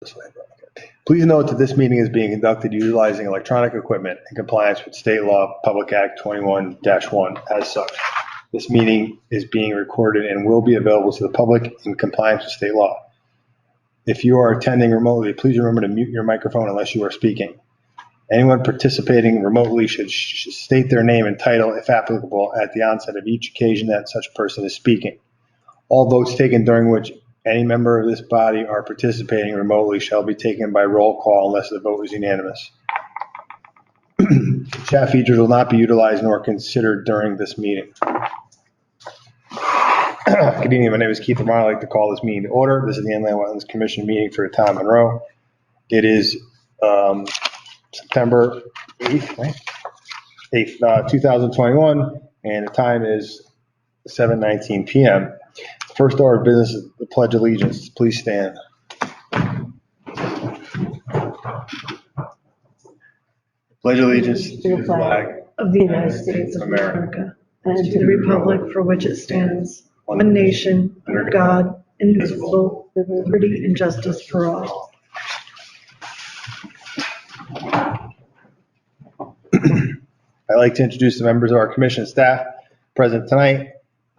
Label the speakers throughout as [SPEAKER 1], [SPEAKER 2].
[SPEAKER 1] This way. Please note that this meeting is being conducted utilizing electronic equipment in compliance with State Law Public Act 21-1. As such, this meeting is being recorded and will be available to the public in compliance with state law. If you are attending remotely, please remember to mute your microphone unless you are speaking. Anyone participating remotely should state their name and title, if applicable, at the onset of each occasion that such person is speaking. All votes taken during which any member of this body are participating remotely shall be taken by roll call unless the vote is unanimous. Chat features will not be utilized nor considered during this meeting. Good evening, my name is Keith Lamar. I'd like to call this meeting to order. This is the Inland Wetlands Commission meeting for the town of Monroe. It is September 8th, right? 8th, 2021, and the time is 7:19 p.m. First order of business is the Pledge of Allegiance. Please stand. Pledge allegiance to the flag
[SPEAKER 2] of the United States of America and to the republic for which it stands, one nation, under God, indivisible, with liberty and justice for all.
[SPEAKER 1] I'd like to introduce the members of our commission staff present tonight,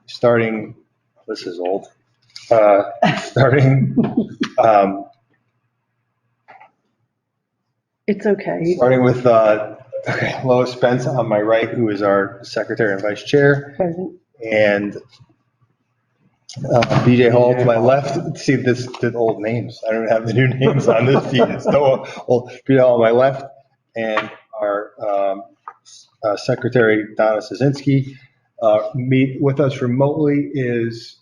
[SPEAKER 1] starting, this is old, starting
[SPEAKER 2] It's okay.
[SPEAKER 1] starting with Lois Spence on my right, who is our secretary and vice chair,
[SPEAKER 2] Present.
[SPEAKER 1] and BJ Hall to my left. See, this did old names. I don't have the new names on this sheet. It's no old. BJ Hall on my left, and our secretary Donna Szynski. Meet with us remotely is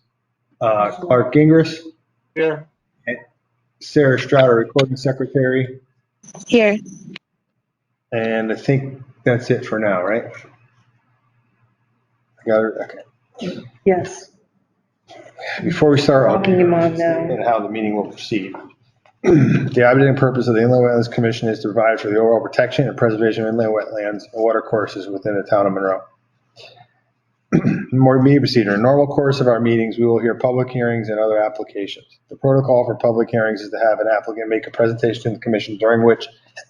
[SPEAKER 1] Clark Gingras.
[SPEAKER 3] Here.
[SPEAKER 1] Sarah Stroud, recording secretary.
[SPEAKER 4] Here.
[SPEAKER 1] And I think that's it for now, right? I got it. Okay.
[SPEAKER 2] Yes.
[SPEAKER 1] Before we start, I'll
[SPEAKER 2] Walking him on now.
[SPEAKER 1] and how the meeting will proceed. The object and purpose of the Inland Wetlands Commission is to provide for the overall protection and preservation of inland wetlands and water courses within the town of Monroe. More meeting procedure. In normal course of our meetings, we will hear public hearings and other applications. The protocol for public hearings is to have an applicant make a presentation to the commission during which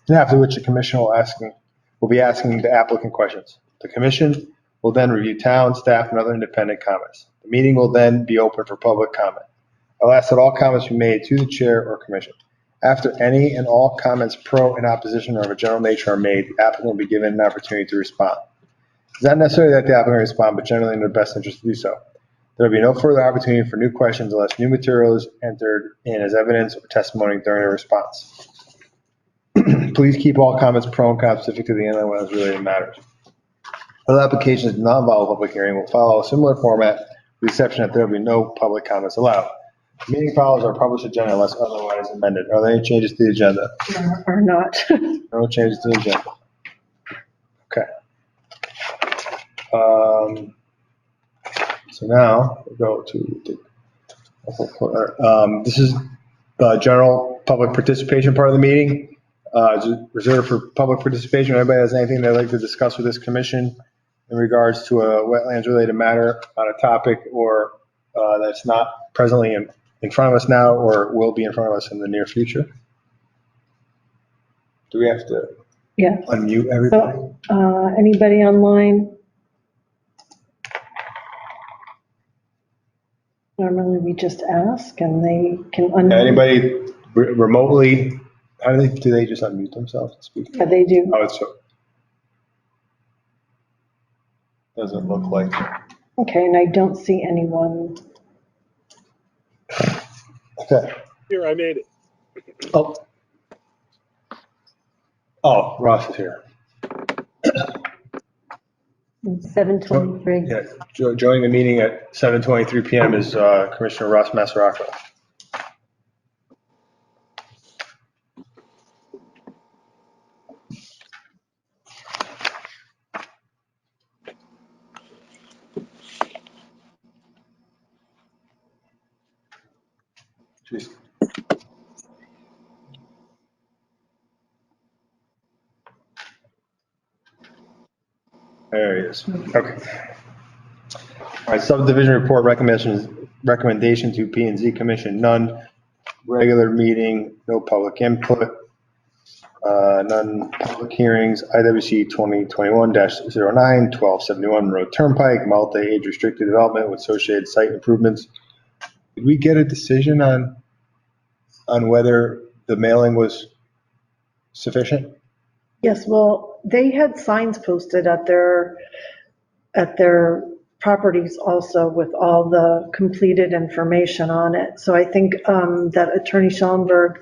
[SPEAKER 1] and after which the commission will be asking the applicant questions. The commission will then review town, staff, and other independent comments. The meeting will then be open for public comment. I'll ask that all comments be made to the chair or commission. After any and all comments pro and opposition or of a general nature are made, the applicant will be given an opportunity to respond. It's not necessary that the applicant respond, but generally in their best interest to do so. There will be no further opportunity for new questions unless new material is entered in as evidence or testimony during a response. Please keep all comments pro and con specific to the inland wetlands related matters. Other applications do not involve a public hearing will follow a similar format, with the exception that there will be no public comments allowed. The meeting follows our published agenda unless otherwise amended. Are there any changes to the agenda?
[SPEAKER 2] Or not.
[SPEAKER 1] No changes to the agenda. Okay. So now we'll go to this is the general public participation part of the meeting. Reserved for public participation. If anybody has anything they'd like to discuss with this commission in regards to a wetlands related matter on a topic or that's not presently in front of us now or will be in front of us in the near future? Do we have to unmute everybody?
[SPEAKER 2] So, anybody online? Normally we just ask and they can unmute.
[SPEAKER 1] Anybody remotely, do they just unmute themselves and speak?
[SPEAKER 2] Yeah, they do.
[SPEAKER 1] Oh, it's so. Doesn't look like.
[SPEAKER 2] Okay, and I don't see anyone.
[SPEAKER 1] Okay.
[SPEAKER 3] Here, I made it.
[SPEAKER 1] Oh. Oh, Ross is here.
[SPEAKER 2] 7:23.
[SPEAKER 1] Yeah, joining the meeting at 7:23 p.m. is Commissioner Ross Masaracco. Jeez. There he is. Okay. All right, subdivision report recommendation to P&Z Commission, none. regular meeting, no public input, none public hearings, IWC 2021-09, 1271 Monroe Turnpike, multi-age restricted development with associated site improvements. Did we get a decision on whether the mailing was sufficient?
[SPEAKER 2] Yes, well, they had signs posted at their properties also with all the completed information on it. So I think that Attorney Schellenberg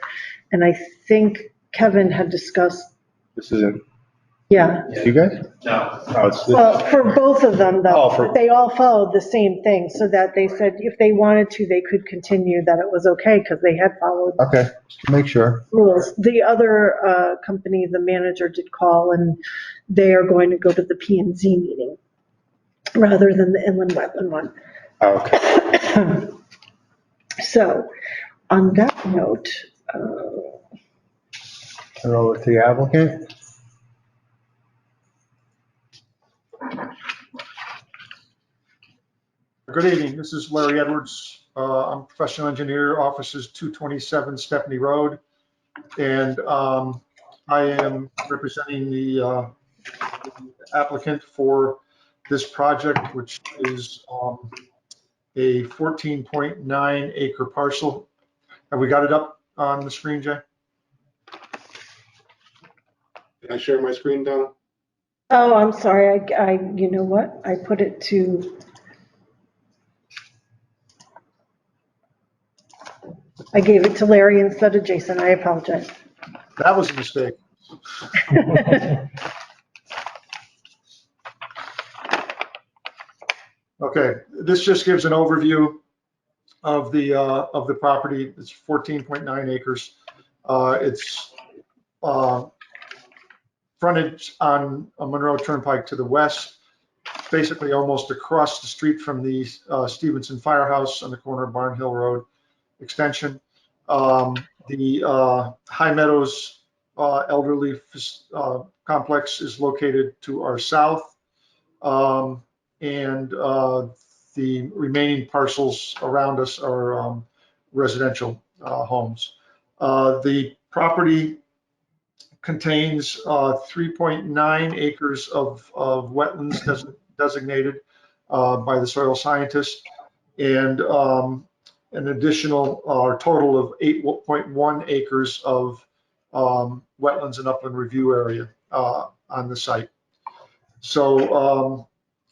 [SPEAKER 2] and I think Kevin had discussed,
[SPEAKER 1] This isn't,
[SPEAKER 2] yeah.
[SPEAKER 1] you guys?
[SPEAKER 3] No.
[SPEAKER 1] Oh, it's,
[SPEAKER 2] Well, for both of them,
[SPEAKER 1] Oh,
[SPEAKER 2] though,
[SPEAKER 1] for-
[SPEAKER 2] they all followed the same thing, so that they said if they wanted to, they could continue, that it was okay, because they had followed
[SPEAKER 1] okay, just to make sure.
[SPEAKER 2] rules. The other company, the manager did call, and they are going to go to the P and Z meeting rather than the inland wetland one.
[SPEAKER 1] Okay.
[SPEAKER 2] So, on that note,
[SPEAKER 1] Turn over to the applicant.
[SPEAKER 4] Good evening, this is Larry Edwards. I'm a professional engineer, offices 227 Stephanie Road. And I am representing the applicant for this project, which is a 14.9 acre parcel. Have we got it up on the screen, Jay?
[SPEAKER 3] Can I share my screen, Donna?
[SPEAKER 2] oh, I'm sorry, you know what? I put it to, I gave it to Larry instead of Jason, I apologize.
[SPEAKER 4] That was a mistake. Okay, this just gives an overview of the property. It's 14.9 acres. It's frontage on Monroe Turnpike to the west, basically almost across the street from the Stevenson Firehouse on the corner of Barn Hill Road extension. The High Meadows Elderly Complex is located to our south. And the remaining parcels around us are residential homes. The property contains 3.9 acres of wetlands designated by the soil scientist, and an additional total of 8.1 acres of wetlands and upland review area on the site. So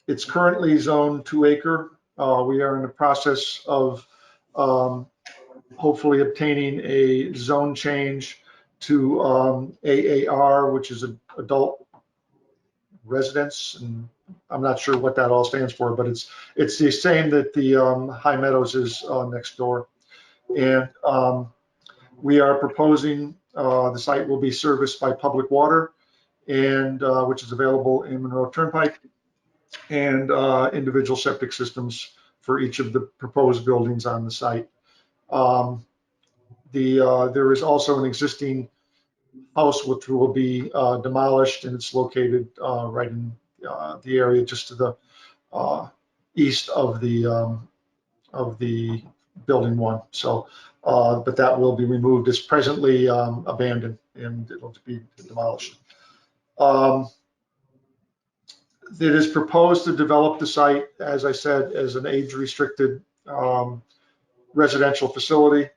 [SPEAKER 4] it's currently zoned 2 acre. We are in the process of hopefully obtaining a zone change to AAR, which is an adult residence, and I'm not sure what that all stands for, but it's the same that the High Meadows is next door. And we are proposing the site will be serviced by public water, and which is available in Monroe Turnpike, and individual septic systems for each of the proposed buildings on the site. There is also an existing house which will be demolished, and it's located right in the area just to the east of the building one. So, but that will be removed. It's presently abandoned, and it'll be demolished. It is proposed to develop the site, as I said, as an age-restricted residential facility.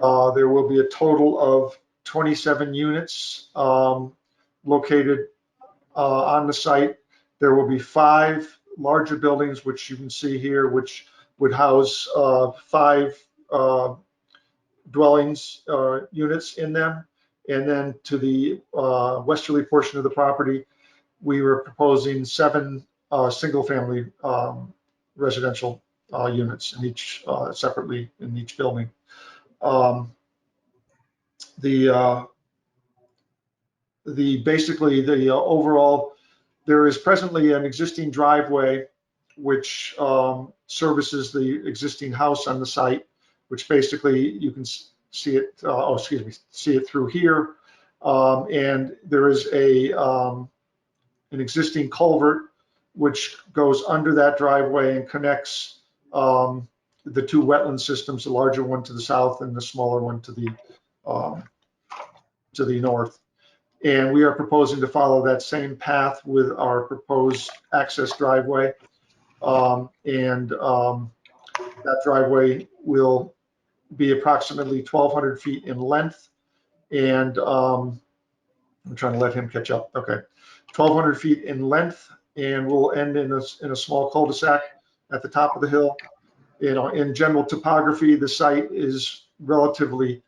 [SPEAKER 4] There will be a total of 27 units located on the site. There will be 5 larger buildings, which you can see here, which would house 5 dwellings units in them. And then to the westerly portion of the property, we were proposing 7 single-family residential units in each separately in each building. Basically the overall, there is presently an existing driveway which services the existing house on the site, which basically you can see it. See it through here, and there is an existing culvert which goes under that driveway and connects the two wetland systems, the larger one to the south and the smaller one to the north. And we are proposing to follow that same path with our proposed access driveway. That driveway will be approximately 1,200 feet in length. And I'm trying to let him catch up. Okay, 1,200 feet in length, and we'll end in a small cul-de-sac at the top of the hill. You know, in general topography, the site is relatively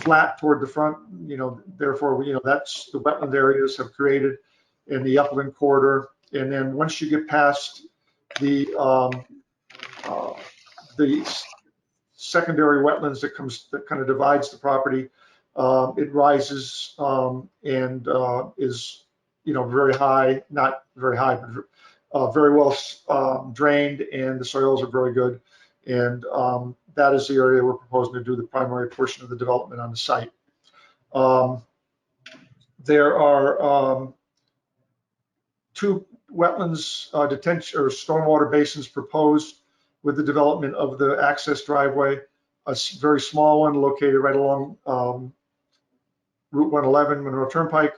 [SPEAKER 4] flat toward the front. You know, therefore, you know, that's the wetland areas have created in the upland corridor. And then once you get past the secondary wetlands that kind of divides the property, it rises and is, you know, very high, not very high, but very well drained, and the soils are very good. And that is the area we're proposing to do the primary portion of the development on the site. There are two wetlands detention or stormwater basins proposed with the development of the access driveway. A very small one located right along Route 111, Monroe Turnpike,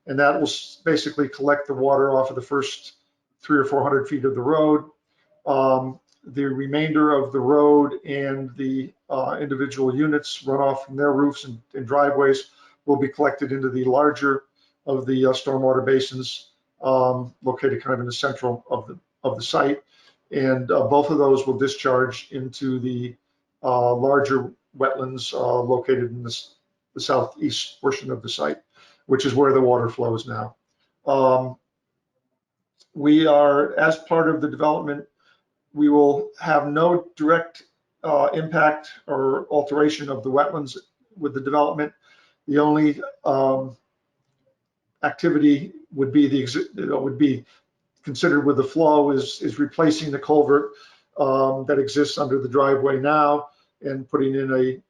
[SPEAKER 4] and that will basically collect the water off of the first 300 or 400 feet of the road. The remainder of the road and the individual units runoff from their roofs and driveways will be collected into the larger of the stormwater basins located kind of in the central of the site. And both of those will discharge into the larger wetlands located in the southeast portion of the site, which is where the water flows now. We are, as part of the development, we will have no direct impact or alteration of the wetlands with the development. The only activity would be considered with the flow is replacing the culvert that exists under the driveway now and putting in a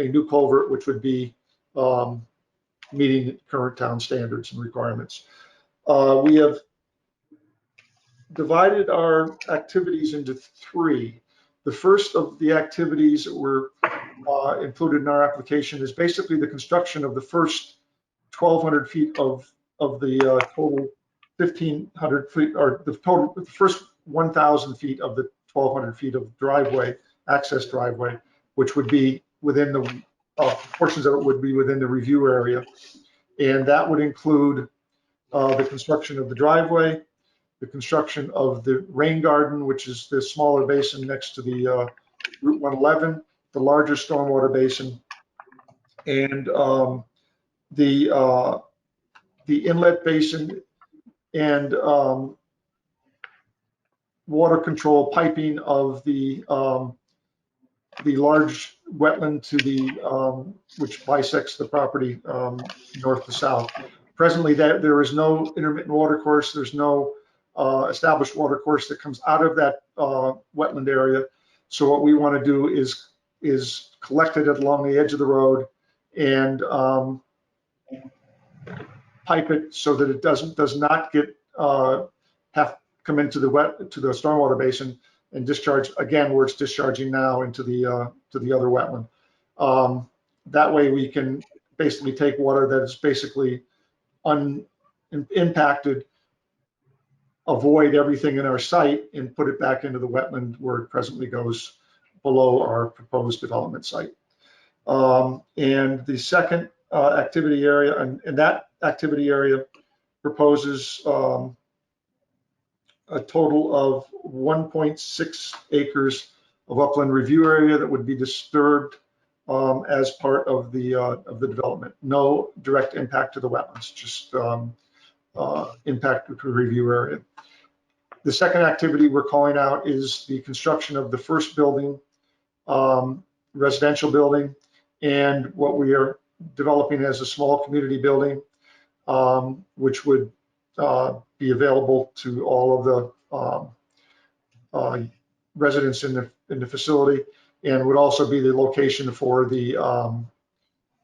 [SPEAKER 4] new culvert, which would be meeting current town standards and requirements. We have divided our activities into three. The first of the activities that were included in our application is basically the construction of the first 1,200 feet of the total 1,500 feet, or the first 1,000 feet of the 1,200 feet of driveway, access driveway, which would be within the portions of it would be within the review area. And that would include the construction of the driveway, the construction of the rain garden, which is the smaller basin next to the Route 111, the larger stormwater basin, and the inlet basin and water control piping of the large wetland to the which bisects the property north to south. Presently, there is no intermittent water course. There's no established water course that comes out of that wetland area. So what we want to do is collect it along the edge of the road and pipe it so that it does not get have come into the stormwater basin and discharge again where it's discharging now into the other wetland. That way we can basically take water that is basically unimpacted, avoid everything in our site, and put it back into the wetland where it presently goes below our proposed development site. And the second activity area, and that activity area proposes a total of 1.6 acres of upland review area that would be disturbed as part of the development. No direct impact to the wetlands, just impact to the review area. The second activity we're calling out is the construction of the first building, residential building, and what we are developing as a small community building, which would be available to all of the residents in the facility, and would also be the location for the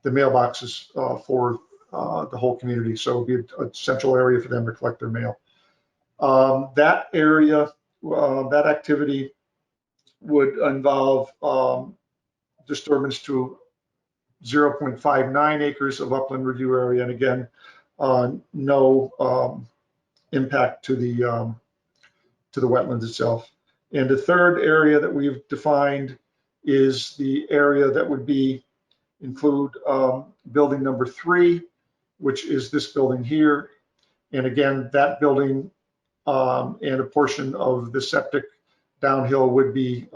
[SPEAKER 4] mailboxes for the whole community. So it would be a central area for them to collect their mail. That area, that activity would involve disturbance to 0.59 acres of upland review area, and again, no impact to the wetlands itself. And the third area that we've defined is the area that would include building number 3, which is this building here. And again, that building and a portion of the septic downhill would be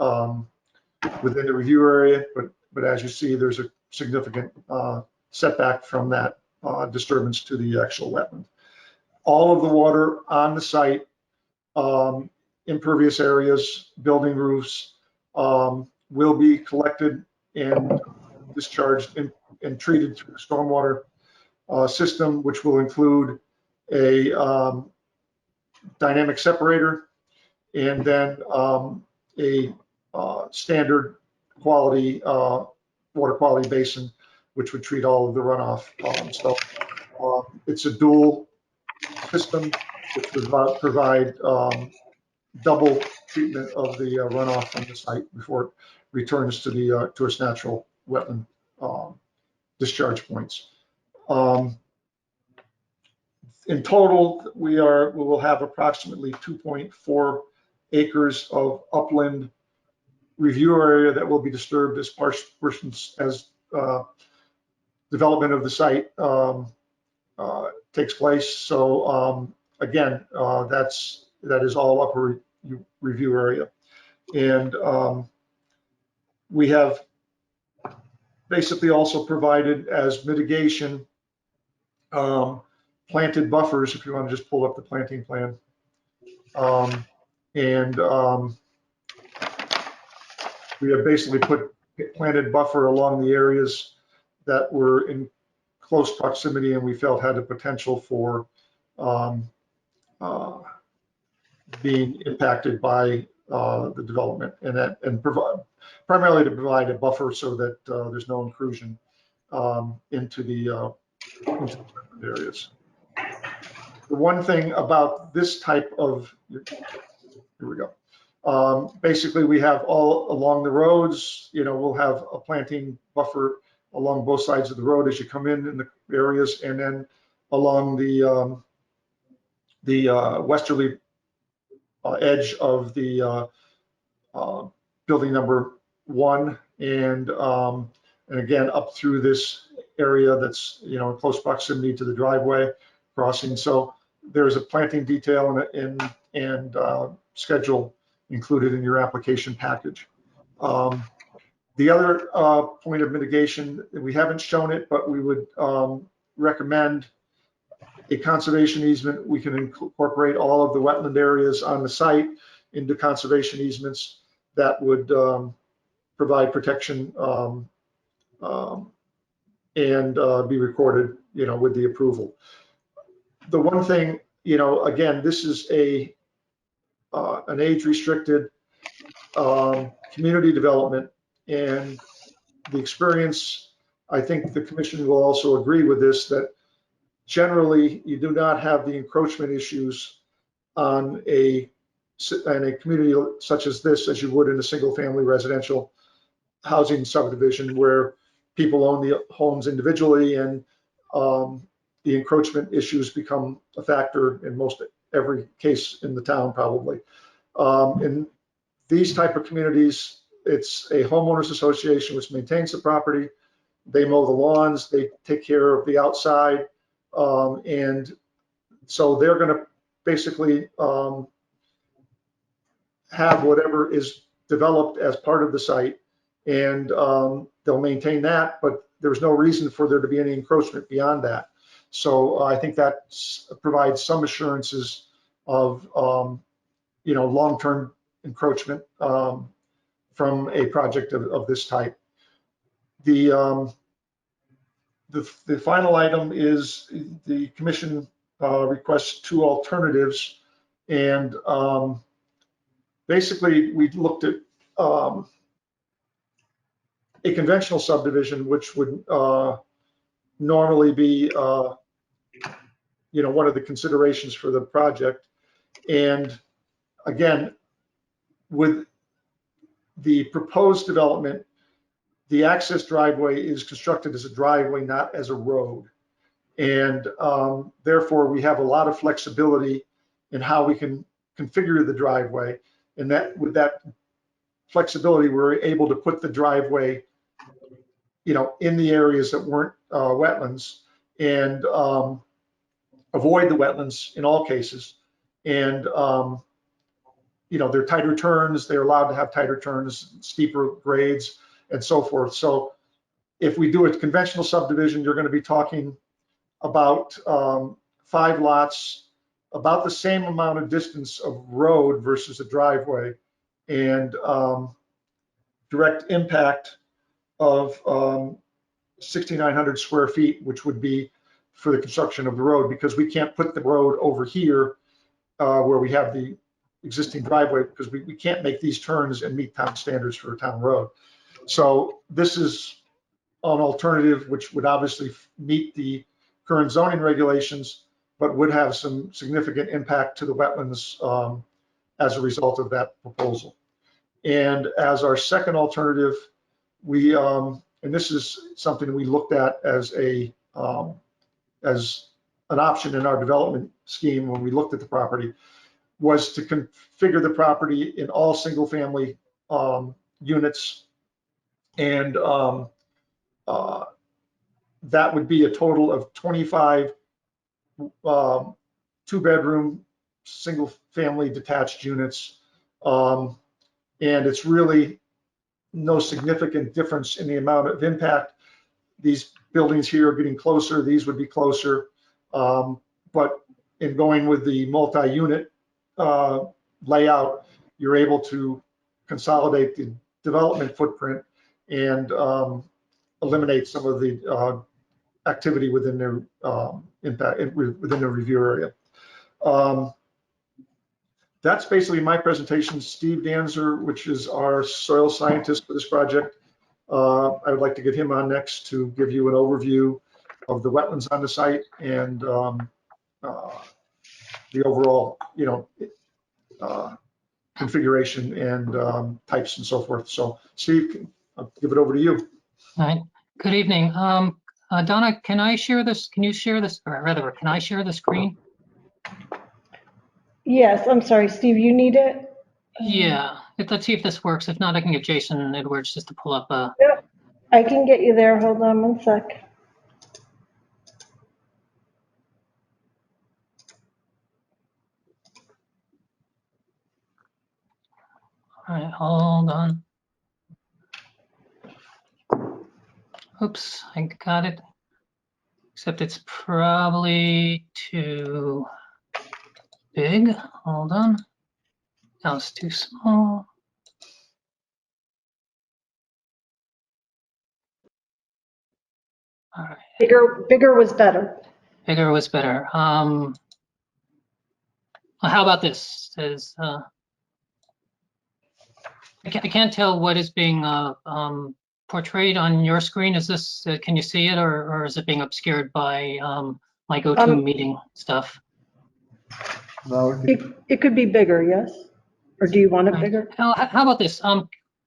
[SPEAKER 4] within the review area, but as you see, there's a significant setback from that disturbance to the actual wetland. All of the water on the site, impervious areas, building roofs, will be collected and discharged and treated through the stormwater system, which will include a dynamic separator and then a standard quality water quality basin, which would treat all of the runoff. It's a dual system, which would provide double treatment of the runoff from the site before it returns to its natural wetland discharge points. In total, we will have approximately 2.4 acres of upland review area that will be disturbed as development of the site takes place. So again, that is all upper review area, and we have basically also provided as mitigation planted buffers, if you want to just pull up the planting plan. We have basically put planted buffer along the areas that were in close proximity and we felt had the potential for being impacted by the development, and primarily to provide a buffer so that there's no intrusion into the areas. The one thing about this type of, here we go. Basically, we have all along the roads, we'll have a planting buffer along both sides of the road as you come in the areas, and then along the westerly edge of the building number 1, and again up through this area that's in close proximity to the driveway crossing. So there's a planting detail and schedule included in your application package. The other point of mitigation, we haven't shown it, but we would recommend a conservation easement. We can incorporate all of the wetland areas on the site into conservation easements that would provide protection and be recorded, with the approval. The one thing, again, this is an age-restricted community development, and the experience, I think the commission will also agree with this, that generally you do not have the encroachment issues on a community such as this as you would in a single-family residential housing subdivision where people own the homes individually, and the encroachment issues become a factor in most every case in the town, probably. In these type of communities, it's a homeowners association which maintains the property. They mow the lawns, they take care of the outside, and so they're going to basically have whatever is developed as part of the site, and they'll maintain that, but there's no reason for there to be any encroachment beyond that. So I think that provides some assurances of long-term encroachment from a project of this type. The final item is the commission requests 2 alternatives, and basically we looked at a conventional subdivision, which would normally be one of the considerations for the project. And again, with the proposed development, the access driveway is constructed as a driveway, not as a road. And therefore, we have a lot of flexibility in how we can configure the driveway. And that with that flexibility, we're able to put the driveway, in the areas that weren't wetlands, and avoid the wetlands in all cases. And they're tighter turns. They're allowed to have tighter turns, steeper grades, and so forth. So if we do a conventional subdivision, you're going to be talking about 5 lots, about the same amount of distance of road versus a driveway, and direct impact of 6,900 square feet, which would be for the construction of the road, because we can't put the road over here where we have the existing driveway, because we can't make these turns and meet town standards for a town road. So this is an alternative which would obviously meet the current zoning regulations, but would have some significant impact to the wetlands as a result of that proposal. And as our second alternative, we, and this is something we looked at as an option in our development scheme when we looked at the property, was to configure the property in all single family units. And that would be a total of 25 2-bedroom, single family detached units. And it's really no significant difference in the amount of impact. These buildings here are getting closer, these would be closer. But in going with the multi-unit layout, you're able to consolidate the development footprint and eliminate some of the activity within their impact within the review area. That's basically my presentation. Steve Danzer, which is our soil scientist for this project, I would like to get him on next to give you an overview of the wetlands on the site and the overall, configuration and types and so forth. So Steve, I'll give it over to you.
[SPEAKER 5] All right. Good evening. Donna, can I share this? Can you share this? Or rather, can I share the screen?
[SPEAKER 2] Yes, I'm sorry, Steve, you need it?
[SPEAKER 5] Yeah. Let's see if this works. If not, I can get Jason Edwards just to pull up a.
[SPEAKER 2] Yep, I can get you there. Hold on one sec.
[SPEAKER 5] All right, hold on. Oops, I got it. Except it's probably too big. Hold on. Now it's too small. All right.
[SPEAKER 2] Bigger was better.
[SPEAKER 5] Bigger was better. How about this? I can't tell what is being portrayed on your screen. Is this, can you see it, or is it being obscured by my GoToMeeting stuff?
[SPEAKER 1] No,
[SPEAKER 2] It could be bigger, yes? Or do you want it bigger?
[SPEAKER 5] How about this?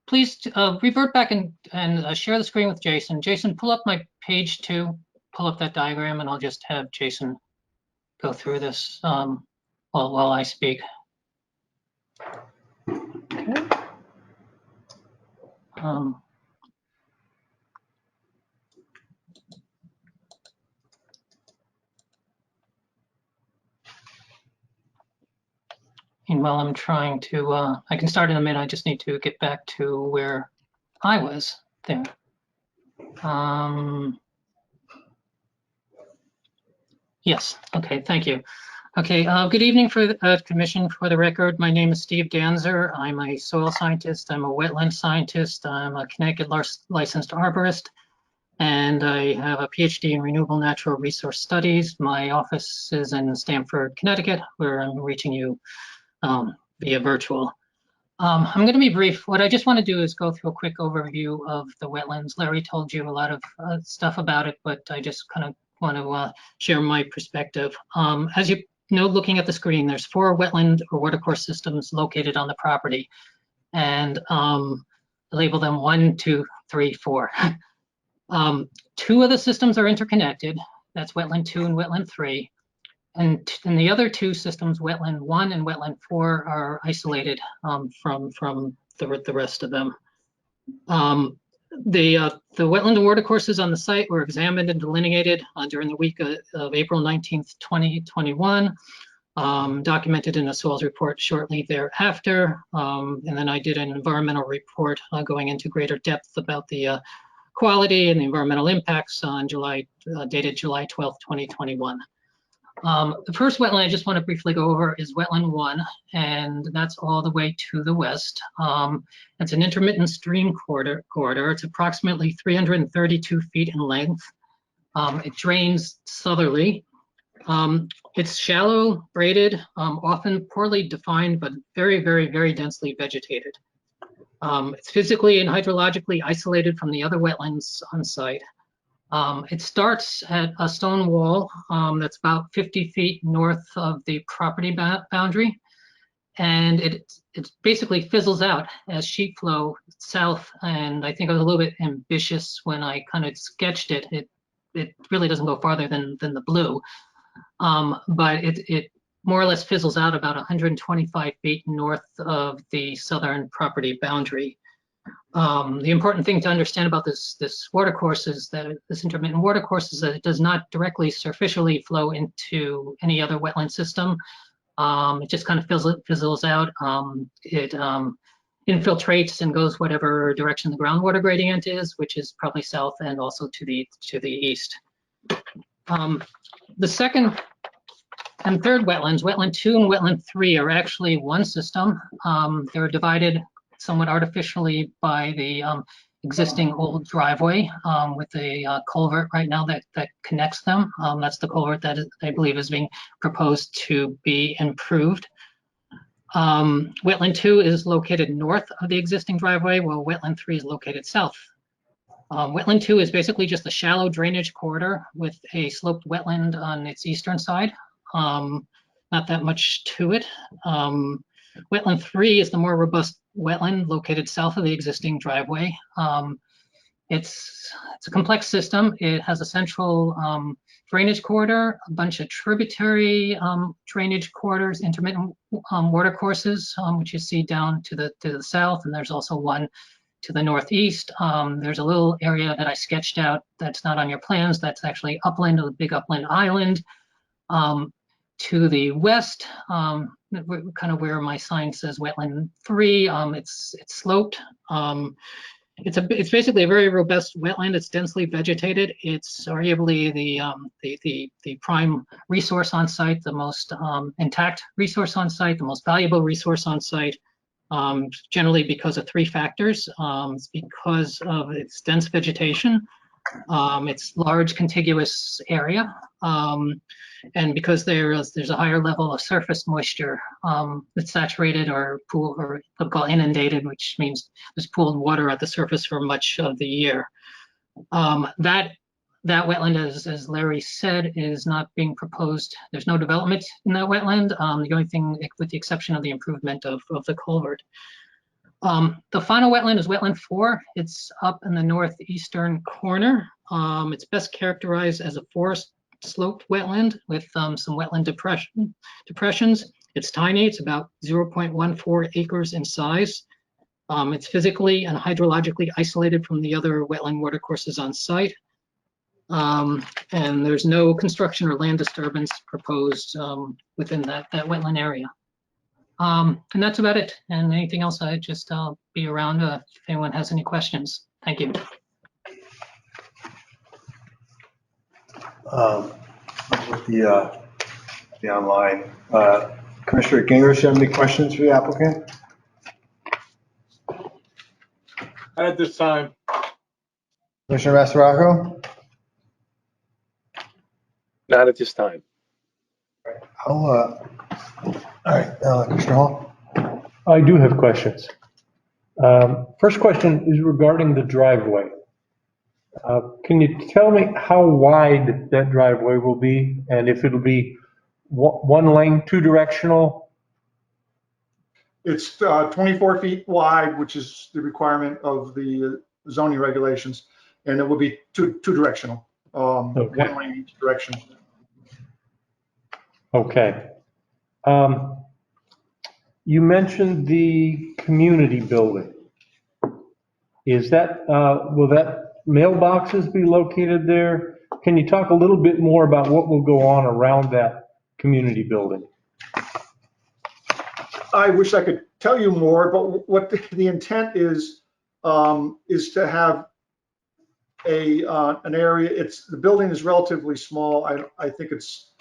[SPEAKER 5] Please revert back and share the screen with Jason. Jason, pull up my page 2, pull up that diagram, and I'll just have Jason go through this while I speak.
[SPEAKER 2] Okay.
[SPEAKER 5] And while I'm trying to, I can start in a minute. I just need to get back to where I was there. Yes, okay, thank you. Okay, good evening for the commission. For the record, my name is Steve Danzer. I'm a soil scientist. I'm a wetland scientist. I'm a Connecticut licensed arborist, and I have a PhD in renewable natural resource studies. My office is in Stamford, Connecticut, where I'm reaching you via virtual. I'm going to be brief. What I just want to do is go through a quick overview of the wetlands. Larry told you a lot of stuff about it, but I just kind of want to share my perspective. As you know, looking at the screen, there's 4 wetland or watercourse systems located on the property. And label them 1, 2, 3, 4. Two of the systems are interconnected. That's wetland 2 and wetland 3. And the other two systems, wetland 1 and wetland 4, are isolated from the rest of them. The wetland and watercourses on the site were examined and delineated during the week of April 19th, 2021, documented in a soils report shortly thereafter. And then I did an environmental report going into greater depth about the quality and the environmental impacts on dated July 12th, 2021. The first wetland I just want to briefly go over is wetland 1, and that's all the way to the west. It's an intermittent stream corridor. It's approximately 332 feet in length. It drains southerly. It's shallow, braided, often poorly defined, but very, very, very densely vegetated. It's physically and hydrologically isolated from the other wetlands on site. It starts at a stone wall that's about 50 feet north of the property boundary, and it basically fizzles out as sheet flow south. And I think I was a little bit ambitious when I kind of sketched it. It really doesn't go farther than the blue, but it more or less fizzles out about 125 feet north of the southern property boundary. The important thing to understand about this watercourse is that this intermittent watercourse is that it does not directly surficially flow into any other wetland system. It just kind of fizzles out. It infiltrates and goes whatever direction the groundwater gradient is, which is probably south and also to the east. The second and third wetlands, wetland 2 and wetland 3, are actually one system. They're divided somewhat artificially by the existing old driveway with a culvert right now that connects them. That's the culvert that I believe is being proposed to be improved. Wetland 2 is located north of the existing driveway, while wetland 3 is located south. Wetland 2 is basically just a shallow drainage corridor with a sloped wetland on its eastern side. Not that much to it. Wetland 3 is the more robust wetland located south of the existing driveway. It's a complex system. It has a central drainage corridor, a bunch of tributary drainage corridors, intermittent water courses, which you see down to the south, and there's also one to the northeast. There's a little area that I sketched out that's not on your plans. That's actually upland, a big upland island. To the west, kind of where my sign says wetland 3, it's sloped. It's basically a very robust wetland. It's densely vegetated. It's arguably the prime resource on site, the most intact resource on site, the most valuable resource on site, generally because of 3 factors. It's because of its dense vegetation, its large contiguous area, and because there's a higher level of surface moisture that's saturated or pool, or what we call inundated, which means there's pooled water at the surface for much of the year. That wetland, as Larry said, is not being proposed. There's no development in that wetland. The only thing, with the exception of the improvement of the culvert. The final wetland is wetland 4. It's up in the northeastern corner. It's best characterized as a forest sloped wetland with some wetland depressions. It's tiny. It's about 0.14 acres in size. It's physically and hydrologically isolated from the other wetland watercourses on site. And there's no construction or land disturbance proposed within that wetland area. And that's about it. And anything else, I'll just be around if anyone has any questions. Thank you.
[SPEAKER 1] With the online, Commissioner Gingrich, you have any questions for the applicant?
[SPEAKER 3] At this time.
[SPEAKER 1] Commissioner Massaraco?
[SPEAKER 6] Not at this time.
[SPEAKER 1] All right, Commissioner Hall?
[SPEAKER 7] I do have questions. First question is regarding the driveway. Can you tell me how wide that driveway will be, and if it'll be one lane, 2 directional?
[SPEAKER 4] It's 24 feet wide, which is the requirement of the zoning regulations, and it will be two directional,
[SPEAKER 7] Okay.
[SPEAKER 4] one lane each direction.
[SPEAKER 7] Okay. You mentioned the community building. Is that, will that mailboxes be located there? Can you talk a little bit more about what will go on around that community building?
[SPEAKER 4] I wish I could tell you more, but what the intent is to have an area. The building is relatively small. I think it's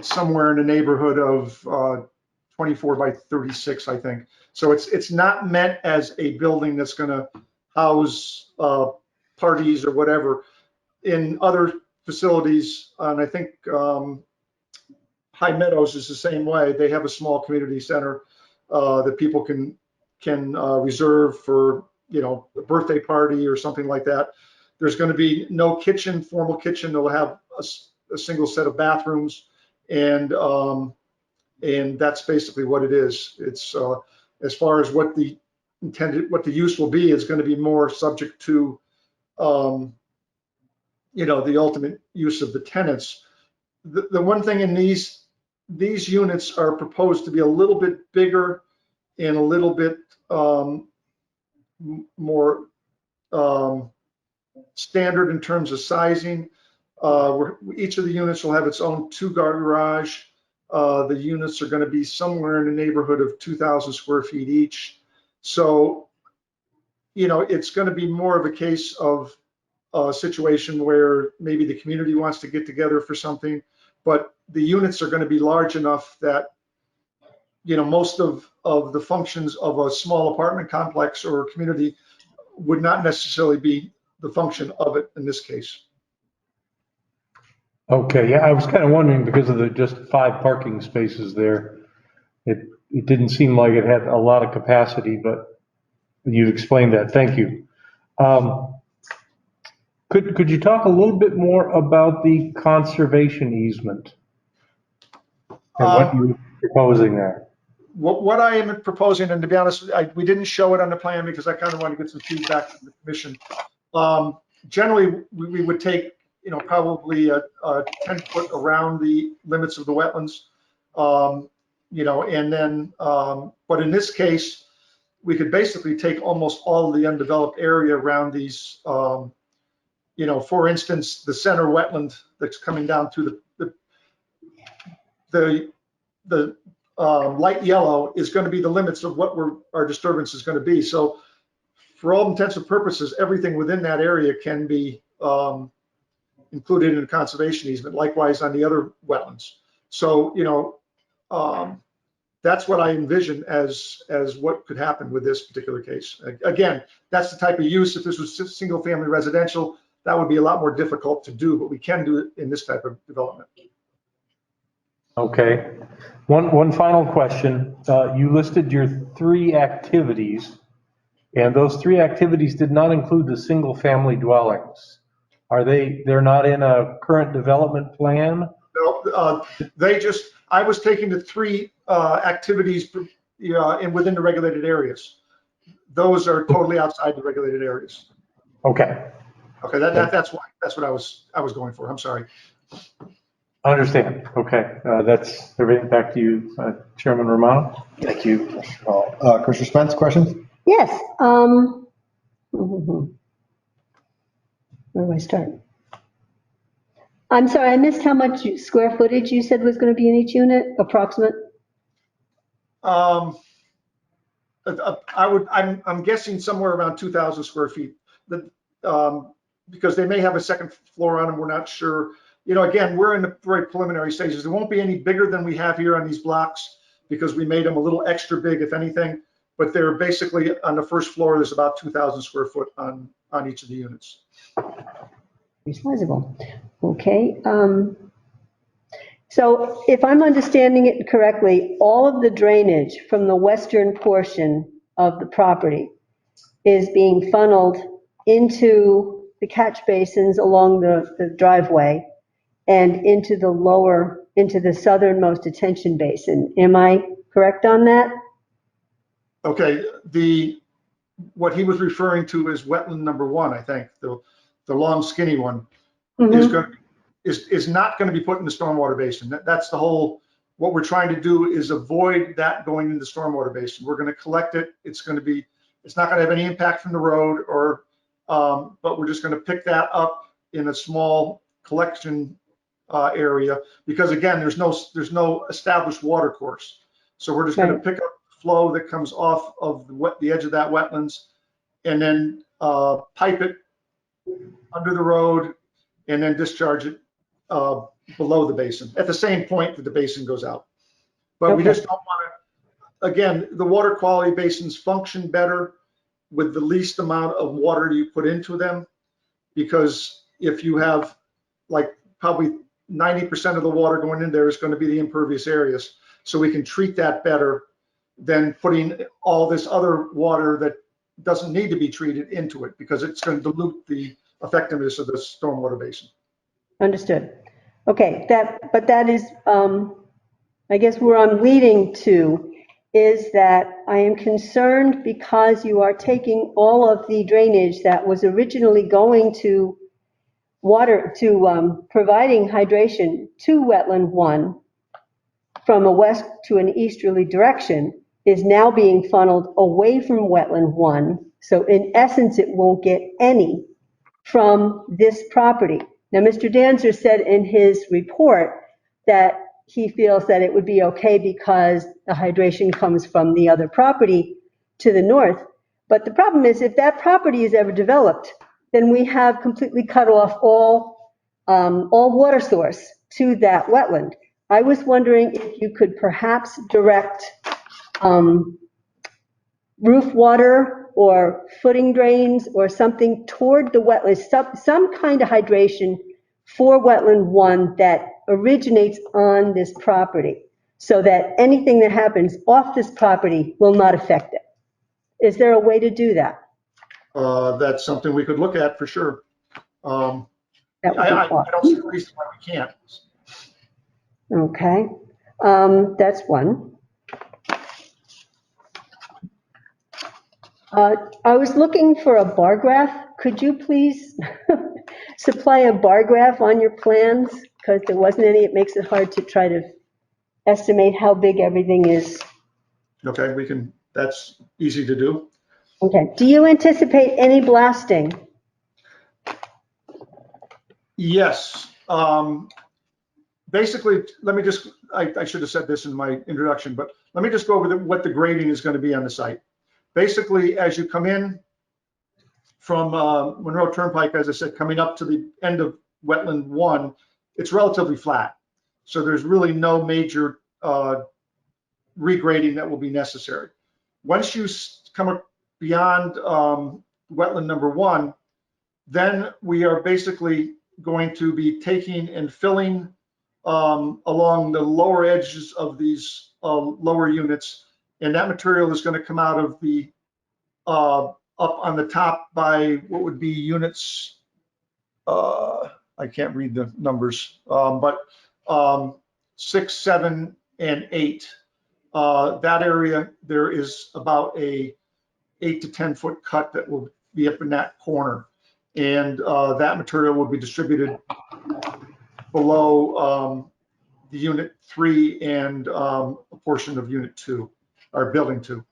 [SPEAKER 4] somewhere in the neighborhood of 24 by 36, I think. So it's not meant as a building that's going to house parties or whatever. In other facilities, and I think High Meadows is the same way. They have a small community center that people can reserve for, a birthday party or something like that. There's going to be no kitchen, formal kitchen. They'll have a single set of bathrooms, and that's basically what it is. It's as far as what the use will be, is going to be more subject to the ultimate use of the tenants. The one thing in these units are proposed to be a little bit bigger and a little bit more standard in terms of sizing. Where each of the units will have its own two-car garage. The units are going to be somewhere in the neighborhood of 2,000 square feet each. So, it's going to be more of a case of a situation where maybe the community wants to get together for something, but the units are going to be large enough that, most of the functions of a small apartment complex or community would not necessarily be the function of it in this case.
[SPEAKER 7] Okay, yeah, I was kind of wondering because of the just 5 parking spaces there. It didn't seem like it had a lot of capacity, but you explained that. Thank you. Could you talk a little bit more about the conservation easement and what you're proposing there?
[SPEAKER 4] What I am proposing, and to be honest, we didn't show it on the plan because I kind of want to get some feedback from the commission. Generally, we would take, probably a 10-foot around the limits of the wetlands, and then, but in this case, we could basically take almost all of the undeveloped area around these, for instance, the center wetland that's coming down through the light yellow is going to be the limits of what our disturbance is going to be. So for all intents and purposes, everything within that area can be included in a conservation easement, likewise on the other wetlands. So, that's what I envision as what could happen with this particular case. Again, that's the type of use. If this was single family residential, that would be a lot more difficult to do, but we can do it in this type of development.
[SPEAKER 7] Okay. One final question. You listed your 3 activities, and those 3 activities did not include the single family dwellings. They're not in a current development plan?
[SPEAKER 4] No, I was taking the 3 activities within the regulated areas. Those are totally outside the regulated areas.
[SPEAKER 7] Okay.
[SPEAKER 4] Okay, that's what I was going for. I'm sorry.
[SPEAKER 7] I understand. Okay. That's everything. Back to you, Chairman Romano.
[SPEAKER 1] Thank you, Mr. Hall. Commissioner Spence, questions?
[SPEAKER 6] Yes. Where do I start? I'm sorry, I missed how much square footage you said was going to be in each unit, approximate?
[SPEAKER 4] I'm guessing somewhere around 2,000 square feet. Because they may have a second floor on them, we're not sure. Again, we're in the very preliminary stages. It won't be any bigger than we have here on these blocks because we made them a little extra big, if anything. But they're basically on the first floor. There's about 2,000 square foot on each of the units.
[SPEAKER 6] It's sizable. Okay. So if I'm understanding it correctly, all of the drainage from the western portion of the property is being funneled into the catch basins along the driveway. and into the southernmost detention basin. Am I correct on that?
[SPEAKER 4] Okay, what he was referring to is wetland number one, I think, the long skinny one,
[SPEAKER 6] Mhm.
[SPEAKER 4] is not going to be put in the stormwater basin. That's the whole, what we're trying to do is avoid that going into the stormwater basin. We're going to collect it. It's not going to have any impact from the road but we're just going to pick that up in a small collection area because again, there's no established water course. So we're just going to
[SPEAKER 6] Right.
[SPEAKER 4] pick up flow that comes off of the edge of that wetlands and then pipe it under the road and then discharge it below the basin at the same point that the basin goes out. But we
[SPEAKER 6] Okay.
[SPEAKER 4] just don't want to, again, the water quality basins function better with the least amount of water you put into them, because if you have like probably 90% of the water going in there is going to be the impervious areas. So we can treat that better than putting all this other water that doesn't need to be treated into it because it's going to dilute the effectiveness of the stormwater basin.
[SPEAKER 6] Understood. Okay, but that is, I guess where I'm leading to is that I am concerned because you are taking all of the drainage that was originally going to providing hydration to wetland one from a west to an easterly direction is now being funneled away from wetland one. So in essence, it won't get any from this property. Now, Mr. Danzer said in his report that he feels that it would be okay because the hydration comes from the other property to the north. But the problem is if that property is ever developed, then we have completely cut off all water source to that wetland. I was wondering if you could perhaps direct roof water or footing drains or something toward the wetlands, some kind of hydration for wetland one that originates on this property so that anything that happens off this property will not affect it. Is there a way to do that?
[SPEAKER 4] That's something we could look at for sure.
[SPEAKER 6] That would be
[SPEAKER 4] I don't see
[SPEAKER 6] awesome.
[SPEAKER 4] a reason why we can't.
[SPEAKER 6] Okay, that's one. I was looking for a bar graph. Could you please supply a bar graph on your plans? Because there wasn't any, it makes it hard to try to estimate how big everything is.
[SPEAKER 4] Okay, that's easy to do.
[SPEAKER 6] Okay, do you anticipate any blasting?
[SPEAKER 4] Yes. Basically, let me just, I should have said this in my introduction, but let me just go over what the grading is going to be on the site. Basically, as you come in from Monroe Turnpike, as I said, coming up to the end of wetland one, it's relatively flat. So there's really no major regrading that will be necessary. Once you come up beyond wetland number one, then we are basically going to be taking and filling along the lower edges of these lower units. And that material is going to come out of the up on the top by what would be units. I can't read the numbers, but 6, 7, and 8. That area, there is about a 8 to 10 foot cut that will be up in that corner. And that material will be distributed below the unit 3 and a portion of unit 2, or building 2.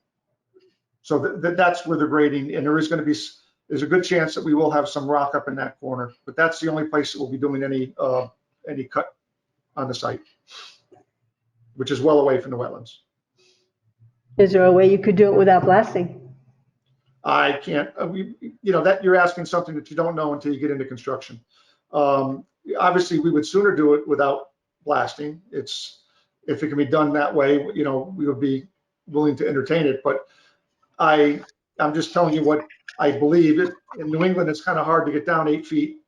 [SPEAKER 4] So that's where the grading, and there's a good chance that we will have some rock up in that corner, but that's the only place that we'll be doing any cut on the site, which is well away from the wetlands.
[SPEAKER 6] Is there a way you could do it without blasting?
[SPEAKER 4] I can't, that you're asking something that you don't know until you get into construction. Obviously, we would sooner do it without blasting. If it can be done that way, we would be willing to entertain it. But I'm just telling you what I believe. In New England, it's kind of hard to get down 8 feet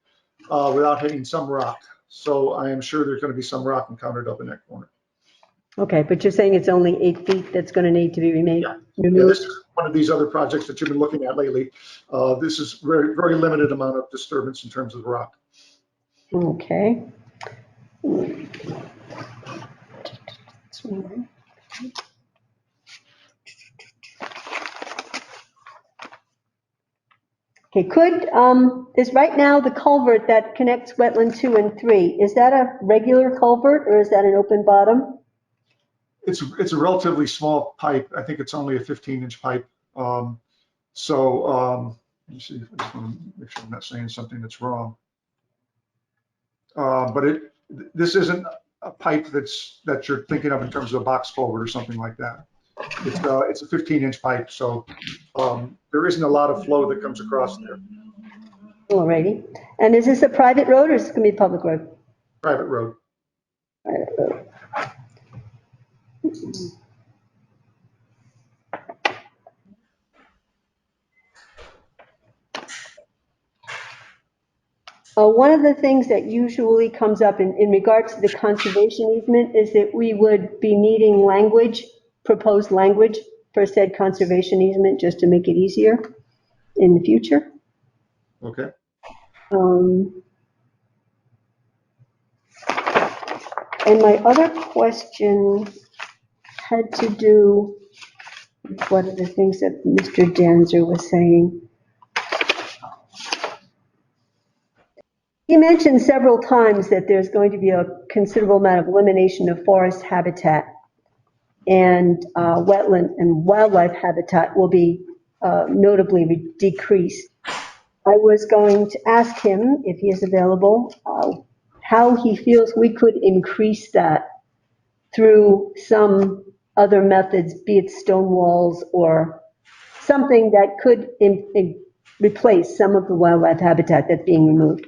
[SPEAKER 4] without hitting some rock. So I am sure there's going to be some rock encountered up in that corner.
[SPEAKER 6] Okay, but you're saying it's only 8 feet that's going to need to be removed?
[SPEAKER 4] Yeah, this is one of these other projects that you've been looking at lately. This is very, very limited amount of disturbance in terms of rock.
[SPEAKER 6] Okay. Okay, is right now the culvert that connects wetland 2 and 3, is that a regular culvert or is that an open bottom?
[SPEAKER 4] It's a relatively small pipe. I think it's only a 15-inch pipe. Let me see, I just want to make sure I'm not saying something that's wrong. But this isn't a pipe that you're thinking of in terms of a box culvert or something like that. It's a 15-inch pipe, so there isn't a lot of flow that comes across there.
[SPEAKER 6] Alrighty. And is this a private road or is this going to be a public road?
[SPEAKER 4] Private road.
[SPEAKER 6] Private road. One of the things that usually comes up in regards to the conservation easement is that we would be needing language, proposed language for said conservation easement, just to make it easier in the future.
[SPEAKER 4] Okay.
[SPEAKER 6] And my other question had to do with one of the things that Mr. Danzer was saying. He mentioned several times that there's going to be a considerable amount of elimination of forest habitat, and wetland and wildlife habitat will be notably decreased. I was going to ask him, if he is available, how he feels we could increase that through some other methods, be it stone walls or something that could replace some of the wildlife habitat that's being removed.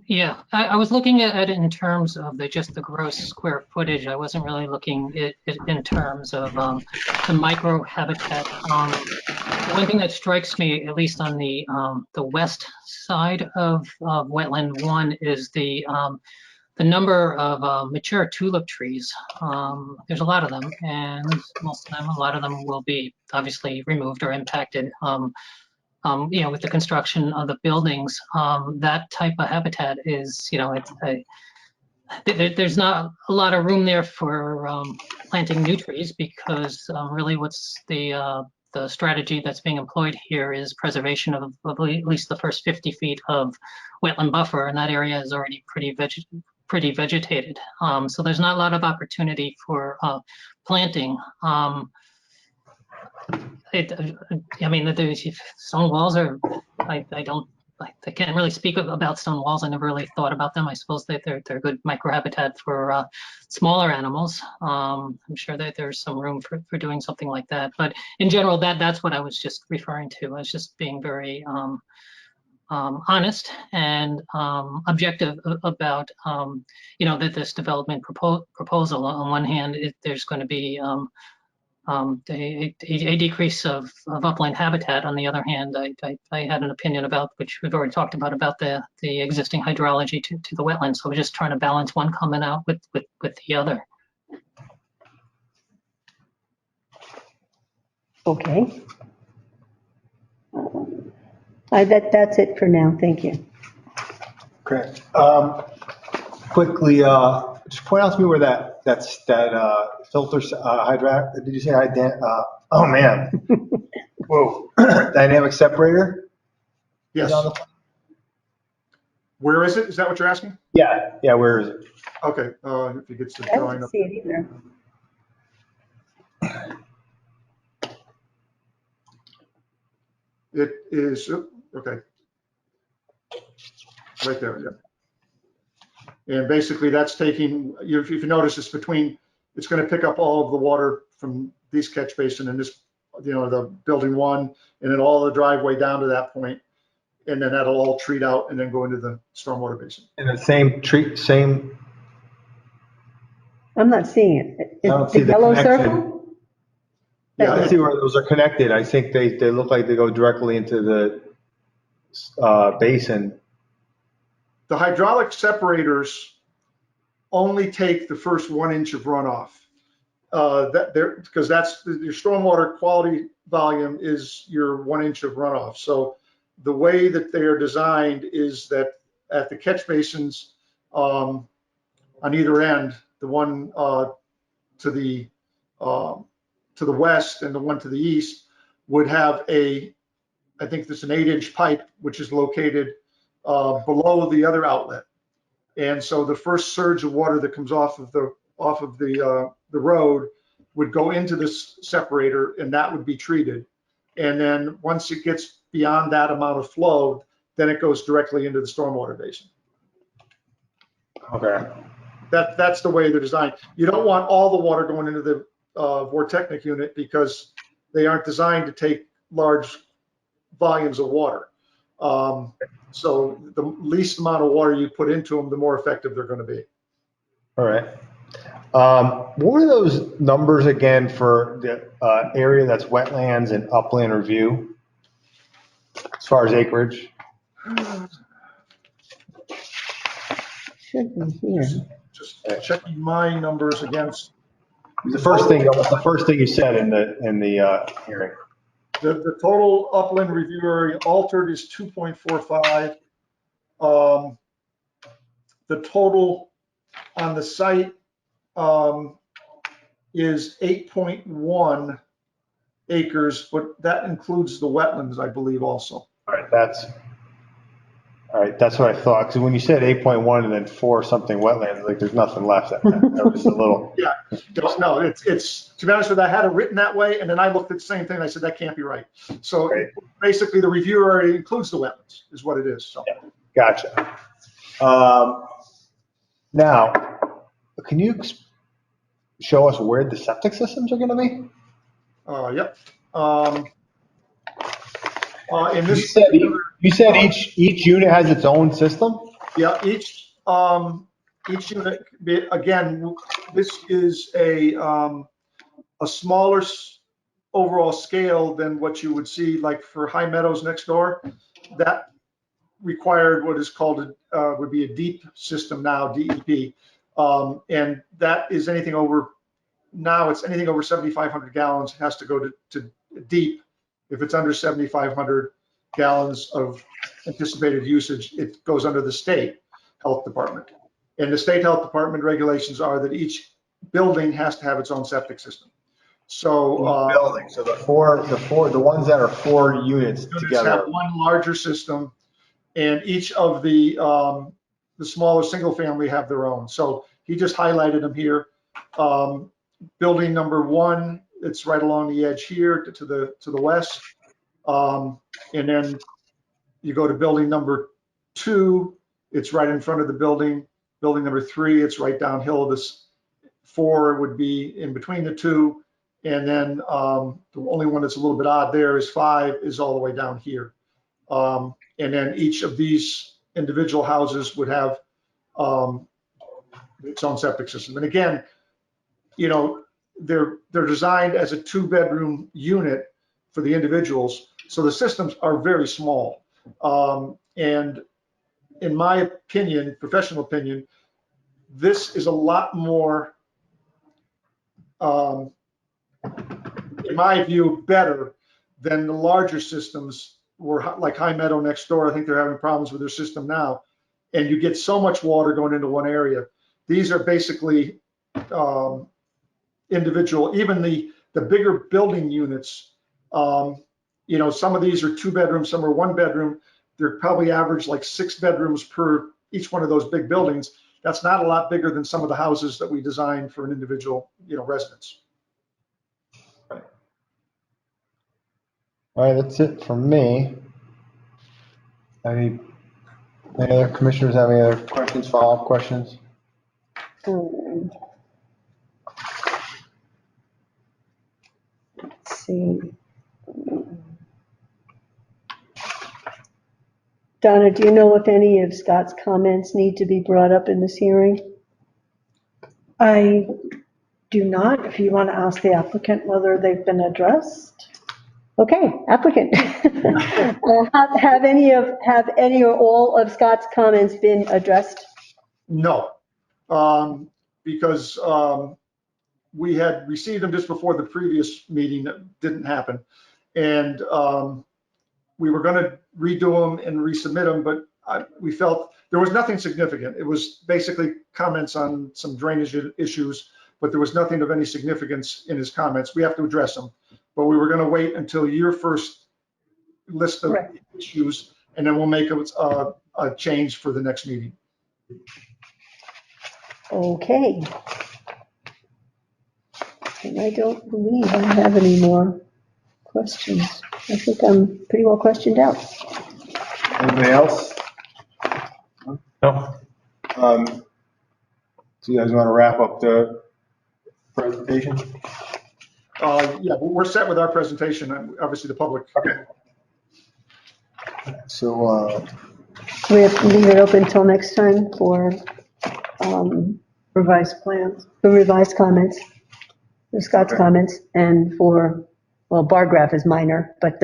[SPEAKER 5] Yeah, I was looking at it in terms of just the gross square footage. I wasn't really looking at it in terms of the micro habitat. One thing that strikes me, at least on the west side of wetland 1, is the number of mature tulip trees. There's a lot of them, and a lot of them will be obviously removed or impacted. With the construction of the buildings, that type of habitat is, there's not a lot of room there for planting new trees, because really what's the strategy that's being employed here is preservation of at least the first 50 feet of wetland buffer, and that area is already pretty vegetated. So there's not a lot of opportunity for planting. The stone walls are, I can't really speak about stone walls. I never really thought about them. I suppose that they're good microhabitat for smaller animals. I'm sure that there's some room for doing something like that. But in general, that's what I was just referring to. I was just being very honest and objective about, that this development proposal, on one hand, there's going to be a decrease of upland habitat. On the other hand, I had an opinion about, which we've already talked about the existing hydrology to the wetlands. So we're just trying to balance one comment out with the other.
[SPEAKER 6] Okay. That's it for now. Thank you.
[SPEAKER 1] Okay. Quickly, just point out to me where that filter hydraulic. Did you say oh man. Whoa. Dynamic separator?
[SPEAKER 4] Yes. Where is it? Is that what you're asking?
[SPEAKER 1] Yeah. Yeah. Where is it?
[SPEAKER 4] Okay. If you get the
[SPEAKER 6] I
[SPEAKER 4] drawing
[SPEAKER 6] don't
[SPEAKER 4] up.
[SPEAKER 6] see it either.
[SPEAKER 4] It is, okay. Right there, yeah. And basically that's taking, if you notice, it's going to pick up all of the water from this catch basin and this, the building 1, and then all the driveway down to that point, and then that'll all treat out and then go into the stormwater basin.
[SPEAKER 1] And the same.
[SPEAKER 6] I'm not seeing it.
[SPEAKER 1] I don't
[SPEAKER 6] It's
[SPEAKER 1] see
[SPEAKER 6] the
[SPEAKER 1] the
[SPEAKER 6] yellow
[SPEAKER 1] connection.
[SPEAKER 6] circle?
[SPEAKER 4] Yeah,
[SPEAKER 1] I see where those are connected. I think they look like they go directly into the basin.
[SPEAKER 4] the hydraulic separators only take the first 1 inch of runoff. Because that's your stormwater quality volume is your 1 inch of runoff. So the way that they are designed is that at the catch basins on either end, the one to the west and the one to the east would have I think there's an 8-inch pipe which is located below the other outlet. And so the first surge of water that comes off of the road would go into this separator, and that would be treated. And then once it gets beyond that amount of flow, then it goes directly into the stormwater basin.
[SPEAKER 1] Okay.
[SPEAKER 4] That's the way they're designed. You don't want all the water going into the vortechnic unit because they aren't designed to take large volumes of water. So the least amount of water you put into them, the more effective they're going to be.
[SPEAKER 1] All right. What are those numbers again for the area that's wetlands and upland review as far as acreage?
[SPEAKER 6] Should be here.
[SPEAKER 4] Just checking my numbers against.
[SPEAKER 1] The first thing you said in the hearing.
[SPEAKER 4] The total upland review area altered is 2.45. The total on the site is 8.1 acres, but that includes the wetlands, I believe, also.
[SPEAKER 1] All right, that's what I thought. Because when you said 8.1 and then 4 something wetlands, like there's nothing left. That was a little.
[SPEAKER 4] Yeah, no, it's to be honest with you, I had it written that way, and then I looked at the same thing and I said that can't be right. So
[SPEAKER 1] Right.
[SPEAKER 4] basically, the review area includes the wetlands, is what it is. So.
[SPEAKER 1] Yeah, gotcha. Now, can you show us where the septic systems are going to be?
[SPEAKER 4] Yep. In
[SPEAKER 1] You
[SPEAKER 4] this,
[SPEAKER 1] said each unit has its own system?
[SPEAKER 4] yeah, each unit, again, this is a smaller overall scale than what you would see like for High Meadows next door. That required what is called would be a deep system now, DEP, and that is anything over. Now it's anything over 7,500 gallons has to go to deep. If it's under 7,500 gallons of anticipated usage, it goes under the state health department. And the state health department regulations are that each building has to have its own septic system. So
[SPEAKER 1] Building. So the ones that are 4 units together
[SPEAKER 4] have one larger system, and each of the smaller single family have their own. So he just highlighted them here. Building number 1, it's right along the edge here to the west. And then you go to building number 2, it's right in front of the building. Building number 3, it's right downhill of this. 4 would be in between the 2. And then the only one that's a little bit odd there is 5 is all the way down here. And then each of these individual houses would have its own septic system. And again, you know, they're designed as a 2-bedroom unit for the individuals. So the systems are very small. And in my opinion, professional opinion, this is a lot more, in my view, better than the larger systems were like High Meadow next door. I think they're having problems with their system now. And you get so much water going into one area. These are basically individual, even the bigger building units, you know, some of these are 2 bedrooms, some are 1 bedroom. They're probably average like 6 bedrooms per each one of those big buildings. That's not a lot bigger than some of the houses that we designed for an individual, you know, residence.
[SPEAKER 1] All right, that's it from me. Any other commissioners have any other questions, follow-up questions?
[SPEAKER 6] Let's see. Donna, do you know if any of Scott's comments need to be brought up in this hearing?
[SPEAKER 2] I do not. If you want to ask the applicant whether they've been addressed.
[SPEAKER 6] Okay, applicant. Have any or all of Scott's comments been addressed?
[SPEAKER 4] No, because we had received them just before the previous meeting that didn't happen. And we were going to redo them and resubmit them, but we felt there was nothing significant. It was basically comments on some drainage issues, but there was nothing of any significance in his comments. We have to address them, but we were going to wait until your first list of
[SPEAKER 6] Correct.
[SPEAKER 4] issues, and then we'll make a change for the next meeting.
[SPEAKER 6] Okay. And I don't believe I have any more questions. I think I'm pretty well questioned out.
[SPEAKER 1] Anybody else?
[SPEAKER 7] No.
[SPEAKER 1] So you guys want to wrap up the presentation?
[SPEAKER 4] Yeah, we're set with our presentation. Obviously, the public.
[SPEAKER 1] Okay. So,
[SPEAKER 6] We have to leave it open until next time for
[SPEAKER 2] Revised plans.
[SPEAKER 6] the revised comments, for Scott's
[SPEAKER 1] Okay.
[SPEAKER 6] comments, and for, well, bar graph is minor, but,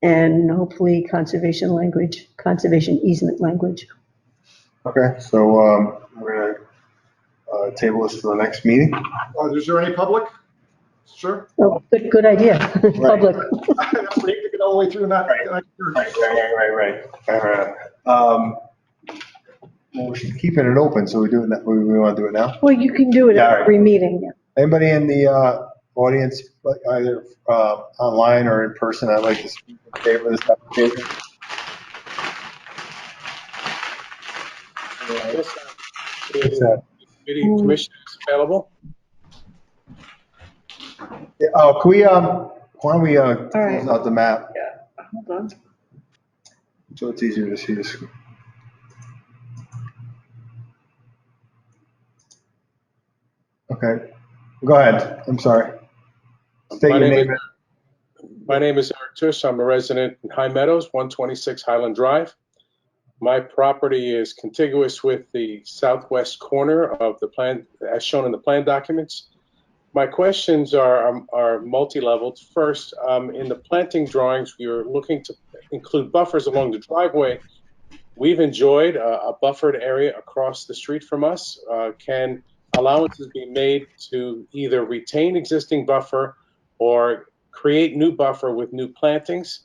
[SPEAKER 6] and hopefully conservation language, conservation easement language.
[SPEAKER 1] okay, so we're gonna table this to the next meeting.
[SPEAKER 4] Is there any public? Sure.
[SPEAKER 6] Oh, good idea, public.
[SPEAKER 4] That's where you can get all the way through and not.
[SPEAKER 1] Right. Well, we should keep it open, so we do it, we want to do it now?
[SPEAKER 2] Well, you can do it
[SPEAKER 1] Yeah, all
[SPEAKER 2] at
[SPEAKER 1] right.
[SPEAKER 2] every meeting.
[SPEAKER 1] Anybody in the audience, either online or in person, I'd like to speak in favor of this application? What's that?
[SPEAKER 3] Committee commissioners available?
[SPEAKER 1] Yeah, oh, can we, why don't we
[SPEAKER 2] right.
[SPEAKER 1] close out the map,
[SPEAKER 2] Hold on.
[SPEAKER 1] so it's easier to see this. Okay, go ahead, I'm sorry. State
[SPEAKER 3] My
[SPEAKER 1] your
[SPEAKER 3] name
[SPEAKER 1] name.
[SPEAKER 3] My name is Eric Tush. I'm a resident in High Meadows, 126 Highland Drive. My property is contiguous with the southwest corner of the plan, as shown in the plan documents. My questions are multi-leveled. First, in the planting drawings, we are looking to include buffers along the driveway. We've enjoyed a buffered area across the street from us. Can allowances be made to either retain existing buffer or create new buffer with new plantings?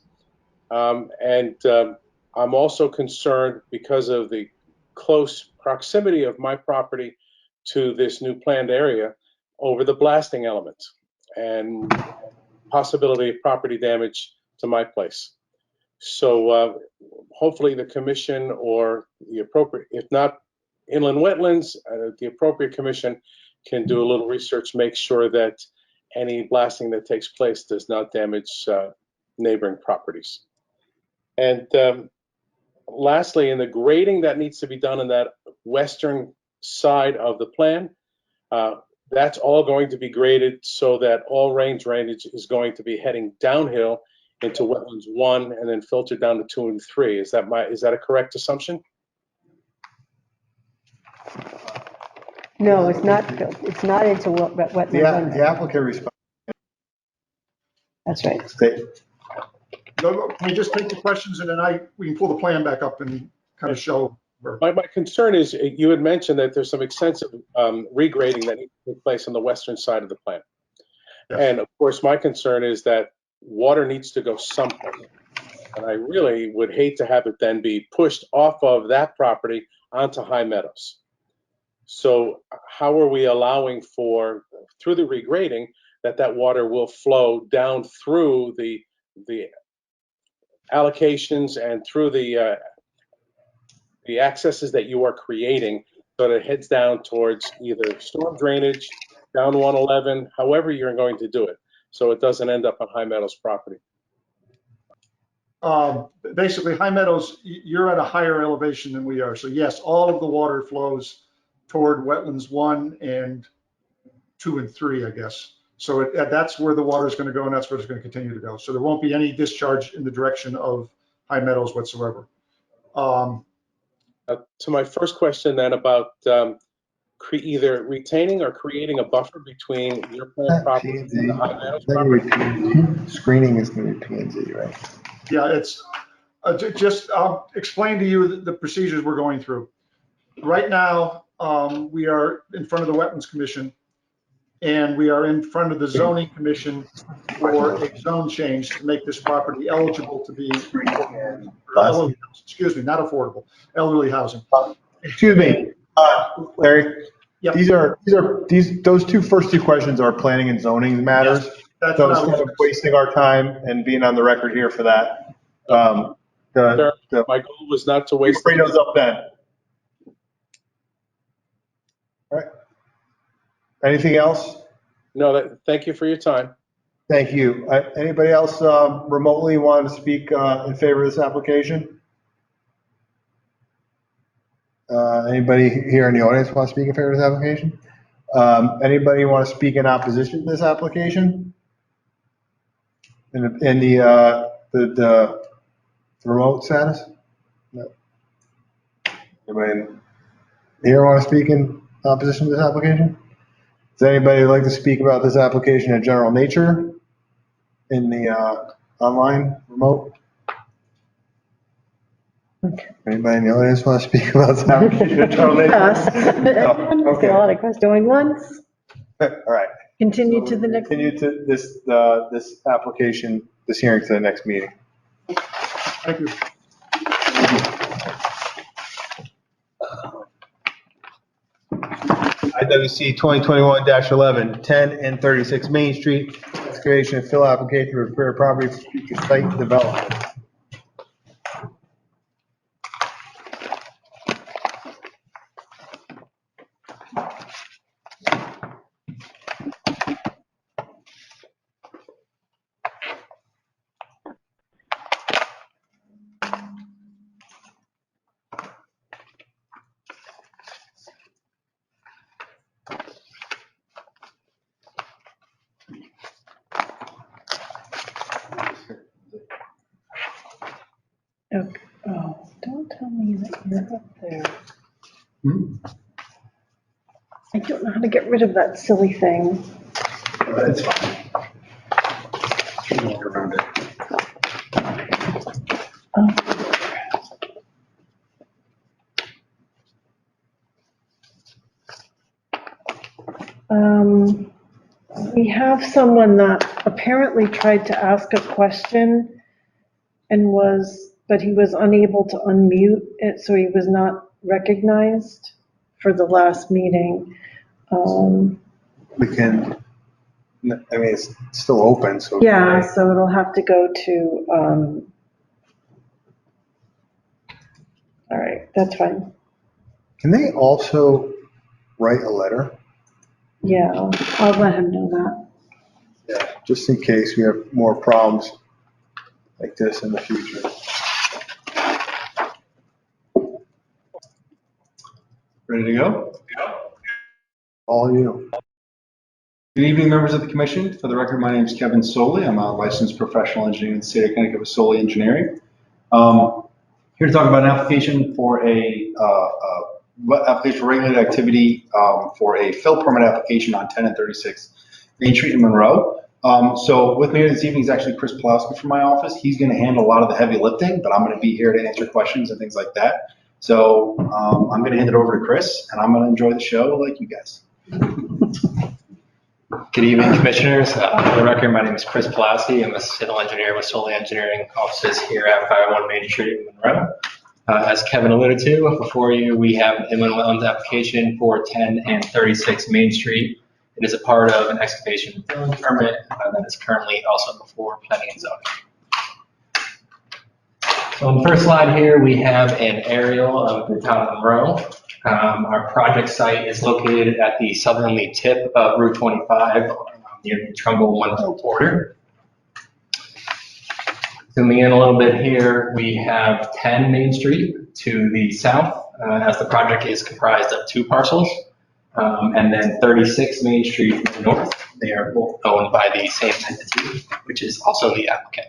[SPEAKER 3] I'm also concerned because of the close proximity of my property to this new planned area over the blasting element and possibility of property damage to my place. So hopefully the commission or the appropriate, if not inland wetlands, the appropriate commission can do a little research, make sure that any blasting that takes place does not damage neighboring properties. And lastly, in the grading that needs to be done on that western side of the plan, that's all going to be graded so that all rain drainage is going to be heading downhill into wetlands 1 and then filtered down to 2 and 3. Is that a correct assumption?
[SPEAKER 6] No, it's not, it's not into wetland.
[SPEAKER 1] The applicant responds.
[SPEAKER 6] That's right.
[SPEAKER 1] State.
[SPEAKER 4] Can we just take the questions and then we can pull the plan back up and kind of show.
[SPEAKER 3] My concern is you had mentioned that there's some extensive regrading that needs to take place on the western side of the plant.
[SPEAKER 4] Yes.
[SPEAKER 3] And of course, my concern is that water needs to go somewhere. And I really would hate to have it then be pushed off of that property onto High Meadows. So how are we allowing for, through the regrading, that water will flow down through the allocations and through the accesses that you are creating so that it heads down towards either storm drainage, down 111, however you're going to do it, so it doesn't end up on High Meadows property?
[SPEAKER 4] Basically, High Meadows, you're at a higher elevation than we are. So yes, all of the water flows toward wetlands 1 and 2 and 3, I guess. So that's where the water is going to go, and that's where it's going to continue to go. So there won't be any discharge in the direction of High Meadows whatsoever.
[SPEAKER 3] To my first question then about either retaining or creating a buffer between your plant property and the High Meadows property.
[SPEAKER 1] Screening is going to be P&Z, right?
[SPEAKER 4] Yeah, it's I'll explain to you the procedures we're going through. Right now, we are in front of the Wetlands Commission and we are in front of the zoning commission for a zone change to make this property eligible to be, excuse me, not affordable, elderly housing.
[SPEAKER 1] Excuse me, Larry.
[SPEAKER 4] Yep.
[SPEAKER 1] Those first two questions are planning and zoning matters.
[SPEAKER 4] Yes, that's
[SPEAKER 1] So
[SPEAKER 4] what I
[SPEAKER 1] instead
[SPEAKER 4] was
[SPEAKER 1] of
[SPEAKER 4] gonna say.
[SPEAKER 1] wasting our time and being on the record here for that,
[SPEAKER 3] Sir, my goal was not to waste.
[SPEAKER 1] bring those up then. All right. Anything else?
[SPEAKER 3] No, thank you for your time.
[SPEAKER 1] Thank you. Anybody else remotely want to speak in favor of this application? Anybody here in the audience want to speak in favor of this application? Anybody want to speak in opposition to this application? In the remote status? No. Anybody here want to speak in opposition to this application? Does anybody like to speak about this application in general nature in the online remote?
[SPEAKER 2] Okay.
[SPEAKER 1] Anybody in the audience want to speak about this application in general nature?
[SPEAKER 2] Yes.
[SPEAKER 1] No.
[SPEAKER 6] Got a lot of questions.
[SPEAKER 2] Going once,
[SPEAKER 1] All right.
[SPEAKER 2] continue to the next.
[SPEAKER 1] Continue to this application, this hearing to the next meeting.
[SPEAKER 4] Thank you.
[SPEAKER 1] IWC 2021-11, 10 and 36 Main Street, excavation and fill application to repair property for future site development.
[SPEAKER 2] Okay. Oh, don't tell me that you're up there. I don't know how to get rid of that silly thing.
[SPEAKER 1] It's fine. Walk around it.
[SPEAKER 2] We have someone that apparently tried to ask a question and but he was unable to unmute it, so he was not recognized for the last meeting.
[SPEAKER 1] We can, I mean, it's still open, so.
[SPEAKER 2] Yeah, so it'll have to go to, all right, that's fine.
[SPEAKER 1] Can they also write a letter?
[SPEAKER 2] Yeah, I'll let him know that.
[SPEAKER 1] Yeah, just in case we have more problems like this in the future.
[SPEAKER 8] Ready to go?
[SPEAKER 1] All you.
[SPEAKER 8] Good evening, members of the commission. For the record, my name is Kevin Soley. I'm a licensed professional engineer in the state of Connecticut with Soley Engineering. Here to talk about an application for application for regulated activity for a fill permit application on 10 and 36 Main Street in Monroe. So with me here this evening is actually Chris Pulowski from my office. He's going to handle a lot of the heavy lifting, but I'm going to be here to answer questions and things like that. So I'm going to hand it over to Chris, and I'm going to enjoy the show like you guys.
[SPEAKER 9] Good evening, commissioners. For the record, my name is Chris Pulowski. I'm a civil engineer with Solely Engineering offices here at 501 Main Street in Monroe. As Kevin alluded to, before you, we have an inland wetlands application for 10 and 36 Main Street. It is a part of an excavation and filling permit that is currently also before planning and zoning. So on the first slide here, we have an aerial of the town of Monroe. Our project site is located at the southerly tip of Route 25 near the Trumbull-Monroe border. Zooming in a little bit here, we have 10 Main Street to the south, as the project is comprised of two parcels, and then 36 Main Street to the north. They are both owned by the same entity, which is also the applicant.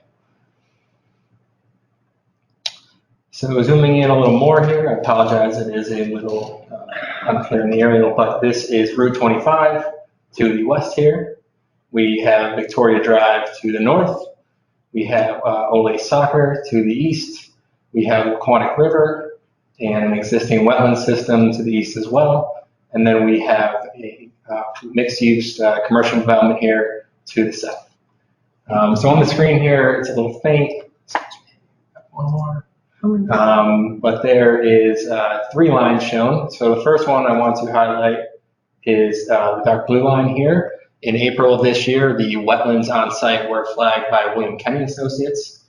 [SPEAKER 9] So zooming in a little more here, I apologize, it is a little unclear in the aerial, but this is Route 25 to the west here. We have Victoria Drive to the north. We have Ole Soccer to the east. We have Quantic River and an existing wetland system to the east as well. And then we have a mixed-use commercial development here to the south. So on the screen here, it's a little faint. One more. But there is 3 lines shown. So the first one I want to highlight is the dark blue line here. In April of this year, the wetlands on site were flagged by William Kenny Associates.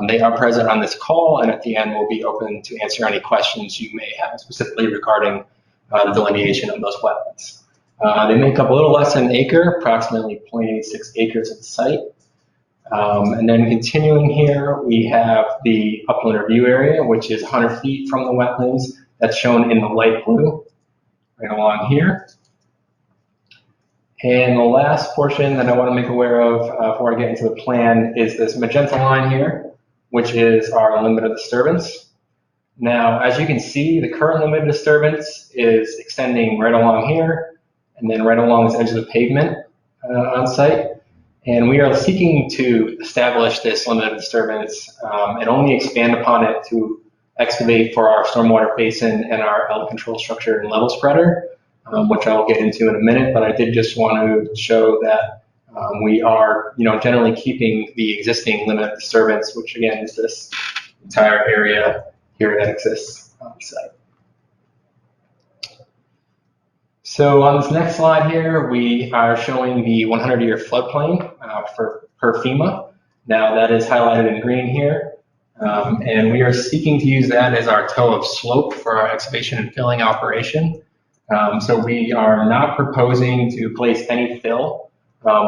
[SPEAKER 9] They are present on this call, and at the end, we'll be open to answer any questions you may have specifically regarding the delineation of those wetlands. They make up a little less than an acre, approximately 0.86 acres of the site. And then continuing here, we have the upland review area, which is 100 feet from the wetlands. That's shown in the light blue, right along here. And the last portion that I want to make aware of before I get into the plan is this magenta line here, which is our limit of disturbance. Now, as you can see, the current limit of disturbance is extending right along here, and then right along this edge of the pavement on site. And we are seeking to establish this limit of disturbance and only expand upon it to excavate for our stormwater basin and our outlet control structure and level spreader, which I'll get into in a minute. But I did just want to show that we are, generally keeping the existing limit of disturbance, which again is this entire area here that exists on the site. So on this next slide here, we are showing the 100-year floodplain per FEMA. Now that is highlighted in green here. And we are seeking to use that as our toe of slope for our excavation and filling operation. So we are not proposing to place any fill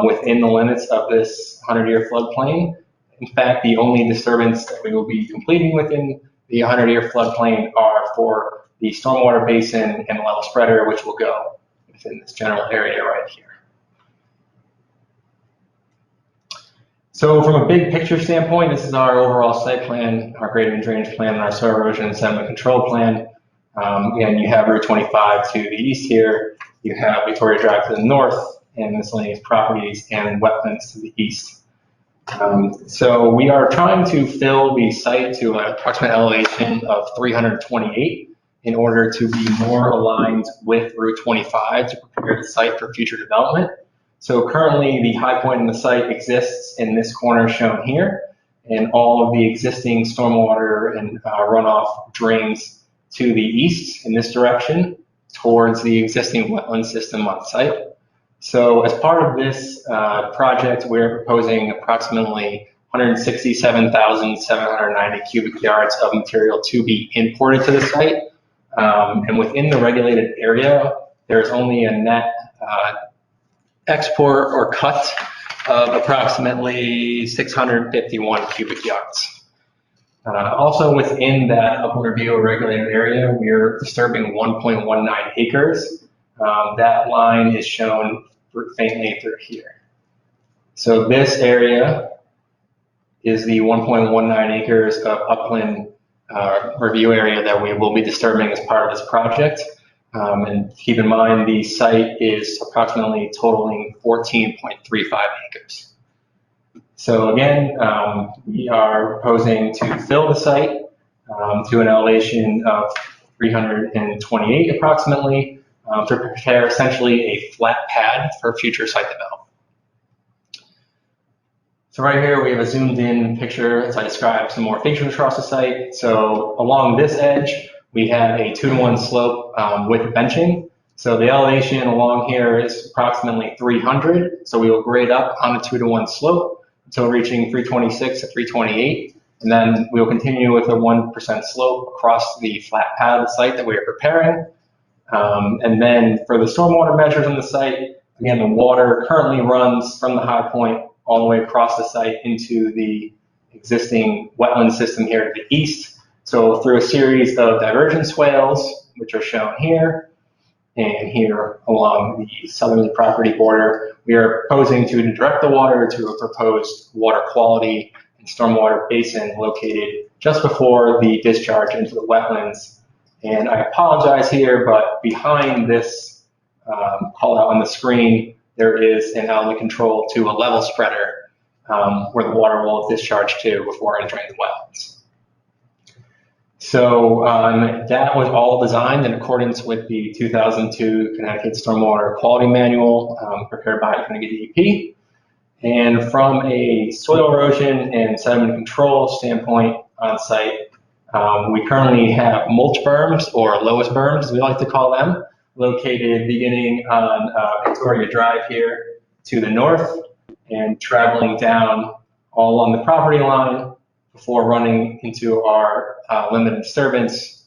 [SPEAKER 9] within the limits of this 100-year floodplain. In fact, the only disturbance that we will be completing within the 100-year floodplain are for the stormwater basin and level spreader, which will go within this general area right here. So from a big picture standpoint, this is our overall site plan, our grading and drainage plan, and our soil erosion and sediment control plan. Again, you have Route 25 to the east here, you have Victoria Drive to the north, and miscellaneous properties and wetlands to the east. So we are trying to fill the site to an approximate elevation of 328 in order to be more aligned with Route 25 to prepare the site for future development. So currently the high point in the site exists in this corner shown here, and all of the existing stormwater and runoff drains to the east in this direction towards the existing wetland system on site. So as part of this project, we're proposing approximately 167,790 cubic yards of material to be imported to the site. And within the regulated area, there's only a net export or cut of approximately 651 cubic yards. Also within that upland review or regulated area, we're disturbing 1.19 acres. That line is shown faintly through here. So this area is the 1.19 acres of upland review area that we will be disturbing as part of this project. And keep in mind, the site is approximately totaling 14.35 acres. So again, we are proposing to fill the site to an elevation of 328 approximately to prepare essentially a flat pad for future site development. So right here we have a zoomed in picture as I describe some more features across the site. So along this edge, we have a 2-to-1 slope with benching. So the elevation along here is approximately 300. So we will grade up on a 2-to-1 slope until reaching 326 to 328. And then we'll continue with a 1% slope across the flat pad of the site that we are preparing. And then for the stormwater measures on the site, again, the water currently runs from the high point all the way across the site into the existing wetland system here to the east. So through a series of divergent swales, which are shown here and here along the southerly property border, we are proposing to direct the water to a proposed water quality and stormwater basin located just before the discharge into the wetlands. And I apologize here, but behind this call out on the screen, there is an outlet control to a level spreader where the water will discharge to before entering the wetlands. So that was all designed in accordance with the 2002 Connecticut Stormwater Quality Manual prepared by Connecticut DEP. And from a soil erosion and sediment control standpoint on site, we currently have mulch berms, or lowest berms, as we like to call them, located beginning on Victoria Drive here to the north and traveling down all along the property line before running into our limited disturbance,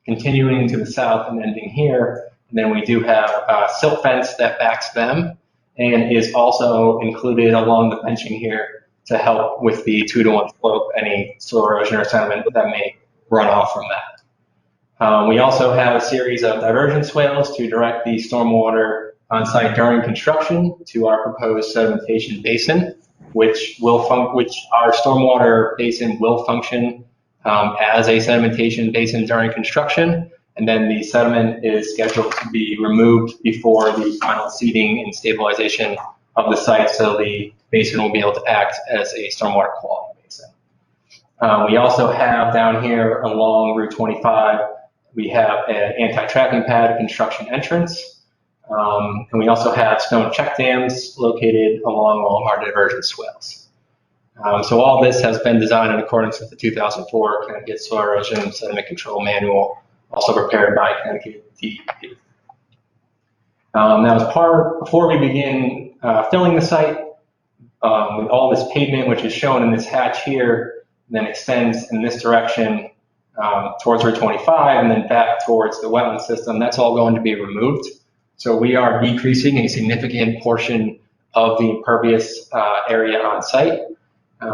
[SPEAKER 9] continuing to the south and ending here. And then we do have a silt fence that backs them and is also included along the benching here to help with the 2-to-1 slope, any soil erosion or sediment that may run off from that. We also have a series of diversion swales to direct the stormwater on site during construction to our proposed sedimentation basin, which our stormwater basin will function as a sedimentation basin during construction. And then the sediment is scheduled to be removed before the final seeding and stabilization of the site, so the basin will be able to act as a stormwater quality basin. We also have down here along Route 25, we have an anti-tracking pad construction entrance. And we also have stone check dams located along all of our diversion swales. So all this has been designed in accordance with the 2004 Connecticut Soil Erosion and Sediment Control Manual, also prepared by Connecticut DEP. Now, before we begin filling the site, with all this pavement, which is shown in this hatch here, then extends in this direction towards Route 25 and then back towards the wetland system, that's all going to be removed. So we are decreasing a significant portion of the impervious area on site.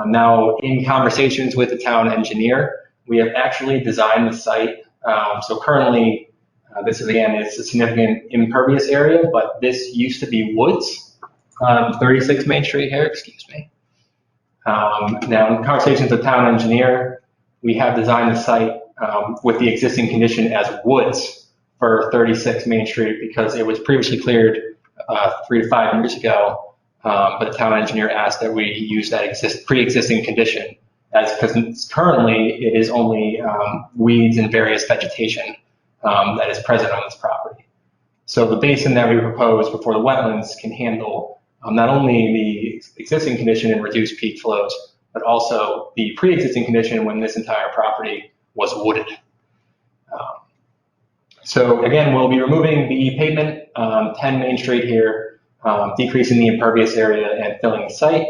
[SPEAKER 9] Now, in conversations with the town engineer, we have actually designed the site. So currently, this is again, it's a significant impervious area, but this used to be woods on 36 Main Street here, excuse me. Now, in conversations with the town engineer, we have designed the site with the existing condition as woods for 36 Main Street because it was previously cleared 3 to 5 years ago, but the town engineer asked that we use that pre-existing condition because currently it is only weeds and various vegetation that is present on this property. So the basin that we propose before the wetlands can handle not only the existing condition and reduced peak flows, but also the pre-existing condition when this entire property was wooded. So again, we'll be removing the pavement on 10 Main Street here, decreasing the impervious area and filling the site.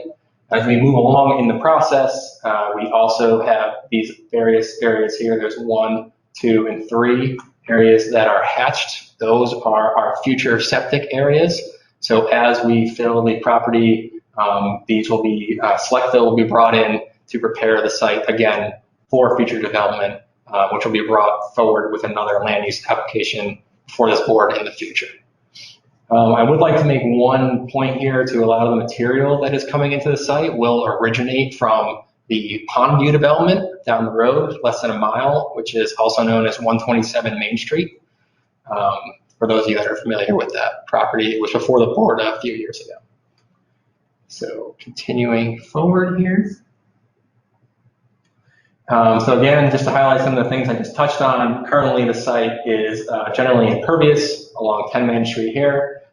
[SPEAKER 9] As we move along in the process, we also have these various areas here. There's 1, 2, and 3 areas that are hatched. Those are our future septic areas. So as we fill the property, these will be, select fill will be brought in to prepare the site again for future development, which will be brought forward with another land use application for this board in the future. I would like to make one point here to allow the material that is coming into the site will originate from the Pond View development down the road, less than a mile, which is also known as 127 Main Street. For those of you that are familiar with that property, it was before the board a few years ago. So continuing forward here. So again, just to highlight some of the things I just touched on, currently the site is generally impervious along 10 Main Street here.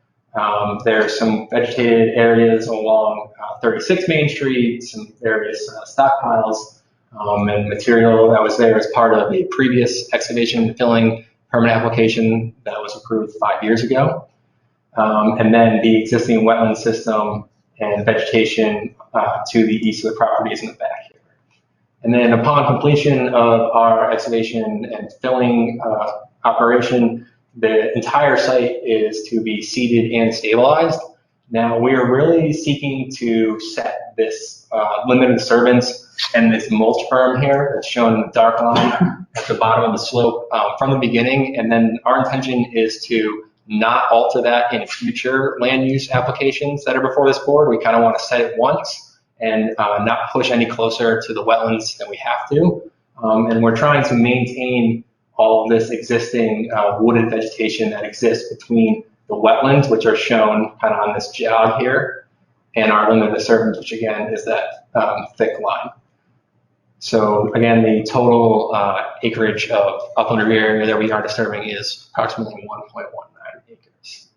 [SPEAKER 9] There's some vegetated areas along 36 Main Street, some various stockpiles and material that was there as part of a previous excavation and filling permit application that was approved 5 years ago. And then the existing wetland system and vegetation to the east of the properties in the back here. And then upon completion of our excavation and filling operation, the entire site is to be seeded and stabilized. Now we are really seeking to set this limited disturbance and this mulch berm here that's shown in the dark line at the bottom of the slope from the beginning. And then our intention is to not alter that in future land use applications that are before this board. We kind of want to set it once and not push any closer to the wetlands than we have to. And we're trying to maintain all of this existing wooded vegetation that exists between the wetlands, which are shown kind of on this jog here, and our limited disturbance, which again is that thick line. So again, the total acreage of upland review area that we are disturbing is approximately 1.19 acres.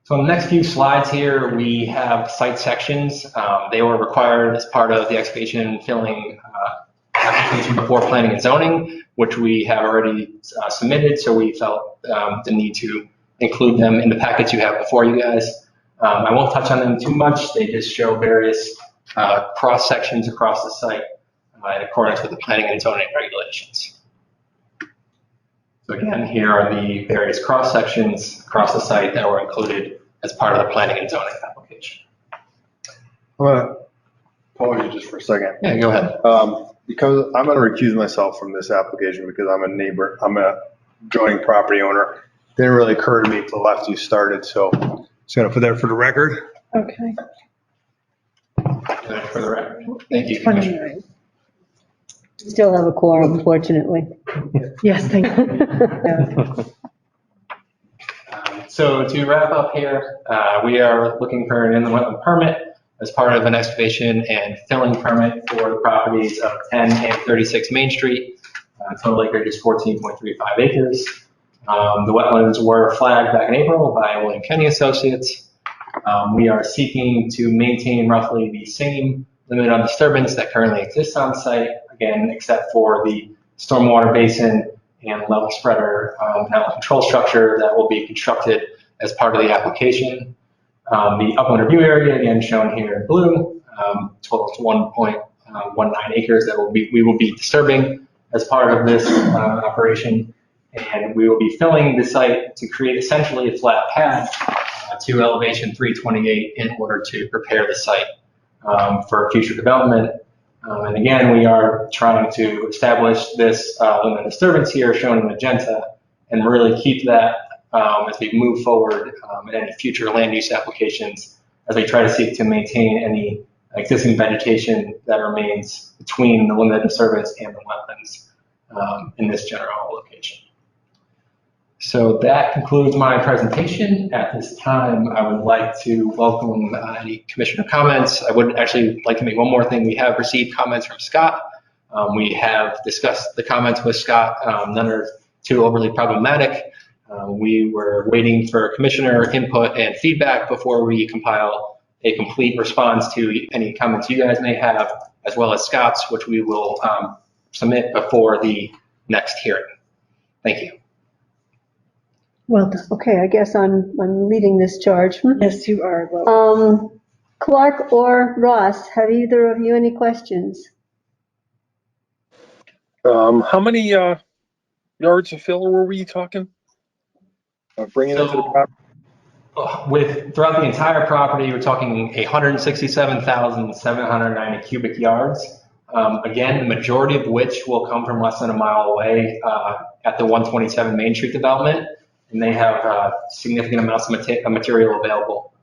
[SPEAKER 9] So on the next few slides here, we have site sections. They were required as part of the excavation and filling application before planning and zoning, which we have already submitted. So we felt the need to include them in the packets you have before you guys. I won't touch on them too much. They just show various cross sections across the site in accordance with the planning and zoning regulations. So again, here are the various cross sections across the site that were included as part of the planning and zoning application.
[SPEAKER 1] I'm gonna pause you just for a second.
[SPEAKER 9] Yeah, go ahead.
[SPEAKER 1] Because I'm gonna recuse myself from this application because I'm a neighbor, I'm a joining property owner. Didn't really occur to me until after you started, so just gonna put that for the record.
[SPEAKER 2] Okay.
[SPEAKER 9] For the record. Thank you, Commissioner.
[SPEAKER 2] 29.
[SPEAKER 6] Still have a quorum, unfortunately.
[SPEAKER 2] Yes, thank you. Yeah.
[SPEAKER 9] So to wrap up here, we are looking for an inland wetland permit as part of an excavation and filling permit for the properties of 10 and 36 Main Street. Total acreage is 14.35 acres. The wetlands were flagged back in April by William Kenny Associates. We are seeking to maintain roughly the same limit on disturbance that currently exists on site, again, except for the stormwater basin and level spreader and control structure that will be constructed as part of the application. The upland review area, again, shown here in blue, totals 1.19 acres that we will be disturbing as part of this operation. And we will be filling the site to create essentially a flat pad to elevation 328 in order to prepare the site for future development. And again, we are trying to establish this limit of disturbance here shown in magenta and really keep that as we move forward in any future land use applications as we try to seek to maintain any existing vegetation that remains between the limit of disturbance and the wetlands in this general location. So that concludes my presentation. At this time, I would like to welcome any commissioner comments. I would actually like to make one more thing. We have received comments from Scott. We have discussed the comments with Scott. None are too overly problematic. We were waiting for commissioner input and feedback before we compile a complete response to any comments you guys may have, as well as Scott's, which we will submit before the next hearing. Thank you.
[SPEAKER 2] Well done.
[SPEAKER 6] Okay, I guess I'm leading this charge.
[SPEAKER 2] Yes, you are, Lo.
[SPEAKER 6] Clark or Ross, have either of you any questions?
[SPEAKER 10] How many yards of fill were we talking? Bringing into the property?
[SPEAKER 9] Throughout the entire property, we're talking 167,790 cubic yards. Again, the majority of which will come from less than a mile away at the 127 Main Street development. And they have significant amounts of material available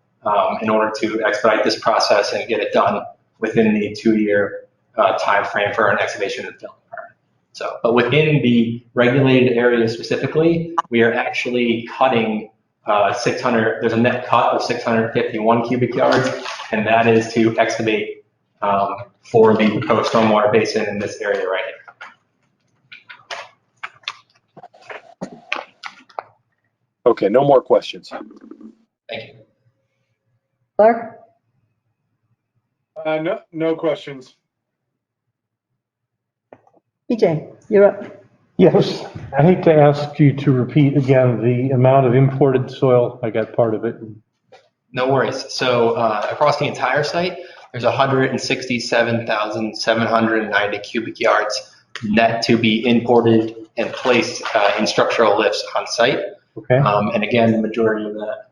[SPEAKER 9] in order to expedite this process and get it done within the 2-year time frame for an excavation and filling permit. So, but within the regulated area specifically, we are actually cutting 600. There's a net cut of 651 cubic yards, and that is to excavate for the proposed stormwater basin in this area right here.
[SPEAKER 10] Okay, no more questions.
[SPEAKER 9] Thank you.
[SPEAKER 6] Clark?
[SPEAKER 3] No questions.
[SPEAKER 6] BJ, you're up.
[SPEAKER 7] Yes, I hate to ask you to repeat again the amount of imported soil. I got part of it.
[SPEAKER 9] No worries. So across the entire site, there's 167,790 cubic yards net to be imported and placed in structural lifts on site.
[SPEAKER 7] Okay.
[SPEAKER 9] And again, the majority of that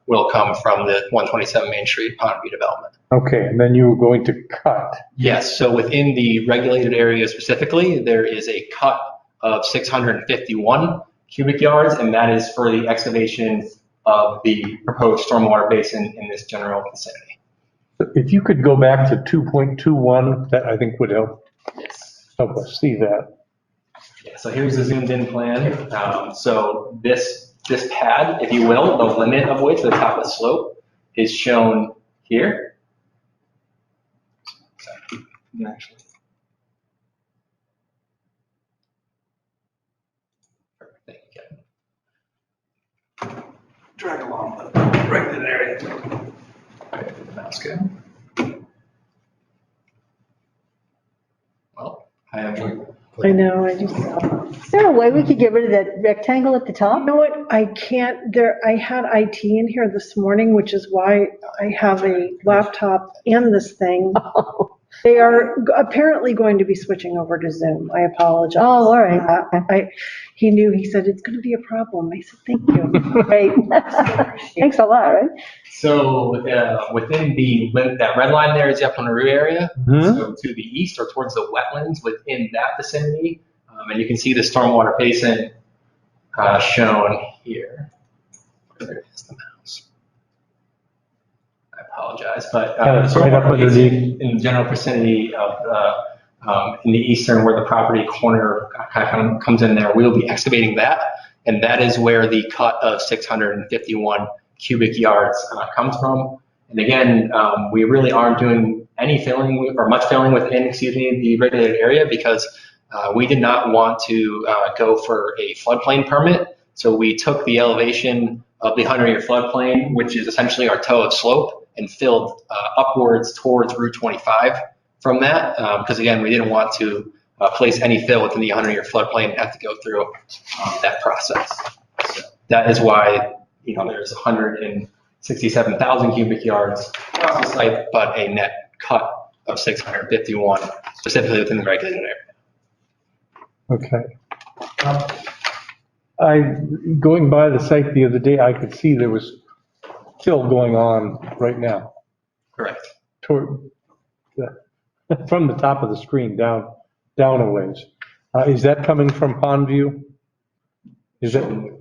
[SPEAKER 9] will come from the 127 Main Street Pondview development.
[SPEAKER 7] Okay, and then you were going to cut.
[SPEAKER 9] Yes, so within the regulated area specifically, there is a cut of 651 cubic yards, and that is for the excavation of the proposed stormwater basin in this general vicinity.
[SPEAKER 7] If you could go back to 2.21, that I think would help us see that.
[SPEAKER 9] Yeah, so here's the zoomed in plan. So this pad, if you will, the limit of which, the top of the slope, is shown here. Sorry, actually. drag along the regulated area. That's good. Well, I am.
[SPEAKER 2] I know,
[SPEAKER 6] Is there a way we could get rid of that rectangle at the
[SPEAKER 2] You
[SPEAKER 6] top?
[SPEAKER 2] know what, I can't, I had IT in here this morning, which is why I have a laptop and this thing. They are apparently going to be switching over to Zoom. I apologize.
[SPEAKER 6] Oh, all right.
[SPEAKER 2] He knew, he said, it's going to be a problem. I said, thank you.
[SPEAKER 6] Great. Thanks a lot, right?
[SPEAKER 9] So within that red line there is the Monroe area.
[SPEAKER 7] Mhm.
[SPEAKER 9] So to the east or towards the wetlands within that vicinity, and you can see the stormwater basin shown here. There is the mouse. I apologize, but
[SPEAKER 7] Yeah, it's right up
[SPEAKER 9] stormwater basin
[SPEAKER 7] underneath.
[SPEAKER 9] in the general vicinity of in the eastern where the property corner kind of comes in there, we'll be excavating that, and that is where the cut of 651 cubic yards comes from. And again, we really aren't doing any filling or much filling within, the regulated area because we did not want to go for a floodplain permit. So we took the elevation of the 100-year floodplain, which is essentially our toe of slope, and filled upwards towards Route 25 from that. Because again, we didn't want to place any fill within the 100-year floodplain and have to go through that process. So that is why there's 167,000 cubic yards across the site, but a net cut of 651 specifically within the regulated area.
[SPEAKER 7] Okay. Going by the site the other day, I could see there was fill going on right now.
[SPEAKER 9] Correct.
[SPEAKER 7] From the top of the screen down a ways. Is that coming from Pondview?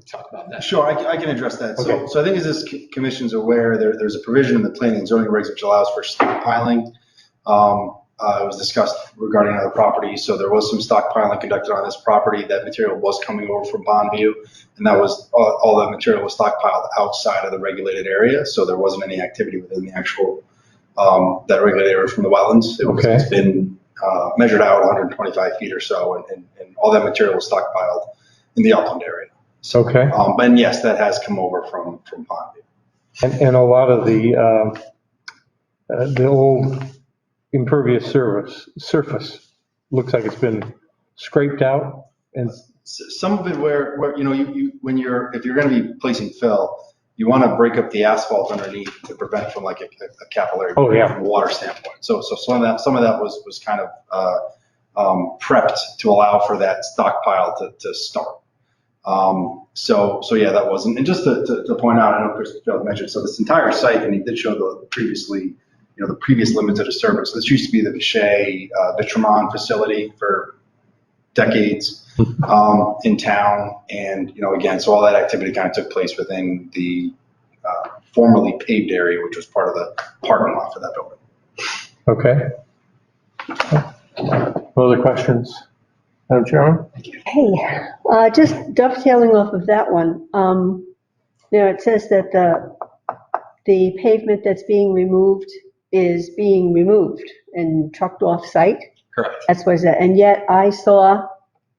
[SPEAKER 9] Talk about that.
[SPEAKER 8] Sure, I can address that.
[SPEAKER 7] Okay.
[SPEAKER 8] So I think as this commission's aware, there's a provision in the planning and zoning regs which allows for stockpiling. It was discussed regarding other properties, so there was some stockpiling conducted on this property. That material was coming over from Pondview, and that was, all that material was stockpiled outside of the regulated area, so there wasn't any activity within the actual, that regulated area from the wetlands. It's been measured out 125 feet or so, and all that material was stockpiled in the upland area. So,
[SPEAKER 7] Okay.
[SPEAKER 8] and yes, that has come over from Pondview.
[SPEAKER 7] And a lot of the old impervious surface looks like it's been scraped out and.
[SPEAKER 8] Some of it where if you're going to be placing fill, you want to break up the asphalt underneath to prevent from like a capillary from a water standpoint. So some of that was kind of prepped to allow for that stockpile to start. So yeah, that wasn't. And just to point out, I know Chris mentioned, so this entire site, and he did show the previous limits of disturbance. So this used to be the Vichet Vitremont facility for decades in town, and again, so all that activity kind of took place within the formerly paved area, which was part of the parking lot for that building.
[SPEAKER 7] Okay. Other questions, Madam Chairman?
[SPEAKER 6] Hey, just dovetailing off of that one, it says that the pavement that's being removed is being removed and trucked off site.
[SPEAKER 9] Correct.
[SPEAKER 6] That's what it said. And yet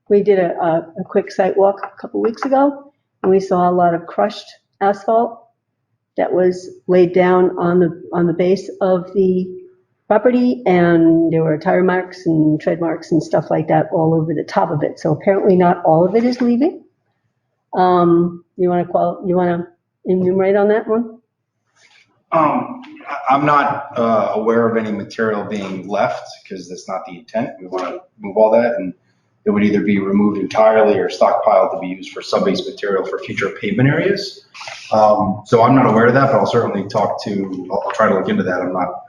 [SPEAKER 6] we did a quick site walk a couple weeks ago, and we saw a lot of crushed asphalt that was laid down on the base of the property, and there were tire marks and tread marks and stuff like that all over the top of it. So apparently not all of it is leaving. You want to enumerate on that one?
[SPEAKER 8] I'm not aware of any material being left because that's not the intent. We want to move all that, and it would either be removed entirely or stockpiled to be used for sub-base material for future pavement areas. So I'm not aware of that, but I'll certainly I'll try to look into that. I'm not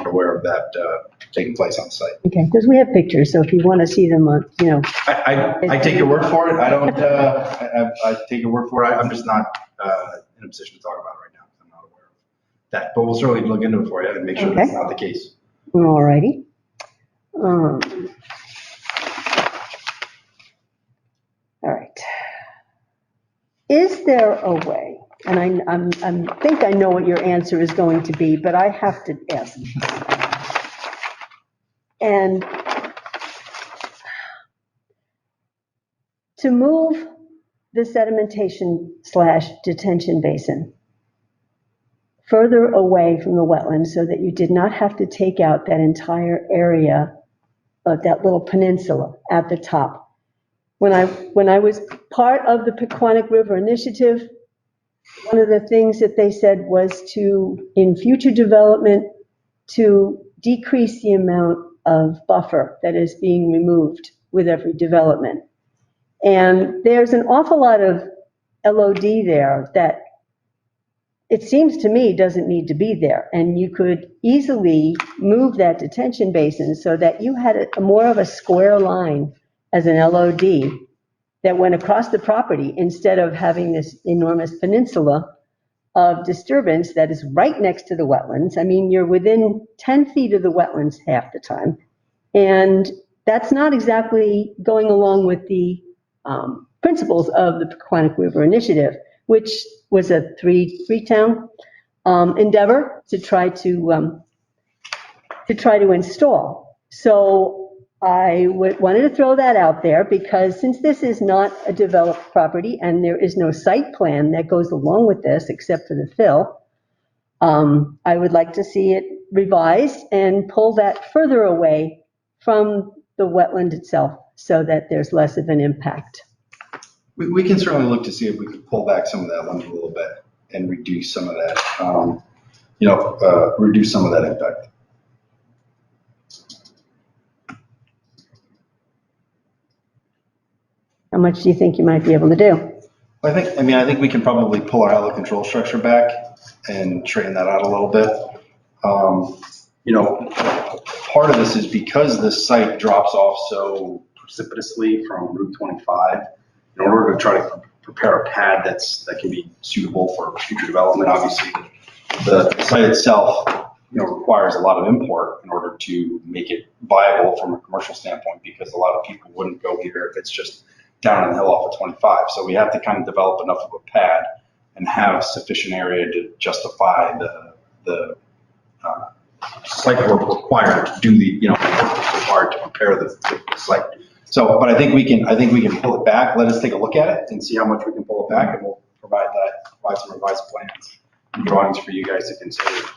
[SPEAKER 8] aware of that taking place on site.
[SPEAKER 6] Okay, because we have pictures, so if you want to see them,
[SPEAKER 8] I take your word for it. I don't, I take your word for it. I'm just not in a position to talk about it right now. I'm not aware of that, but we'll certainly look into it for you and make sure that's not the case.
[SPEAKER 6] All righty. All right. Is there a way, and I think I know what your answer is going to be, but I have to ask. And to move the sedimentation/detention basin further away from the wetlands so that you did not have to take out that entire area of that little peninsula at the top. When I was part of the Pequannock River Initiative, one of the things that they said was to, in future development, to decrease the amount of buffer that is being removed with every development. And there's an awful lot of LOD there that it seems to me doesn't need to be there. And you could easily move that detention basin so that you had more of a square line as an LOD that went across the property instead of having this enormous peninsula of disturbance that is right next to the wetlands. I mean, you're within 10 feet of the wetlands half the time. And that's not exactly going along with the principles of the Pequannock River Initiative, which was a three-town endeavor to try to install. So I wanted to throw that out there because since this is not a developed property and there is no site plan that goes along with this except for the fill, I would like to see it revised and pull that further away from the wetland itself so that there's less of an impact.
[SPEAKER 8] We can certainly look to see if we could pull back some of that limit a little bit and reduce some of that, reduce some of that impact.
[SPEAKER 6] How much do you think you might be able to do?
[SPEAKER 8] I think we can probably pull our outlet control structure back and straighten that out a little bit. Part of this is because the site drops off so precipitously from Route 25, in order to try to prepare a pad that can be suitable for future development. Obviously, the site itself, requires a lot of import in order to make it viable from a commercial standpoint, because a lot of people wouldn't go here if it's just down on the hill off of 25. So we have to kind of develop enough of a pad and have sufficient area to justify the site work required to do the, work required to prepare the site. So, but I think we can pull it back. Let us take a look at it and see how much we can pull it back, and we'll provide some revised plans and drawings for you guys to consider,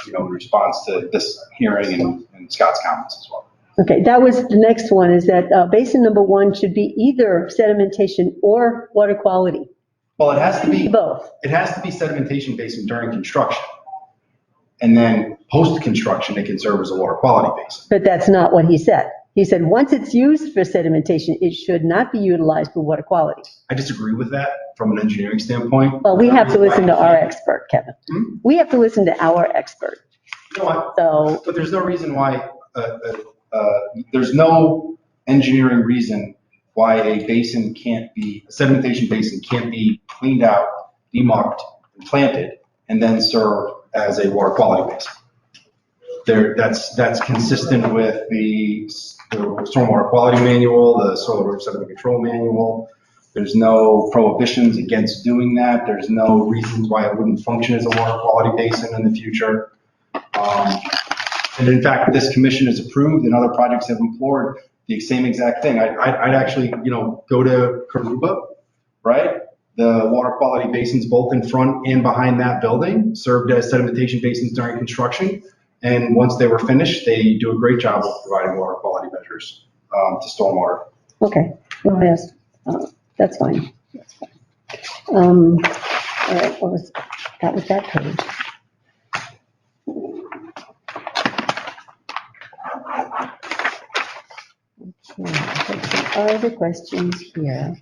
[SPEAKER 8] in response to this hearing and Scott's comments as well.
[SPEAKER 6] Okay, that was the next one, is that basin number 1 should be either sedimentation or water quality.
[SPEAKER 8] Well, it has to be
[SPEAKER 6] both.
[SPEAKER 8] It has to be sedimentation basin during construction. And then post-construction, it can serve as a water quality basin.
[SPEAKER 6] But that's not what he said. He said once it's used for sedimentation, it should not be utilized for water quality.
[SPEAKER 8] I disagree with that from an engineering standpoint.
[SPEAKER 6] Well, we have to listen to our expert, Kevin. We have to listen to our expert.
[SPEAKER 8] You know what?
[SPEAKER 6] So,
[SPEAKER 8] but there's no reason why, there's no engineering reason why a sedimentation basin can't be cleaned out, demucked, and planted, and then serve as a water quality basin. That's consistent with the stormwater quality manual, the soil erosion sediment control manual. There's no prohibitions against doing that. There's no reasons why it wouldn't function as a water quality basin in the future. And in fact, this commission has approved and other projects have implored the same exact thing. I'd actually, go to Karuba, right? The water quality basins, both in front and behind that building, served as sedimentation basins during construction. And once they were finished, they do a great job of providing water quality measures to stormwater.
[SPEAKER 6] okay, well, yes, that's fine. That's fine. All right, that was that page. Okay, some other questions here.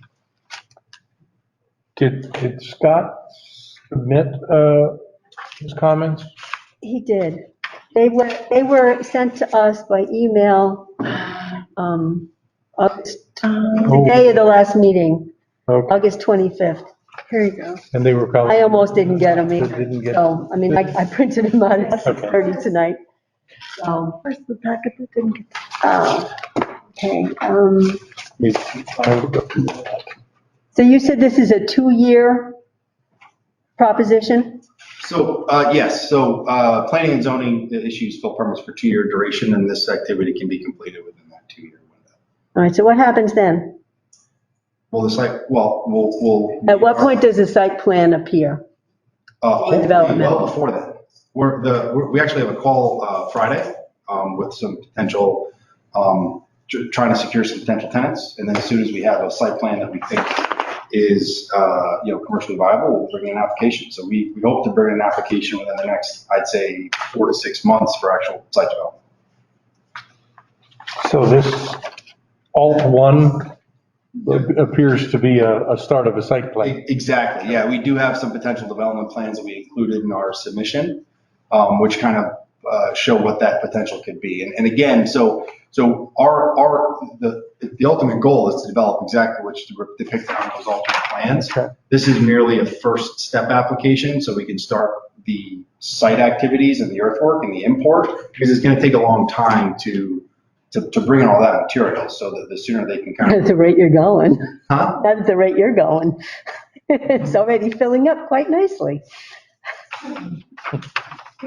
[SPEAKER 7] Did Scott submit his comments?
[SPEAKER 6] He did. They were sent to us by email the day of the last meeting,
[SPEAKER 7] Okay.
[SPEAKER 6] August 25th.
[SPEAKER 2] Here you go.
[SPEAKER 7] And they were probably.
[SPEAKER 6] I almost didn't get them either.
[SPEAKER 7] Didn't get
[SPEAKER 6] So, I mean, I printed them out at
[SPEAKER 7] Okay.
[SPEAKER 6] 6:30 tonight. So,
[SPEAKER 2] Where's the packet that didn't get?
[SPEAKER 6] okay.
[SPEAKER 7] It's time to go through that.
[SPEAKER 6] So you said this is a 2-year proposition?
[SPEAKER 8] So, yes, planning and zoning issues fill permits for 2-year duration, and this activity can be completed within that 2-year window.
[SPEAKER 6] All right, so what happens then?
[SPEAKER 8] Well, the site, well, we'll.
[SPEAKER 6] At what point does the site plan appear?
[SPEAKER 8] Hopefully
[SPEAKER 6] development?
[SPEAKER 8] well before that. We actually have a call Friday with some potential, trying to secure some potential tenants. And then as soon as we have a site plan that we think is, commercially viable, we'll bring in an application. So we hope to bring in an application within the next, I'd say, 4 to 6 months for actual site development.
[SPEAKER 7] So this Alt 1 appears to be a start of a site plan.
[SPEAKER 8] Exactly, yeah. We do have some potential development plans that we included in our submission, which kind of show what that potential could be. And again, so the ultimate goal is to develop exactly what's depicted on those ultimate plans.
[SPEAKER 7] Okay.
[SPEAKER 8] This is merely a first step application, so we can start the site activities and the earthwork and the import, because it's going to take a long time to bring in all that material, so that the sooner they can kind
[SPEAKER 6] At
[SPEAKER 8] of.
[SPEAKER 6] the rate you're going.
[SPEAKER 8] Huh?
[SPEAKER 6] At the rate you're going. It's already filling up quite nicely. You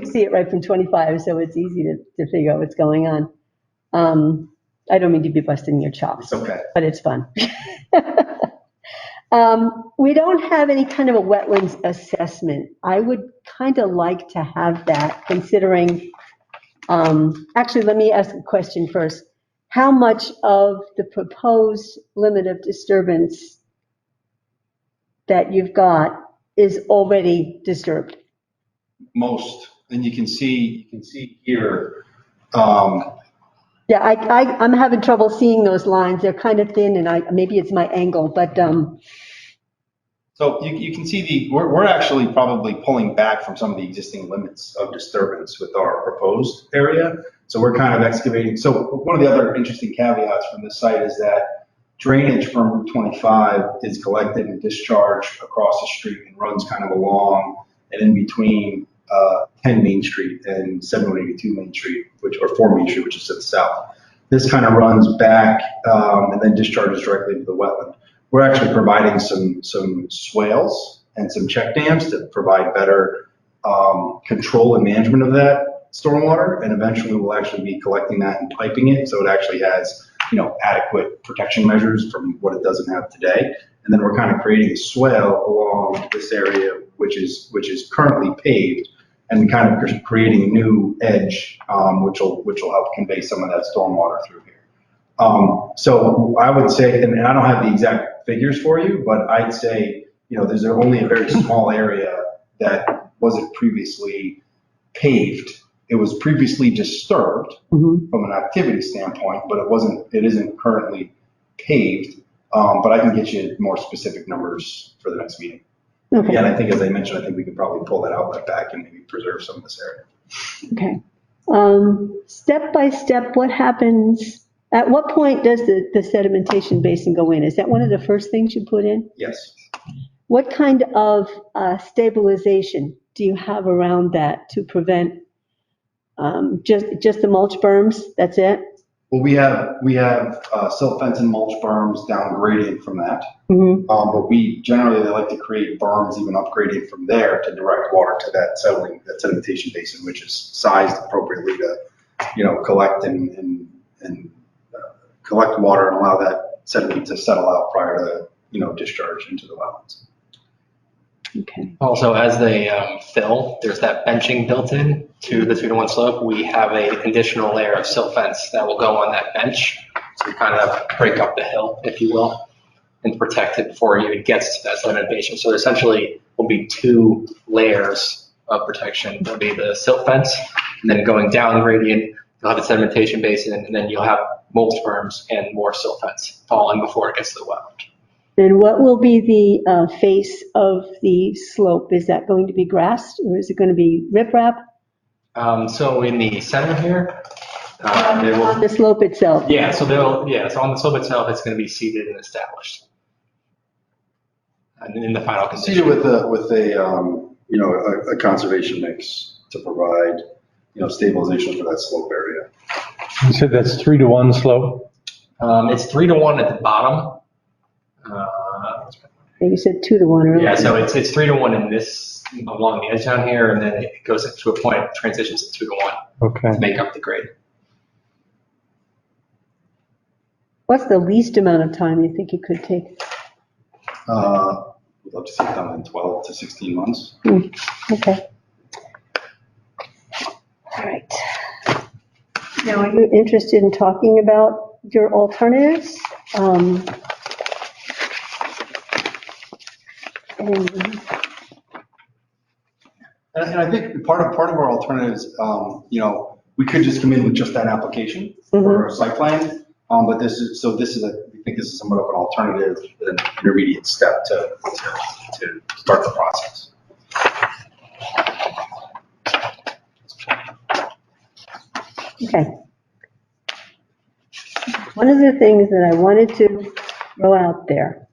[SPEAKER 6] see it right from 25, so it's easy to figure out what's going on. I don't mean to be busting your chops.
[SPEAKER 8] It's okay.
[SPEAKER 6] But it's fun. We don't have any kind of a wetlands assessment. I would kind of like to have that, considering, actually, let me ask a question first. How much of the proposed limit of disturbance that you've got is already disturbed?
[SPEAKER 8] Most, and you can see here.
[SPEAKER 6] Yeah, I'm having trouble seeing those lines. They're kind of thin, and maybe it's my angle, but
[SPEAKER 8] So you can see we're actually probably pulling back from some of the existing limits of disturbance with our proposed area. So we're kind of excavating. So one of the other interesting caveats from this site is that drainage from Route 25 is collected and discharged across the street and runs kind of along and in between 10 Main Street and 7182 Main Street, or 4 Main Street, which is to the south. This kind of runs back and then discharges directly into the wetland. We're actually providing some swales and some check dams to provide better control and management of that stormwater, and eventually we'll actually be collecting that and piping it so it actually has adequate protection measures from what it doesn't have today. And then we're kind of creating a swale along this area, which is currently paved, and kind of creating a new edge, which will help convey some of that stormwater through here. So I would say, and I don't have the exact figures for you, but I'd say, there's only a very small area that wasn't previously paved. It was previously disturbed from an activity standpoint, but it isn't currently paved. But I can get you more specific numbers for the next meeting.
[SPEAKER 6] okay.
[SPEAKER 8] And I think, as I mentioned, I think we could probably pull that outlet back and maybe preserve some of this area.
[SPEAKER 6] Okay. Step by step, what happens, at what point does the sedimentation basin go in? Is that one of the first things you put in?
[SPEAKER 8] Yes.
[SPEAKER 6] What kind of stabilization do you have around that to prevent just the mulch berms? That's it?
[SPEAKER 8] Well, we have silt fence and mulch berms down gradient from that. But we generally like to create berms even upgraded from there to direct water to that sedimentation basin, which is sized appropriately to collect and collect water and allow that sediment to settle out prior to discharge into the wetlands.
[SPEAKER 6] Okay.
[SPEAKER 9] Also, as they fill, there's that benching built in to the 2-to-1 slope. We have an additional layer of silt fence that will go on that bench to kind of break up the hill, if you will, and protect it before it even gets to that sedimentation. So essentially will be 2 layers of protection. There'll be the silt fence, and then going down gradient, you'll have the sedimentation basin, and then you'll have mulch berms and more silt fence falling before it gets to the wetland.
[SPEAKER 6] And what will be the face of the slope? Is that going to be grass, or is it going to be riprap?
[SPEAKER 9] So in the center here,
[SPEAKER 6] On the slope itself?
[SPEAKER 9] yeah, so so on the slope itself, it's going to be seeded and established. And in the final condition.
[SPEAKER 8] Seeded with a conservation mix to provide stabilization for that slope area.
[SPEAKER 7] You said that's 3-to-1 slope?
[SPEAKER 9] It's 3-to-1 at the bottom.
[SPEAKER 6] You said 2-to-1 earlier.
[SPEAKER 9] Yeah, so it's 3-to-1 in this, along the edge down here, and then it goes to a point, it transitions to 2-to-1
[SPEAKER 7] Okay.
[SPEAKER 9] to make up the grade.
[SPEAKER 6] What's the least amount of time you think it could take?
[SPEAKER 8] We'd love to see it done in 12 to 16 months.
[SPEAKER 6] Okay. All right. Now, are you interested in talking about your alternatives? And
[SPEAKER 8] And I think part of our alternatives, we could just come in with just that application for a site plan. But we think this is somewhat of an alternative, an intermediate step to start the process.
[SPEAKER 6] Okay. One of the things that I wanted to throw out there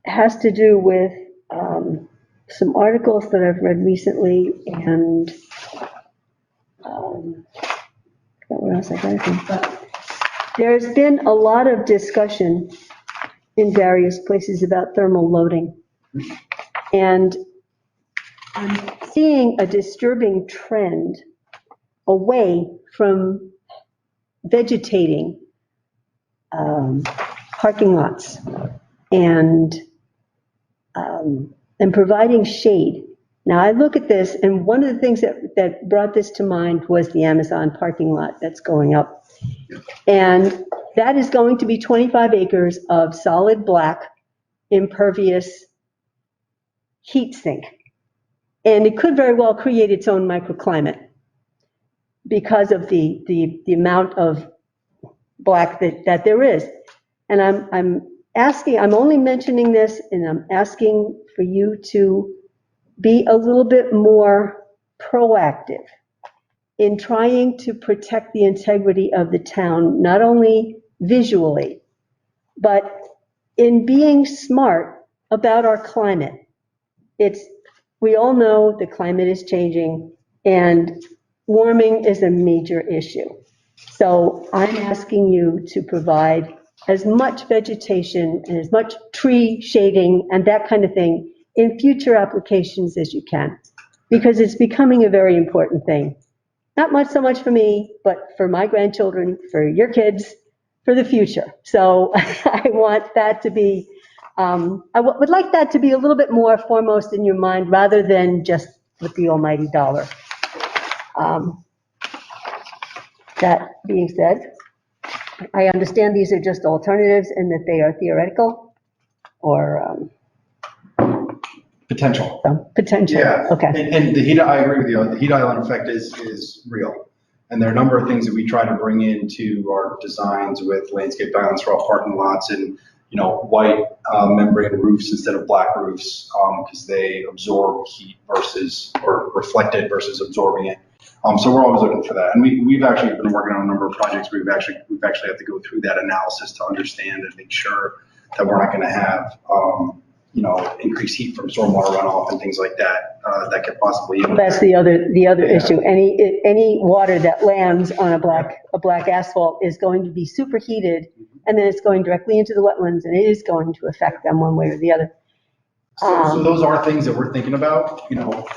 [SPEAKER 6] has to do with some articles that I've read recently, and what else I got from, but there's been a lot of discussion in various places about thermal loading. And I'm seeing a disturbing trend away from vegetating parking lots and providing shade. Now, I look at this, and one of the things that brought this to mind was the Amazon parking lot that's going up. And that is going to be 25 acres of solid black, impervious heat sink. And it could very well create its own microclimate because of the amount of black that there is. And I'm only mentioning this, and I'm asking for you to be a little bit more proactive in trying to protect the integrity of the town, not only visually, but in being smart about our climate. We all know the climate is changing and warming is a major issue. So I'm asking you to provide as much vegetation and as much tree shading and that kind of thing in future applications as you can, because it's becoming a very important thing. Not so much for me, but for my grandchildren, for your kids, for the future. So I want that to be, would like that to be a little bit more foremost in your mind rather than just with the almighty dollar. That being said, I understand these are just alternatives and that they are theoretical or
[SPEAKER 8] Potential.
[SPEAKER 6] Potential.
[SPEAKER 8] Yeah.
[SPEAKER 6] Okay.
[SPEAKER 8] And I agree with you. The heat island effect is real. And there are a number of things that we try to bring into our designs with landscape islands for all parking lots and, white membrane roofs instead of black roofs, because they absorb heat or reflect it versus absorbing it. So we're always looking for that. And we've actually been working on a number of projects where we've actually had to go through that analysis to understand and make sure that we're not going to have, increased heat from stormwater runoff and things like that, that could possibly.
[SPEAKER 6] That's the other issue. Any water that lands on a black asphalt is going to be superheated, and then it's going directly into the wetlands, and it is going to affect them one way or the other.
[SPEAKER 8] So those are things that we're thinking about.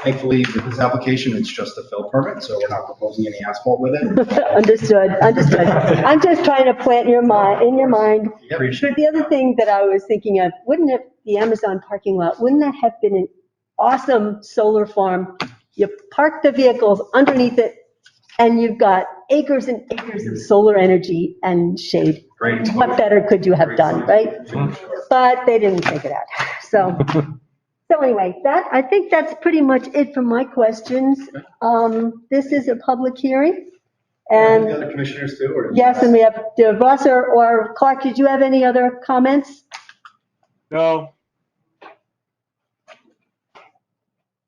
[SPEAKER 8] Thankfully with this application, it's just a fill permit, so we're not proposing any asphalt with it.
[SPEAKER 6] Understood. I'm just trying to plant in your mind.
[SPEAKER 8] Yep.
[SPEAKER 6] But the other thing that I was thinking of, the Amazon parking lot, wouldn't that have been an awesome solar farm? You park the vehicles underneath it, and you've got acres and acres of solar energy and shade.
[SPEAKER 8] Great.
[SPEAKER 6] What better could you have done, right? But they didn't take it out. So anyway, I think that's pretty much it for my questions. This is a public hearing. And
[SPEAKER 8] the other commissioners too? Or
[SPEAKER 6] yes, and we have Russ or Clark, did you have any other comments?
[SPEAKER 10] No,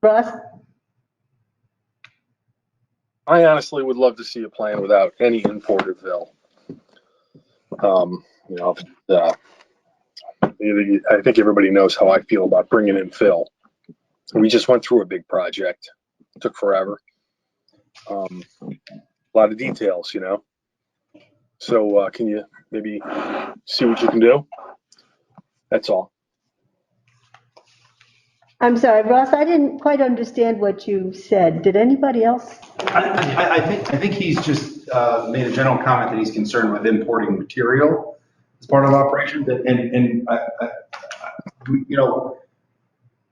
[SPEAKER 6] Russ?
[SPEAKER 10] I honestly would love to see a plan without any imported fill. I think everybody knows how I feel about bringing in fill. We just went through a big project. It took forever. A lot of details, So can you maybe see what you can do? That's all.
[SPEAKER 6] I'm sorry, Russ, I didn't quite understand what you said. Did anybody else?
[SPEAKER 8] I think he's just made a general comment that he's concerned with importing material. as part of operations. You know,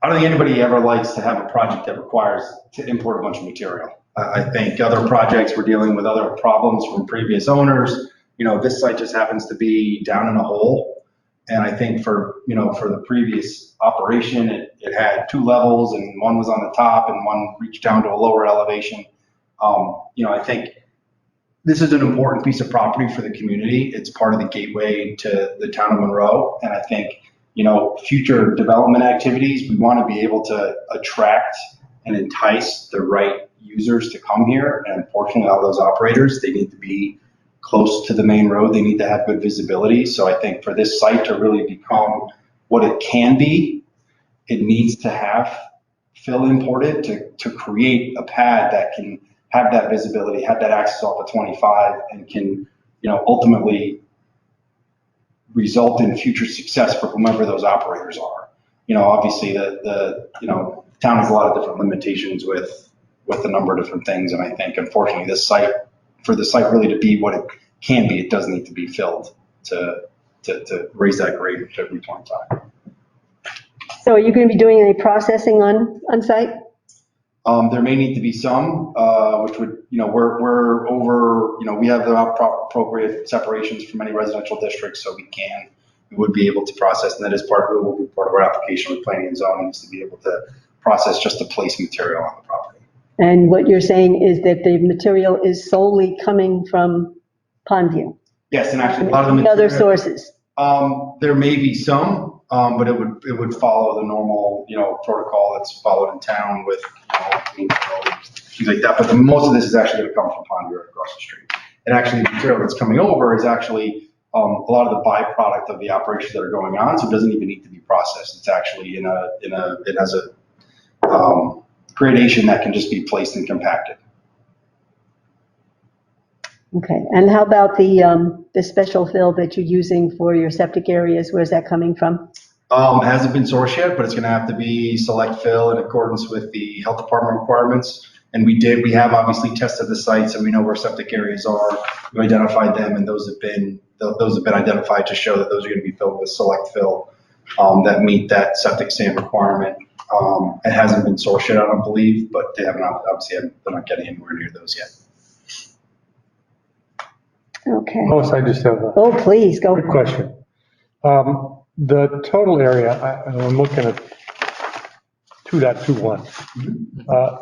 [SPEAKER 8] I don't think anybody ever likes to have a project that requires to import a bunch of material. I think other projects we're dealing with other problems from previous owners. You know, this site just happens to be down in a hole. And I think for the previous operation, it had 2 levels and one was on the top and one reached down to a lower elevation. You know, I think this is an important piece of property for the community. It's part of the gateway to the town of Monroe. And I think, you know, future development activities, we want to be able to attract and entice the right users to come here. And unfortunately, all those operators, they need to be close to the main road. They need to have good visibility. So I think for this site to really become what it can be, it needs to have fill imported to create a pad that can have that visibility, have that access off of 25, and can, you know, ultimately result in future success for whomever those operators are. You know, obviously the town has a lot of different limitations with a number of different things, and I think unfortunately for the site really to be what it can be, it does need to be filled to raise that grade to every 25.
[SPEAKER 6] So are you going to be doing any processing on site?
[SPEAKER 8] There may need to be some, which would, you know, we're over, you know, we have the appropriate separations from any residential districts, so we would be able to process, and that is part of it, will be part of our application with planning and zoning, is to be able to process just the place material on the property.
[SPEAKER 6] And what you're saying is that the material is solely coming from Pondview?
[SPEAKER 8] Yes, and actually a lot of the
[SPEAKER 6] material, other
[SPEAKER 8] material,
[SPEAKER 6] sources?
[SPEAKER 8] there may be some, but it would follow the normal, you know, protocol that's followed in town with, you know, things like that. But most of this is actually going to come from Pondview right across the street. And actually, the material that's coming over is actually a lot of the byproduct of the operations that are going on, so it doesn't even need to be processed. It's actually it has a gradation that can just be placed and compacted.
[SPEAKER 6] Okay, and how about the special fill that you're using for your septic areas? Where's that coming from?
[SPEAKER 8] Hasn't been sourced yet, but it's going to have to be select fill in accordance with the health department requirements. And we have obviously tested the sites, and we know where septic areas are. We've identified them, and those have been identified to show that those are going to be filled with select fill that meet that septic sand requirement. It hasn't been sourced yet, I don't believe, but they're not getting anywhere near those yet.
[SPEAKER 6] Okay.
[SPEAKER 7] Lois, I just have a
[SPEAKER 6] Oh, please, go.
[SPEAKER 7] quick question. The total area, I'm looking at 2.21.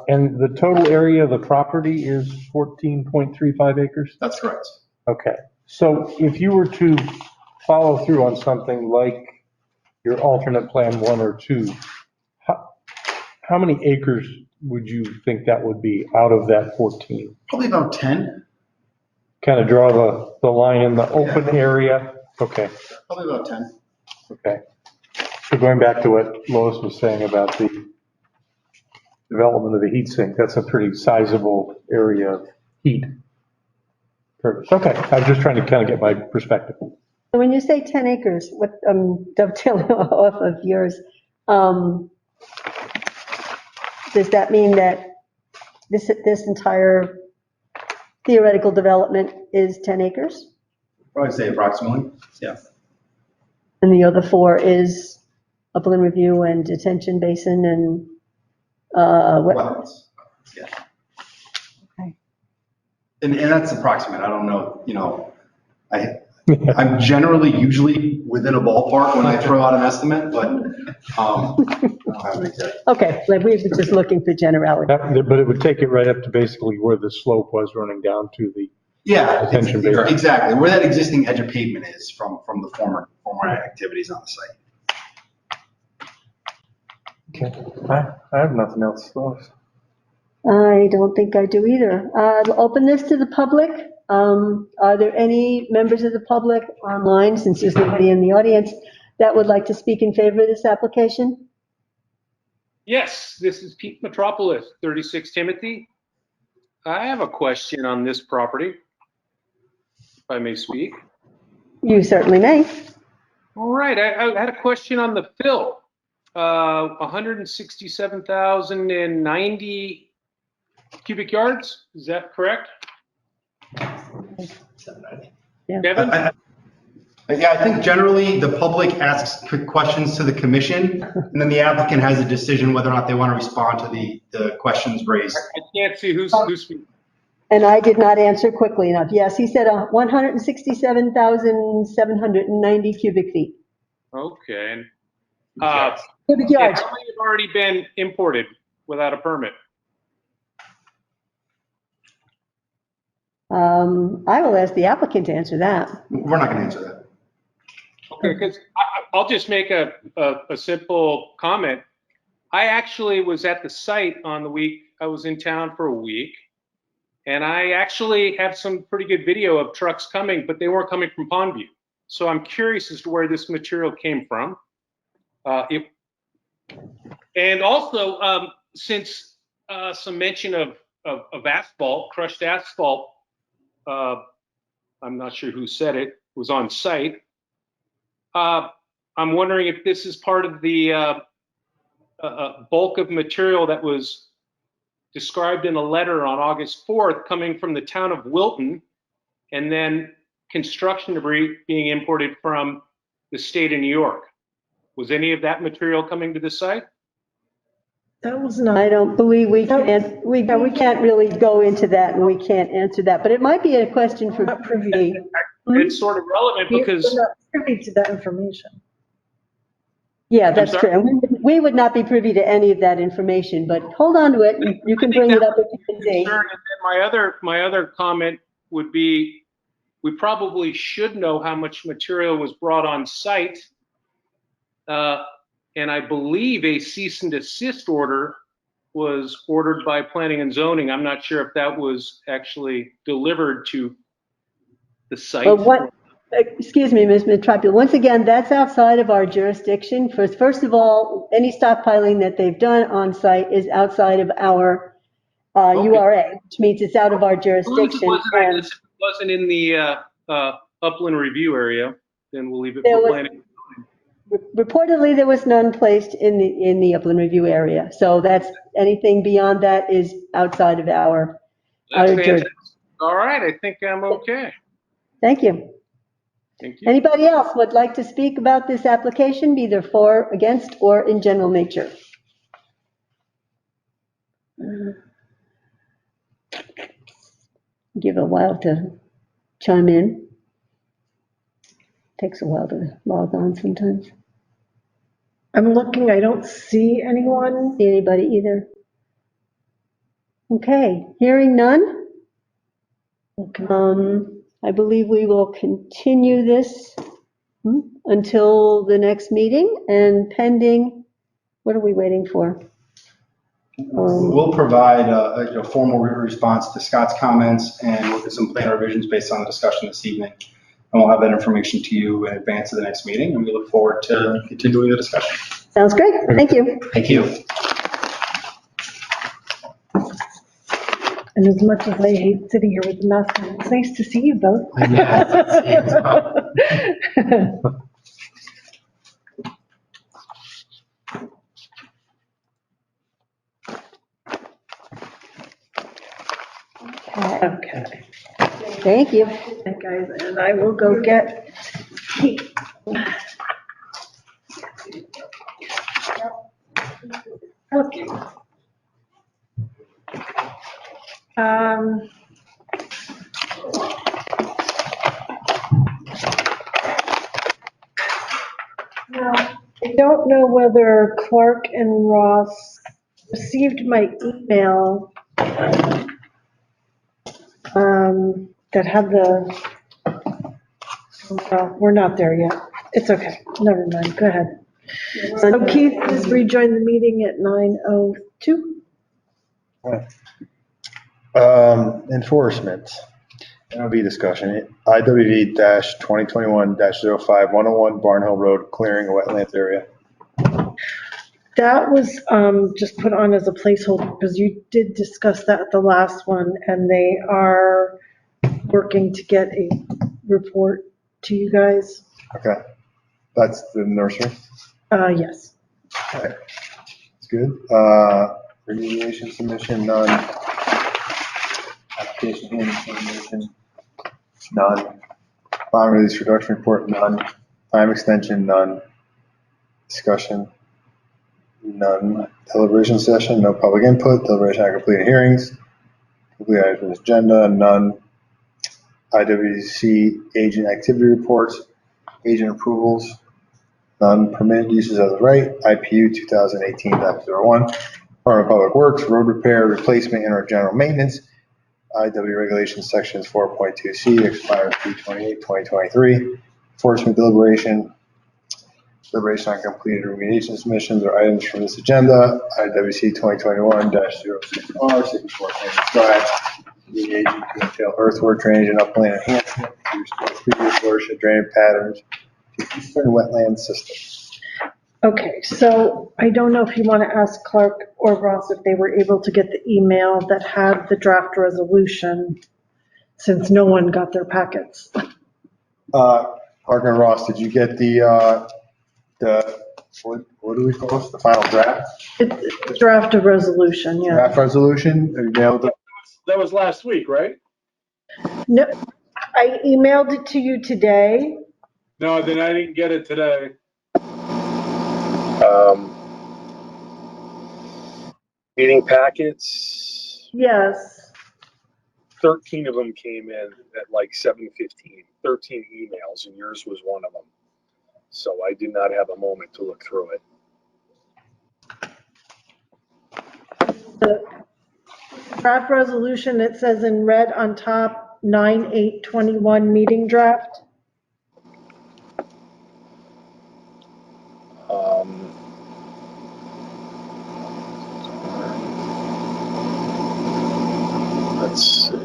[SPEAKER 7] And the total area of the property is 14.35 acres?
[SPEAKER 8] That's correct.
[SPEAKER 7] Okay. So if you were to follow through on something like your alternate plan 1 or 2, how many acres would you think that would be out of that 14?
[SPEAKER 8] Probably about 10.
[SPEAKER 7] Kind of draw the line in the open area? Okay.
[SPEAKER 8] Probably about 10.
[SPEAKER 7] Okay. So going back to what Lois was saying about the development of the heat sink, that's a pretty sizable area of heat. Perfect. Okay, I was just trying to kind of get my perspective.
[SPEAKER 6] So when you say 10 acres, what, dovetailing off of yours, does that mean that this entire theoretical development is 10 acres?
[SPEAKER 8] Probably say approximately, yeah.
[SPEAKER 6] And the other 4 is upland review and detention basin and wetlands?
[SPEAKER 8] Yeah.
[SPEAKER 6] Okay.
[SPEAKER 8] And that's approximate. I don't know, you know, I'm generally usually within a ballpark when I throw out an estimate, but I don't have an exact.
[SPEAKER 6] Okay, we were just looking for generality.
[SPEAKER 7] But it would take it right up to basically where the slope was running down to the detention basin.
[SPEAKER 8] Exactly, where that existing edge of pavement is from the former activities on the site.
[SPEAKER 7] Okay, I have nothing else, Lois.
[SPEAKER 6] I don't think I do either. I'll open this to the public. Are there any members of the public online, since there's nobody in the audience, that would like to speak in favor of this application?
[SPEAKER 11] Yes, this is Pete Metropolis, 36 Timothy. I have a question on this property, if I may speak.
[SPEAKER 6] You certainly may.
[SPEAKER 11] All right, I had a question on the fill. 167,090 cubic yards, is that correct?
[SPEAKER 6] Yeah.
[SPEAKER 11] Devin?
[SPEAKER 8] I Yeah, I think generally the public asks quick questions to the commission, and then the applicant has a decision whether or not they want to respond to the questions raised.
[SPEAKER 11] I can't see who's speaking.
[SPEAKER 6] And I did not answer quickly enough. Yes, he said 167,790 cubic feet.
[SPEAKER 11] Okay. And,
[SPEAKER 6] Cubic
[SPEAKER 11] yeah,
[SPEAKER 6] yards.
[SPEAKER 11] how many have already been imported without a permit?
[SPEAKER 6] I will ask the applicant to answer that.
[SPEAKER 8] We're not going to answer that.
[SPEAKER 11] Okay, because I'll just make a simple comment. I actually was at the site on the week, I was in town for a week, and I actually have some pretty good video of trucks coming, but they weren't coming from Pondview. So I'm curious as to where this material came from. And also, since some mention of asphalt, crushed asphalt, I'm not sure who said it, was on site. I'm wondering if this is part of the bulk of material that was described in a letter on August 4th coming from the town of Wilton, and then construction debris being imported from the state of New York. Was any of that material coming to the site?
[SPEAKER 2] That was not.
[SPEAKER 6] I don't believe we can't really go into that, and we can't answer that, but it might be a question for
[SPEAKER 2] Not privy.
[SPEAKER 11] It's sort of relevant because
[SPEAKER 2] We're not privy to that information.
[SPEAKER 6] Yeah, that's
[SPEAKER 11] I'm
[SPEAKER 6] true.
[SPEAKER 11] sorry?
[SPEAKER 6] And we would not be privy to any of that information, but hold on to it. You can bring it up if you can see.
[SPEAKER 11] concern. And then my other comment would be, we probably should know how much material was brought on site. And I believe a cease and desist order was ordered by planning and zoning. I'm not sure if that was actually delivered to the site.
[SPEAKER 6] But excuse me, Ms. Metropoli, once again, that's outside of our jurisdiction. First of all, any stockpiling that they've done on site is outside of our URA, which means it's out of our jurisdiction.
[SPEAKER 11] I guess if it wasn't in the upland review area, then we'll leave it for planning.
[SPEAKER 6] Reportedly, there was none placed in the upland review area. So that's, anything beyond that is outside of our jurisdiction.
[SPEAKER 11] All right, I think I'm okay.
[SPEAKER 6] Thank you.
[SPEAKER 11] Thank you.
[SPEAKER 6] Anybody else would like to speak about this application, either for, against, or in general nature? Give a while to chime in. Takes a while to log on sometimes.
[SPEAKER 2] I'm looking, I don't see anyone.
[SPEAKER 6] See anybody either? Okay, hearing none. I believe we will continue this until the next meeting, and pending, what are we waiting for?
[SPEAKER 8] We'll provide a formal response to Scott's comments and look at some plan revisions based on the discussion this evening. And we'll have that information to you in advance of the next meeting, and we look forward to continuing the discussion.
[SPEAKER 6] Sounds great, thank you.
[SPEAKER 8] Thank you.
[SPEAKER 2] And as much as I hate sitting here with the mask on, it's nice to see you both. Okay.
[SPEAKER 6] Thank you.
[SPEAKER 2] Okay, guys, and I will go get tea. Okay. Now, I don't know whether Clark and Ross received my email that had the, well, we're not there yet. It's okay, never mind, go ahead. So Keith has rejoined the meeting at 9:02.
[SPEAKER 1] Enforcement, NOV discussion, IWV-2021-05-101 Barn Hill Road, clearing a wetlands area.
[SPEAKER 2] That was just put on as a placeholder because you did discuss that at the last one, and they are working to get a report to you guys.
[SPEAKER 1] Okay, that's the nursery.
[SPEAKER 2] Yes.
[SPEAKER 1] Okay, it's good. Remediation submission, none. Application handling submission, none. Bond release reduction report, none. Time extension, none. Discussion, none. Deliberation session, no public input. Deliberation on completed hearings. Complete items agenda, none. IWC agent activity reports, agent approvals, none. Permitted uses of the right, IPU 2018-01. Department of Public Works, road repair, replacement, and or general maintenance. IW regulations sections 4.2C expires 3/28/2023. Enforcement deliberation on completed remediation submissions or items from this agenda. IWC 2021-06R, 64 Kansas Drive. The agent to entail earthwork, drainage, and upland enhancement to restore previous watershed drainage patterns to eastern wetland system.
[SPEAKER 2] Okay, so I don't know if you want to ask Clark or Ross if they were able to get the email that had the draft resolution, since no one got their packets.
[SPEAKER 1] Clark and Ross, did you get what do we call this, the final draft?
[SPEAKER 2] It's draft of resolution, yeah.
[SPEAKER 1] Draft resolution? Have you mailed it?
[SPEAKER 3] That was last week, right?
[SPEAKER 2] No, I emailed it to you today.
[SPEAKER 3] No, then I didn't get it today.
[SPEAKER 10] Meeting packets,
[SPEAKER 2] Yes.
[SPEAKER 10] 13 of them came in at like 7:15, 13 emails, and yours was one of them. So I did not have a moment to look through it.
[SPEAKER 2] The draft resolution, it says in red on top, 9/8/21 meeting draft.
[SPEAKER 10] Let's see.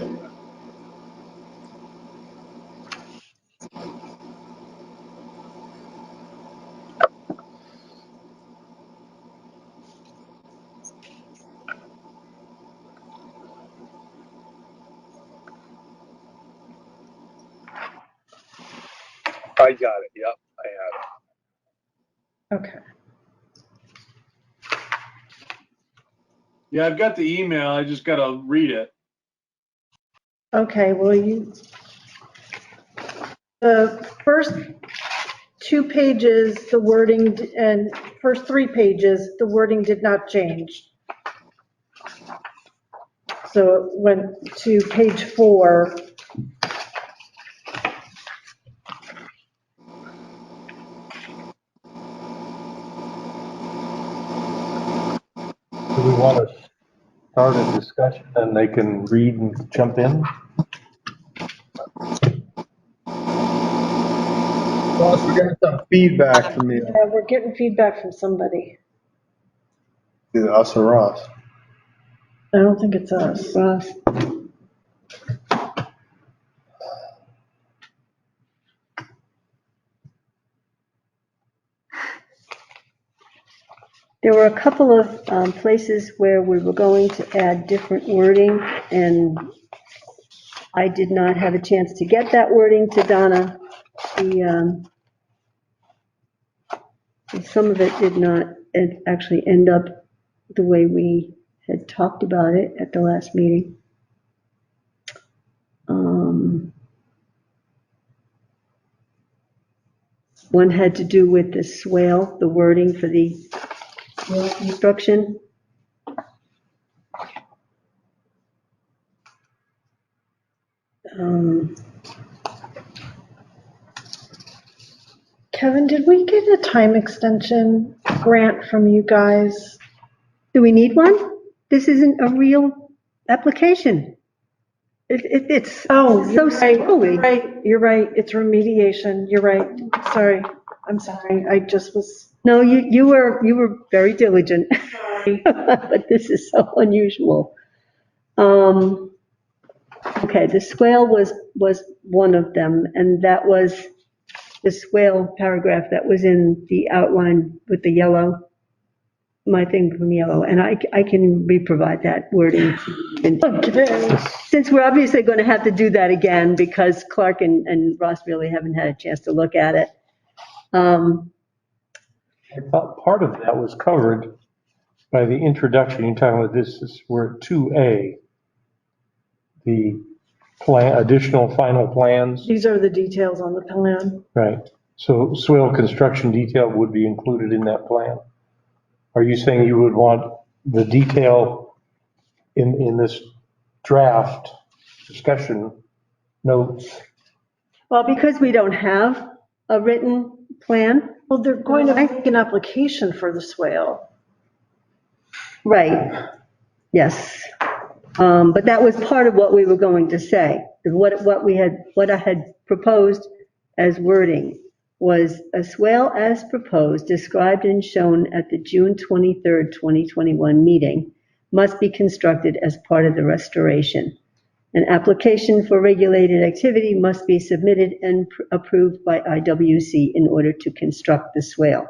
[SPEAKER 10] I got it. Yep, I have it.
[SPEAKER 2] Okay.
[SPEAKER 3] Yeah, I've got the email. I just got to read it.
[SPEAKER 2] Okay, well, the first 2 pages, the wording, and first 3 pages, the wording did not change. So it went to page 4.
[SPEAKER 7] Do we want to start a discussion and they can read and jump in?
[SPEAKER 1] Ross, we're getting some feedback from you.
[SPEAKER 2] Yeah, we're getting feedback from somebody.
[SPEAKER 1] Either us or Ross.
[SPEAKER 2] I don't think it's us.
[SPEAKER 6] Ross. There were a couple of places where we were going to add different wording, and I did not have a chance to get that wording to Donna. Some of it did not actually end up the way we had talked about it at the last meeting. One had to do with the swale, the wording for the swale construction.
[SPEAKER 2] Kevin, did we get a time extension grant from you guys?
[SPEAKER 6] Do we need one? This isn't a real application. It's
[SPEAKER 2] Oh,
[SPEAKER 6] so
[SPEAKER 2] you're right,
[SPEAKER 6] slowly.
[SPEAKER 2] you're right, it's remediation, you're right, sorry, I'm sorry, I just was.
[SPEAKER 6] No, you were very diligent, but this is so unusual. Okay, the swale was one of them, and that was the swale paragraph that was in the outline with the yellow, my thing from yellow, and I can re-provide that wording.
[SPEAKER 2] Okay.
[SPEAKER 6] Since we're obviously going to have to do that again, because Clark and Ross really haven't had a chance to look at it.
[SPEAKER 7] I thought part of that was covered by the introduction. You're talking about this, we're at 2A. The additional final plans?
[SPEAKER 2] These are the details on the plan.
[SPEAKER 7] Right. So swale construction detail would be included in that plan? Are you saying you would want the detail in this draft discussion notes?
[SPEAKER 6] Well, because we don't have a written plan,
[SPEAKER 2] Well, they're going to make an application for the swale.
[SPEAKER 6] right, yes. But that was part of what we were going to say. What I had proposed as wording was a swale as proposed, described and shown at the June 23rd, 2021 meeting, must be constructed as part of the restoration. An application for regulated activity must be submitted and approved by IWC in order to construct the swale.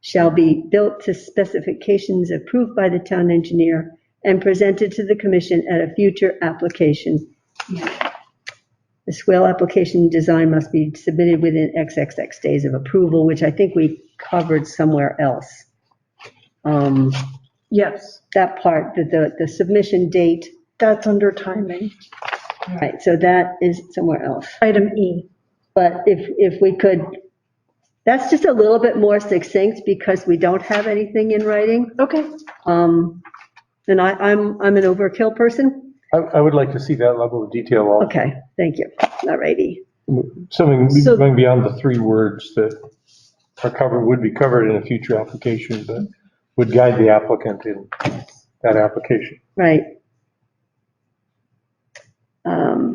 [SPEAKER 6] Shall be built to specifications approved by the town engineer and presented to the commission at a future application. The swale application design must be submitted within XXX days of approval, which I think we covered somewhere else.
[SPEAKER 2] Yes,
[SPEAKER 6] That part, the submission date,
[SPEAKER 2] that's under timing.
[SPEAKER 6] right, so that is somewhere else.
[SPEAKER 2] Item E.
[SPEAKER 6] But if we could, that's just a little bit more succinct because we don't have anything in writing.
[SPEAKER 2] Okay.
[SPEAKER 6] And I'm an overkill person.
[SPEAKER 7] I would like to see that level of detail also.
[SPEAKER 6] Okay, thank you. All righty.
[SPEAKER 7] Something
[SPEAKER 2] So-
[SPEAKER 7] going beyond the 3 words that are covered, would be covered in a future application, but would guide the applicant in that application.
[SPEAKER 6] Right.
[SPEAKER 3] I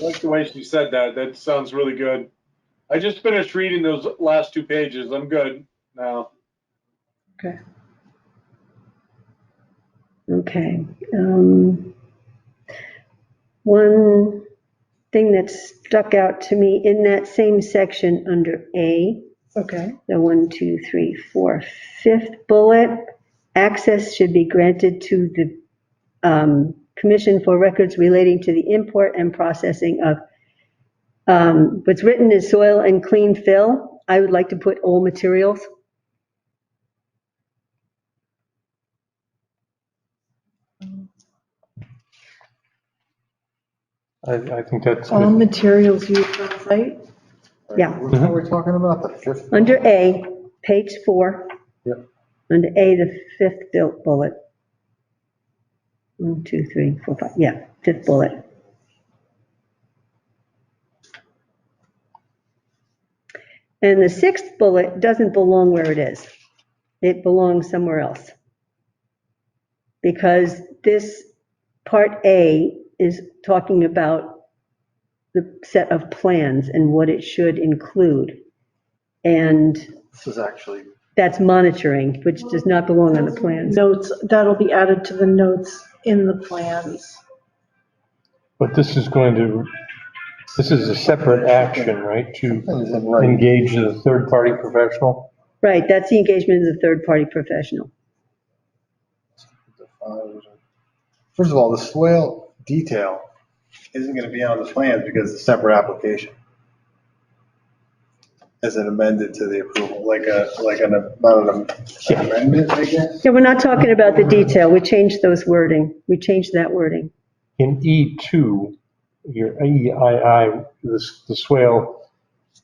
[SPEAKER 3] like the way she said that. That sounds really good. I just finished reading those last 2 pages. I'm good now.
[SPEAKER 2] Okay.
[SPEAKER 6] Okay. One thing that stuck out to me in that same section under A,
[SPEAKER 2] Okay.
[SPEAKER 6] the 1, 2, 3, 4, 5th bullet, access should be granted to the Commission for records relating to the import and processing of, what's written is soil and clean fill. I would like to put all materials.
[SPEAKER 7] I think that's
[SPEAKER 2] All
[SPEAKER 7] good.
[SPEAKER 2] materials used on site.
[SPEAKER 6] Yeah.
[SPEAKER 1] What are we talking about, the 5th?
[SPEAKER 6] Under A, page 4.
[SPEAKER 1] Yep.
[SPEAKER 6] Under A, the 5th bullet. 1, 2, 3, 4, 5, yeah, 5th bullet. And the 6th bullet doesn't belong where it is. It belongs somewhere else. Because this part A is talking about the set of plans and what it should include. And
[SPEAKER 1] This is actually,
[SPEAKER 6] that's monitoring, which does not belong on the plans.
[SPEAKER 2] Notes, that'll be added to the notes in the plans.
[SPEAKER 7] But this is a separate action, right, to
[SPEAKER 1] is in writing.
[SPEAKER 7] engage the third-party professional?
[SPEAKER 6] Right, that's the engagement of the third-party professional.
[SPEAKER 1] First of all, the swale detail isn't going to be on the plans because it's a separate application. As an amended to the approval, not an amendment, I guess?
[SPEAKER 6] Yeah, we're not talking about the detail, we changed those wording, we changed that wording.
[SPEAKER 7] In E2, your EII, the swale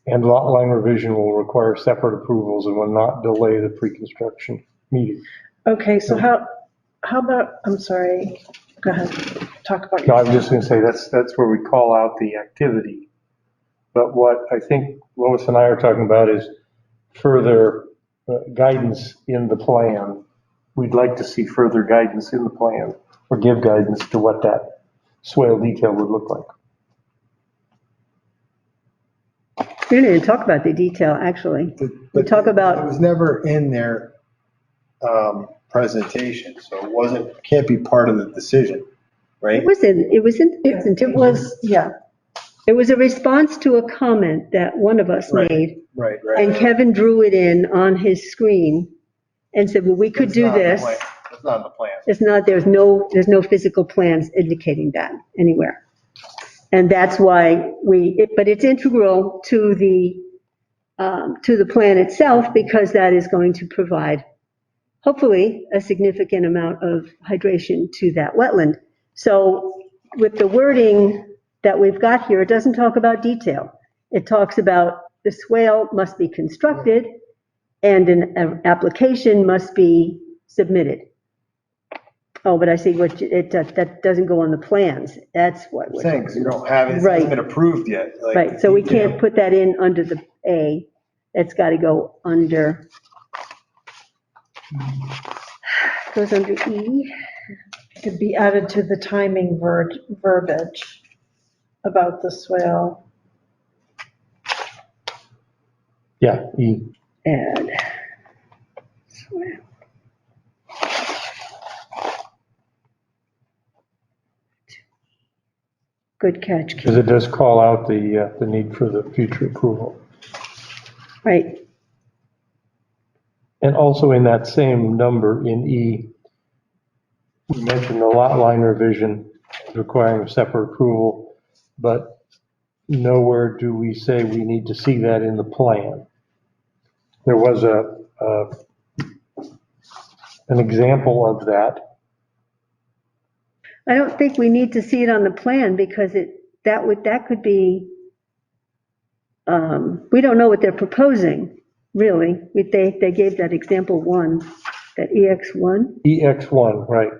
[SPEAKER 7] and lot line revision will require separate approvals and will not delay the pre-construction meeting.
[SPEAKER 2] Okay, so how about, I'm sorry, go ahead, talk about
[SPEAKER 7] No,
[SPEAKER 2] your.
[SPEAKER 7] I'm just going to say that's where we call out the activity. But what I think Lois and I are talking about is further guidance in the plan. We'd like to see further guidance in the plan or give guidance to what that swale detail would look like.
[SPEAKER 6] We didn't even talk about the detail, actually. We
[SPEAKER 1] But
[SPEAKER 6] talk about,
[SPEAKER 1] it was never in their presentation, so it wasn't, can't be part of the decision, right?
[SPEAKER 6] it was in the presentation.
[SPEAKER 2] It was, yeah,
[SPEAKER 6] It was a response to a comment that one of us
[SPEAKER 1] Right.
[SPEAKER 6] made,
[SPEAKER 1] Right,
[SPEAKER 6] and Kevin drew it in on his screen and said, well, we could do this.
[SPEAKER 1] It's not in the plan.
[SPEAKER 6] It's not, there's no physical plans indicating that anywhere. And that's why but it's integral to the plan itself, because that is going to provide, hopefully, a significant amount of hydration to that wetland. So with the wording that we've got here, it doesn't talk about detail. It talks about the swale must be constructed and an application must be submitted. Oh, but I see what, that doesn't go on the plans. That's what we're
[SPEAKER 1] Saying, 'cause you don't have it, it
[SPEAKER 6] Right.
[SPEAKER 1] hasn't been approved yet. Like,
[SPEAKER 6] Right, so we can't put that in under the A. It's got to go under, goes under E.
[SPEAKER 2] Could be added to the timing verbiage about the swale.
[SPEAKER 7] Yeah, E.
[SPEAKER 6] Add. Swale. Good catch, Keith.
[SPEAKER 7] Because it does call out the need for the future approval.
[SPEAKER 6] Right,
[SPEAKER 7] And also in that same number in E, we mentioned the lot line revision requiring separate approval, but nowhere do we say we need to see that in the plan. There was an example of that.
[SPEAKER 6] I don't think we need to see it on the plan because that could be, we don't know what they're proposing, really. They gave that example one, that EX1,
[SPEAKER 7] EX1, right.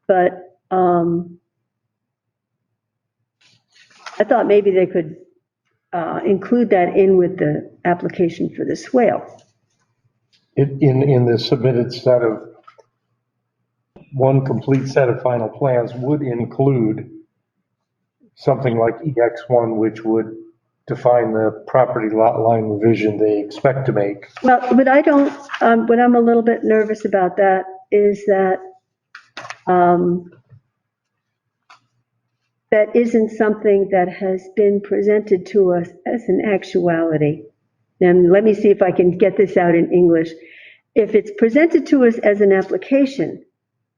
[SPEAKER 6] but I thought maybe they could include that in with the application for the swale.
[SPEAKER 7] In the submitted set of, one complete set of final plans would include something like EX1, which would define the property lot line revision they expect to make.
[SPEAKER 6] Well, but I don't, what I'm a little bit nervous about that is that that isn't something that has been presented to us as an actuality. And let me see if I can get this out in English. If it's presented to us as an application,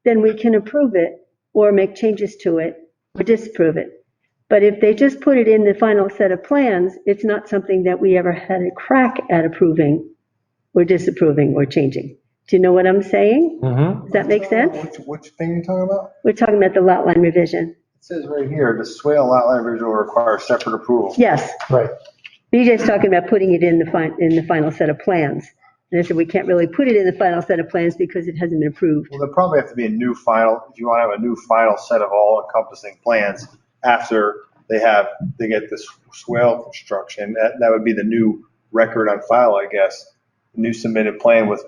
[SPEAKER 6] then we can approve it or make changes to it or disapprove it. But if they just put it in the final set of plans, it's not something that we ever had a crack at approving or disapproving or changing. Do you know what I'm saying?
[SPEAKER 7] Mm-hmm.
[SPEAKER 6] Does that make sense?
[SPEAKER 1] Which thing are you talking about?
[SPEAKER 6] We're talking about the lot line revision.
[SPEAKER 1] It says right here, the swale lot line revision will require separate approval.
[SPEAKER 6] Yes,
[SPEAKER 7] Right.
[SPEAKER 6] BJ's talking about putting it in the final set of plans. And I said, we can't really put it in the final set of plans because it hasn't been approved.
[SPEAKER 1] Well, there probably have to be a new final, if you want to have a new final set of all encompassing plans after they get this swale construction. That would be the new record on file, I guess. The new submitted plan with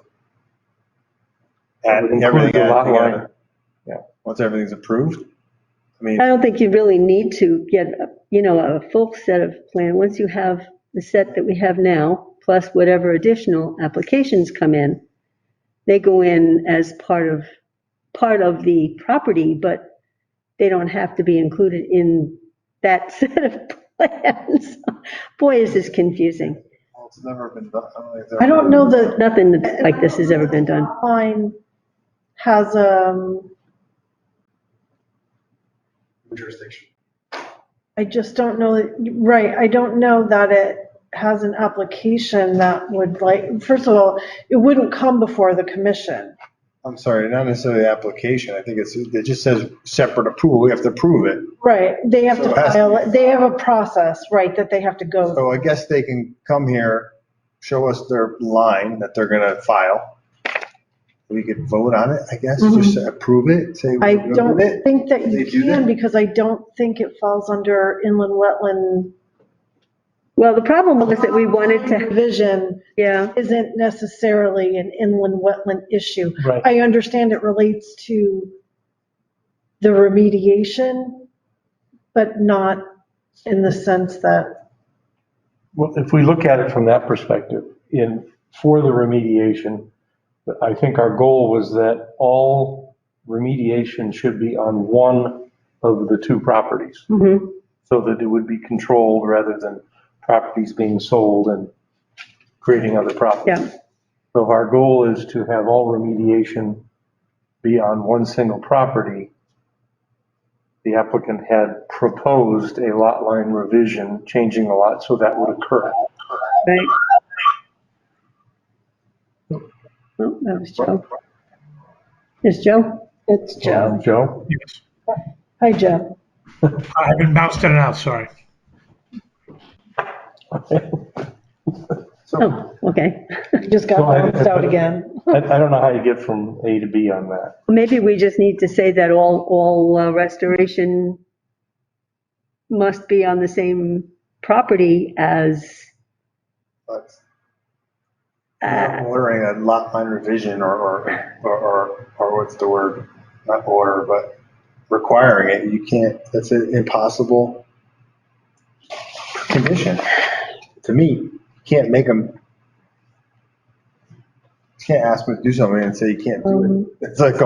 [SPEAKER 7] That would include
[SPEAKER 1] everything
[SPEAKER 7] the lot
[SPEAKER 1] added
[SPEAKER 7] line.
[SPEAKER 1] together. Yeah, once everything's approved. I mean,
[SPEAKER 6] I don't think you really need to get, a full set of plan. Once you have the set that we have now, plus whatever additional applications come in, they go in as part of the property, but they don't have to be included in that set of plans. Boy, is this confusing.
[SPEAKER 1] well, it's never been done.
[SPEAKER 2] I don't know that
[SPEAKER 6] Nothing like this has ever been done.
[SPEAKER 2] line has
[SPEAKER 1] Jurisdiction.
[SPEAKER 2] I just don't know that, right, I don't know that it has an application that would first of all, it wouldn't come before the commission.
[SPEAKER 1] I'm sorry, not necessarily the application. I think it just says separate approval. We have to approve it.
[SPEAKER 2] Right, they have
[SPEAKER 1] So
[SPEAKER 2] to
[SPEAKER 1] it has to
[SPEAKER 2] file it, they have a process, right, that they have to go.
[SPEAKER 1] So I guess they can come here, show us their line that they're gonna file. We could vote on it, I guess, just approve it, say
[SPEAKER 2] I
[SPEAKER 1] we're good
[SPEAKER 2] don't
[SPEAKER 1] with it.
[SPEAKER 2] think that
[SPEAKER 1] They
[SPEAKER 2] you
[SPEAKER 1] do
[SPEAKER 2] can
[SPEAKER 1] that?
[SPEAKER 2] because I don't think it falls under inland wetland.
[SPEAKER 6] Well, the problem was that we wanted to,
[SPEAKER 2] Division
[SPEAKER 6] yeah,
[SPEAKER 2] isn't necessarily an inland wetland issue.
[SPEAKER 7] Right.
[SPEAKER 2] I understand it relates to the remediation, but not in the sense that,
[SPEAKER 7] Well, if we look at it from that perspective, for the remediation, I think our goal was that all remediation should be on one of the two properties, so that it would be controlled rather than properties being sold and creating other properties.
[SPEAKER 6] yeah.
[SPEAKER 7] So if our goal is to have all remediation be on one single property, the applicant had proposed a lot line revision, changing a lot, so that would occur.
[SPEAKER 6] Right. Oh, that was Joe. It's Joe?
[SPEAKER 2] it's Joe.
[SPEAKER 7] Joe?
[SPEAKER 2] Hi, Joe.
[SPEAKER 12] I've been bounced in and out, sorry.
[SPEAKER 6] Oh, okay.
[SPEAKER 2] Just got
[SPEAKER 7] So
[SPEAKER 2] bounced out again.
[SPEAKER 7] I don't know how you get from A to B on that.
[SPEAKER 6] Maybe we just need to say that all restoration must be on the same property as,
[SPEAKER 1] But not ordering a lot line revision or what's the word? Not order, but requiring it. You can't, that's an impossible condition. To me, you can't make them, you can't ask them to do something and say you can't do it. It's like,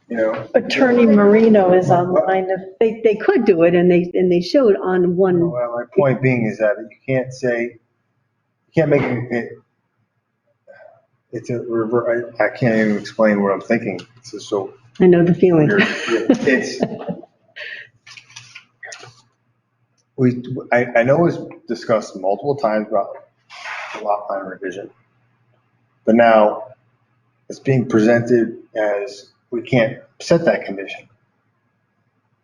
[SPEAKER 1] you know.
[SPEAKER 2] Attorney Marino is online.
[SPEAKER 6] they could do it, and they showed on one,
[SPEAKER 1] Well, my point being is that you can't say, you can't make it, it's a revert, I can't even explain what I'm thinking. It's just so
[SPEAKER 6] I know the feeling.
[SPEAKER 1] weird. It's, I know it was discussed multiple times about the lot line revision. But now it's being presented as we can't set that condition.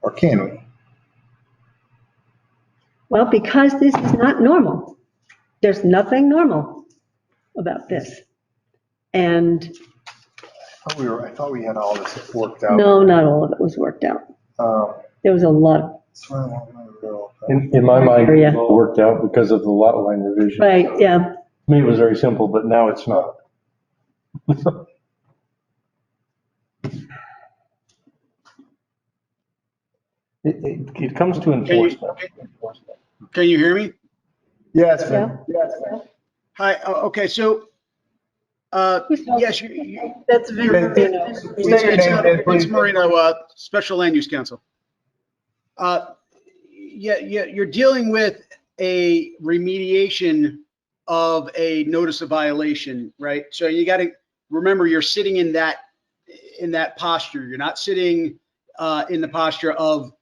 [SPEAKER 1] Or can we?
[SPEAKER 6] Well, because this is not normal. There's nothing normal about this. And
[SPEAKER 1] I thought we had all this worked out.
[SPEAKER 6] no, not all of it was worked out. There was a lot.
[SPEAKER 7] In my mind,
[SPEAKER 6] Area.
[SPEAKER 7] it all worked out because of the lot line revision.
[SPEAKER 6] Right, yeah.
[SPEAKER 7] To me, it was very simple, but now it's not. It comes to enforcement.
[SPEAKER 13] Can you hear me?
[SPEAKER 1] Yeah, it's
[SPEAKER 6] Yeah.
[SPEAKER 13] Hi, okay, so, yes,
[SPEAKER 2] That's very Marino.
[SPEAKER 13] it's Marino, Special Land Use Council. Yeah, you're dealing with a remediation of a notice of violation, right? So you got to remember, you're sitting in that posture. You're not sitting in the posture of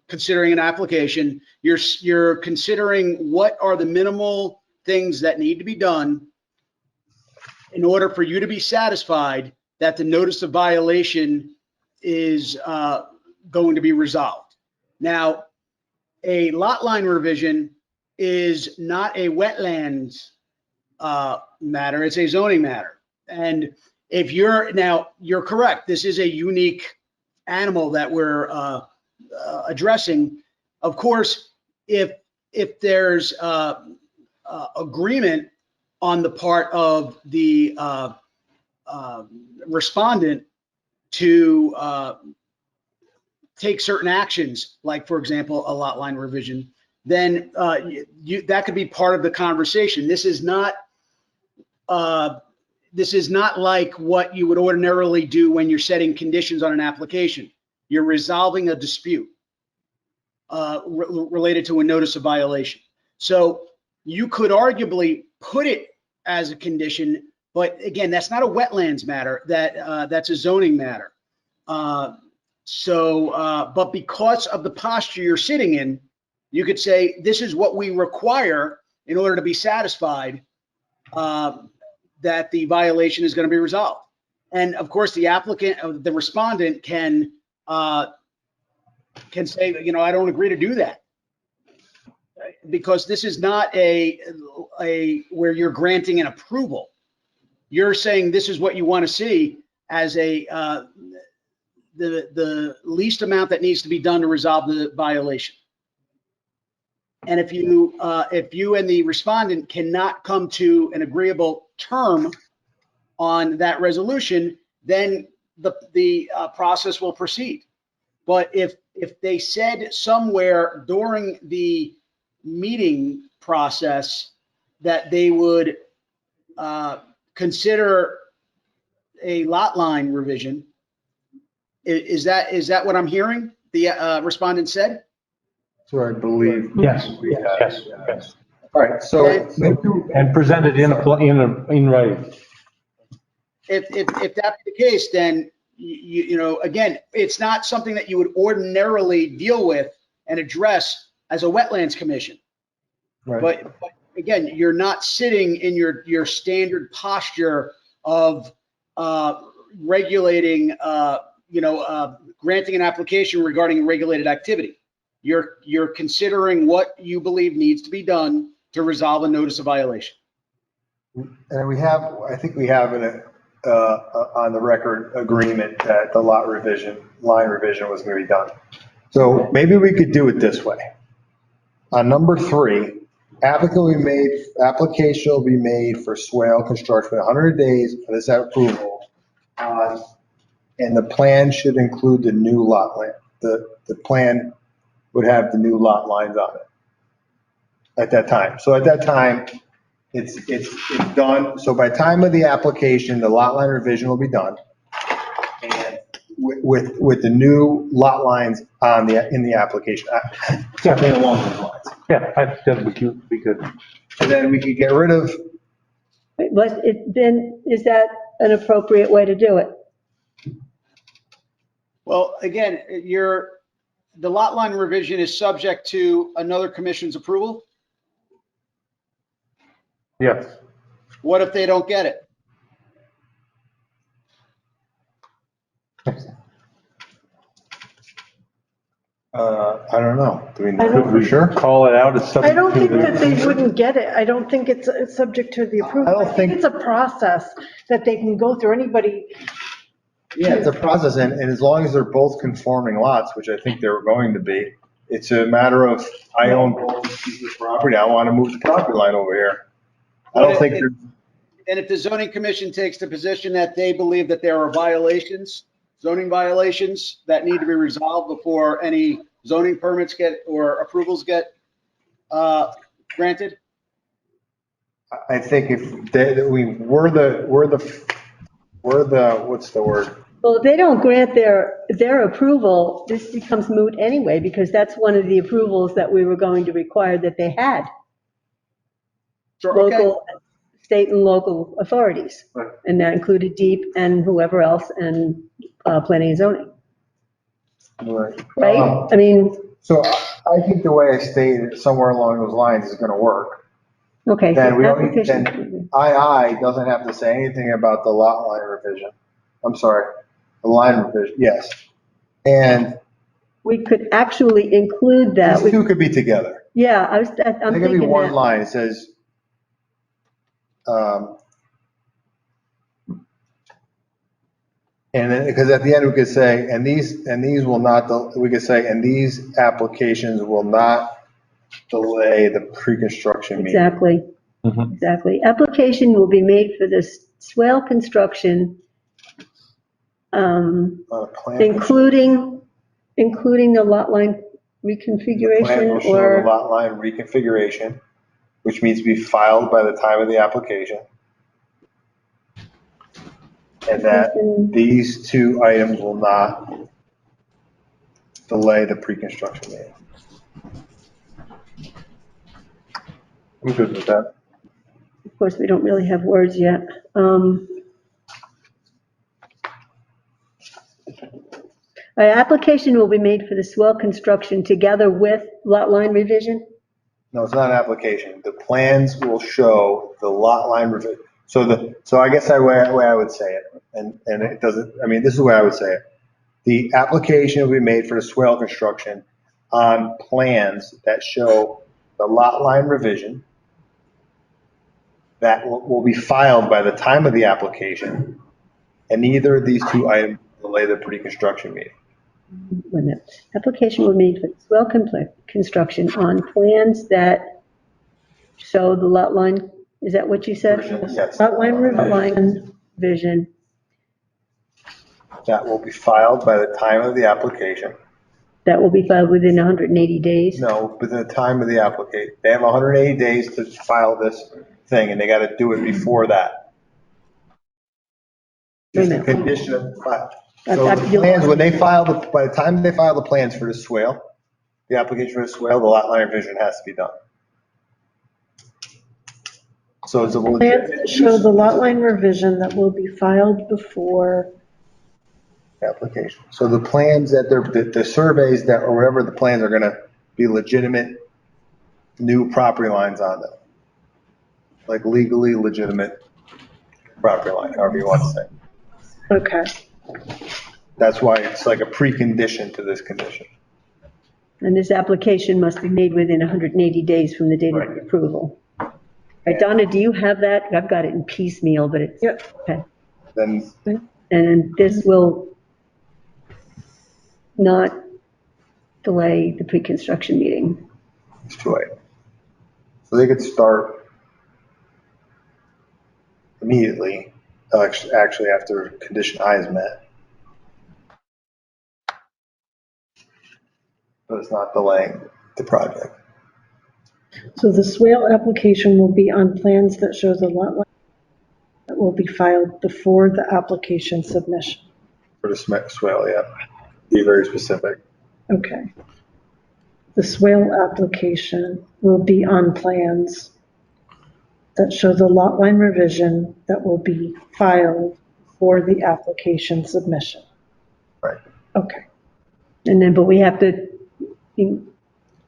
[SPEAKER 13] considering an application. You're considering what are the minimal things that need to be done in order for you to be satisfied that the notice of violation is going to be resolved. Now, a lot line revision is not a wetlands matter, it's a zoning matter. And if you're correct, this is a unique animal that we're addressing. Of course, if there's agreement on the part of the respondent to take certain actions, like, for example, a lot line revision, then that could be part of the conversation. This is not like what you would ordinarily do when you're setting conditions on an application. You're resolving a dispute related to a notice of violation. So you could arguably put it as a condition, but again, that's not a wetlands matter. That's a zoning matter. But because of the posture you're sitting in, you could say this is what we require in order to be satisfied that the violation is going to be resolved. And of course, the applicant, the respondent can say, I don't agree to do that, because this is not a where you're granting an approval. You're saying this is what you want to see as the least amount that needs to be done to resolve the violation. And if you and the respondent cannot come to an agreeable term on that resolution, then the process will proceed. But if they said somewhere during the meeting process that they would consider a lot line revision, is that what I'm hearing the respondent said?
[SPEAKER 1] That's what I believe.
[SPEAKER 7] Yes.
[SPEAKER 1] All right, so.
[SPEAKER 7] And presented in writing.
[SPEAKER 13] If that's the case, then again, it's not something that you would ordinarily deal with and address as a wetlands commission.
[SPEAKER 1] Right.
[SPEAKER 13] But again, you're not sitting in your standard posture of regulating granting an application regarding regulated activity. You're considering what you believe needs to be done to resolve a notice of violation.
[SPEAKER 1] And I think we have on the record agreement that the line revision was going to be done. So maybe we could do it this way. On number 3, application will be made for swale construction within 100 days for this approval. And the plan should include the new lot line. The plan would have the new lot lines on it at that time. So at that time, it's done. So by time of the application, the lot line revision will be done. And with the new lot lines in the application, something along those lines.
[SPEAKER 7] Yeah, I think that would be good.
[SPEAKER 1] And then we could get rid of,
[SPEAKER 6] Then is that an appropriate way to do it?
[SPEAKER 13] Well, again, the lot line revision is subject to another commission's approval.
[SPEAKER 7] Yes.
[SPEAKER 13] What if they don't get it?
[SPEAKER 1] I don't know. Do we
[SPEAKER 2] I
[SPEAKER 1] know
[SPEAKER 2] don't-
[SPEAKER 1] for sure?
[SPEAKER 7] Call it out as
[SPEAKER 2] I
[SPEAKER 7] subject
[SPEAKER 2] don't
[SPEAKER 7] to
[SPEAKER 2] think that they
[SPEAKER 7] the.
[SPEAKER 2] wouldn't get it. I don't think it's subject to the approval.
[SPEAKER 1] I don't
[SPEAKER 2] I think
[SPEAKER 1] think-
[SPEAKER 2] it's a process that they can go through. Anybody,
[SPEAKER 1] Yeah, it's a process, and as long as they're both conforming lots, which I think they're going to be, it's a matter of, I own both pieces of property, I want to move the property line over here. I don't think there's,
[SPEAKER 13] And if the zoning commission takes the position that they believe that there are zoning violations that need to be resolved before any zoning permits or approvals get granted?
[SPEAKER 1] I think if we're the, what's the word?
[SPEAKER 6] Well, if they don't grant their approval, this becomes moot anyway, because that's one of the approvals that we were going to require that they had.
[SPEAKER 13] Sure, okay.
[SPEAKER 6] Local, state and local authorities.
[SPEAKER 1] Right.
[SPEAKER 6] And that included DEEP and whoever else and planning and zoning, right? I mean,
[SPEAKER 1] So I think the way I stated somewhere along those lines is going to work.
[SPEAKER 6] okay.
[SPEAKER 1] Then we don't,
[SPEAKER 6] application-
[SPEAKER 1] then II doesn't have to say anything about the lot line revision. I'm sorry, the line revision, yes. And
[SPEAKER 6] We could actually include that.
[SPEAKER 1] these two could be together.
[SPEAKER 6] Yeah, I'm
[SPEAKER 1] There could be
[SPEAKER 6] thinking
[SPEAKER 1] one
[SPEAKER 6] that.
[SPEAKER 1] line, it says, and then, because at the end we could say, and these will not, we could say, and these applications will not delay the pre-construction meeting.
[SPEAKER 6] Exactly,
[SPEAKER 7] Mhm.
[SPEAKER 6] exactly. Application will be made for this swale construction,
[SPEAKER 1] Plan
[SPEAKER 6] including the lot line
[SPEAKER 1] Plan will
[SPEAKER 6] reconfiguration
[SPEAKER 1] show the
[SPEAKER 6] or,
[SPEAKER 1] lot line reconfiguration, which needs to be filed by the time of the application. And that these two items will not delay the pre-construction meeting. I'm good with that.
[SPEAKER 6] of course, we don't really have words yet. Our application will be made for the swale construction together with lot line revision?
[SPEAKER 1] No, it's not an application. The plans will show the lot line revision. So I guess the way I would say it, and it doesn't, I mean, this is the way I would say it. The application will be made for the swale construction on plans that show the lot line revision that will be filed by the time of the application, and neither of these two items delay the pre-construction meeting.
[SPEAKER 6] Wait a minute. Application will be made for swale construction on plans that show the lot line, is that what you said?
[SPEAKER 1] Yes.
[SPEAKER 6] Lot line revision.
[SPEAKER 1] That will be filed by the time of the application.
[SPEAKER 6] That will be filed within 180 days?
[SPEAKER 1] No, within the time of the application. They have 180 days to file this thing, and they got to do it before that. Just a condition of file. So the plans, when they file by the time they file the plans for the swale, the application for the swale, the lot line revision has to be done. So it's a legit.
[SPEAKER 2] plans show the lot line revision that will be filed before.
[SPEAKER 1] Application. So the plans that the surveys that, or whatever the plans are gonna be legitimate new property lines on them. Like legally legitimate property line, however you want to say.
[SPEAKER 2] Okay.
[SPEAKER 1] That's why it's like a precondition to this condition.
[SPEAKER 6] And this application must be made within 180 days from the date of
[SPEAKER 1] Right.
[SPEAKER 6] approval. All right, Donna, do you have that? I've got it in piecemeal, but it's,
[SPEAKER 2] Yep.
[SPEAKER 6] okay.
[SPEAKER 1] Then
[SPEAKER 6] And this will not delay the pre-construction meeting.
[SPEAKER 1] it's too late. So they could start immediately, actually after condition I is met. But it's not delaying the project.
[SPEAKER 2] So the swale application will be on plans that show the lot line that will be filed before the application submission.
[SPEAKER 1] For the swale, yeah. Be very specific.
[SPEAKER 2] Okay. The swale application will be on plans that show the lot line revision that will be filed for the application submission.
[SPEAKER 1] Right.
[SPEAKER 2] Okay.
[SPEAKER 6] And then, but we have to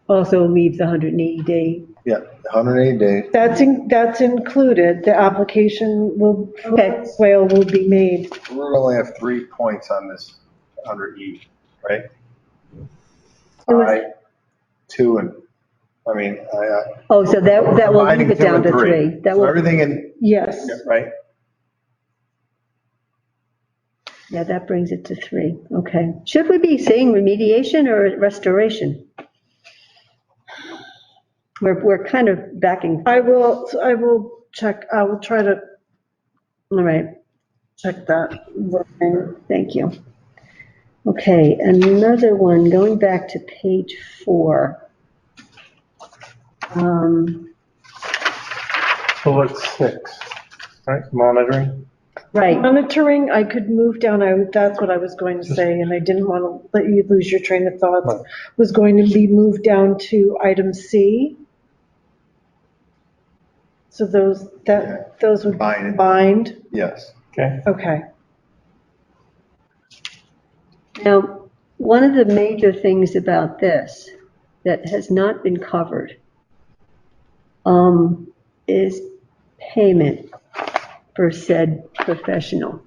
[SPEAKER 6] also leave the 180-day.
[SPEAKER 1] Yeah, 180 days.
[SPEAKER 2] That's included. The application will,
[SPEAKER 6] Okay.
[SPEAKER 2] swale will be made.
[SPEAKER 1] We're only have 3 points on this under E, right?
[SPEAKER 6] It was-
[SPEAKER 1] I, 2, and, I mean,
[SPEAKER 6] Oh, so that will
[SPEAKER 1] combining
[SPEAKER 6] leave it
[SPEAKER 1] 2
[SPEAKER 6] down
[SPEAKER 1] and
[SPEAKER 6] to
[SPEAKER 1] 3.
[SPEAKER 6] three. That
[SPEAKER 1] So
[SPEAKER 6] will,
[SPEAKER 1] everything in,
[SPEAKER 2] Yes.
[SPEAKER 1] yeah, right?
[SPEAKER 6] yeah, that brings it to 3. Okay. Should we be saying remediation or restoration? We're kind of backing.
[SPEAKER 2] I will check, I will try to
[SPEAKER 6] All right.
[SPEAKER 2] check that.
[SPEAKER 6] Thank you. Okay, another one, going back to page 4.
[SPEAKER 7] Bullet 6, right, monitoring?
[SPEAKER 6] Right,
[SPEAKER 2] Monitoring, I could move down, that's what I was going to say, and I didn't want to let you lose your train of thoughts. Was going to be moved down to item C. So those would be
[SPEAKER 1] Combined.
[SPEAKER 2] combined.
[SPEAKER 1] Yes.
[SPEAKER 7] Okay.
[SPEAKER 2] Okay.
[SPEAKER 6] now, one of the major things about this that has not been covered is payment for said professional.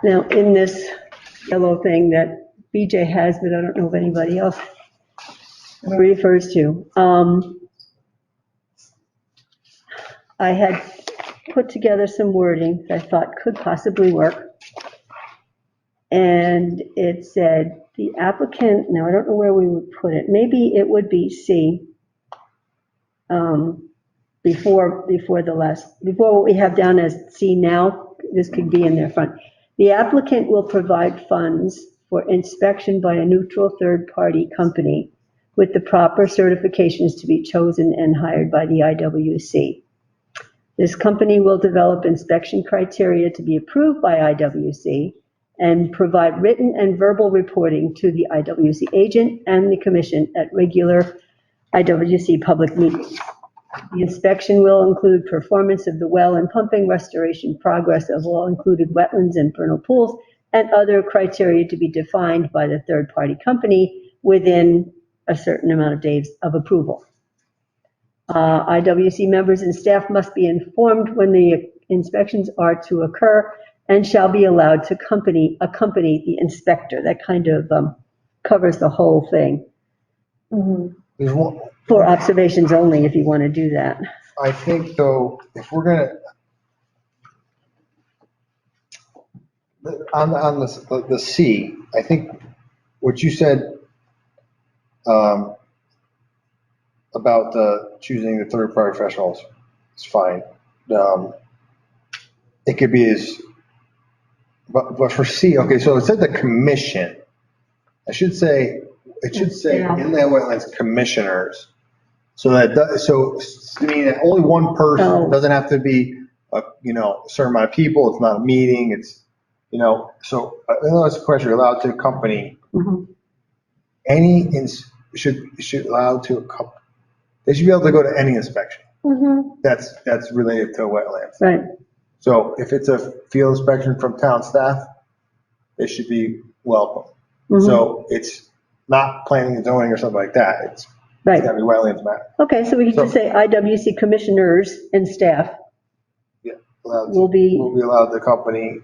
[SPEAKER 6] Now, in this yellow thing that BJ has, but I don't know if anybody else refers to, I had put together some wording that I thought could possibly work. And it said, the applicant, now I don't know where we would put it, maybe it would be C, before what we have down as C now, this could be in their front. The applicant will provide funds for inspection by a neutral third-party company with the proper certifications to be chosen and hired by the IWC. This company will develop inspection criteria to be approved by IWC and provide written and verbal reporting to the IWC agent and the commission at regular IWC public meetings. The inspection will include performance of the well and pumping, restoration progress of all included wetlands and vernal pools, and other criteria to be defined by the third-party company within a certain amount of days of approval. IWC members and staff must be informed when the inspections are to occur and shall be allowed to accompany the inspector. That kind of covers the whole thing.
[SPEAKER 1] There's one,
[SPEAKER 6] For observations only, if you want to do that.
[SPEAKER 1] I think though, if we're gonna, on the C, I think what you said, about choosing the third-party professionals is fine. It could be but for C, okay, so it said the commission. It should say inland wetlands commissioners. So so I mean, only one person,
[SPEAKER 6] Oh.
[SPEAKER 1] doesn't have to be, a certain amount of people, it's not a meeting, it's, so, that's a question, you're allowed to accompany should allow to accompany, they should be able to go to any inspection. That's related to wetlands.
[SPEAKER 6] Right.
[SPEAKER 1] So if it's a field inspection from town staff, they should be welcome. So it's not planning and zoning or something like that, it's
[SPEAKER 6] Right.
[SPEAKER 1] gotta be wetlands matter.
[SPEAKER 6] Okay, so we can just say IWC commissioners and staff
[SPEAKER 1] Allowed to-
[SPEAKER 6] will be,
[SPEAKER 1] Will be allowed to accompany,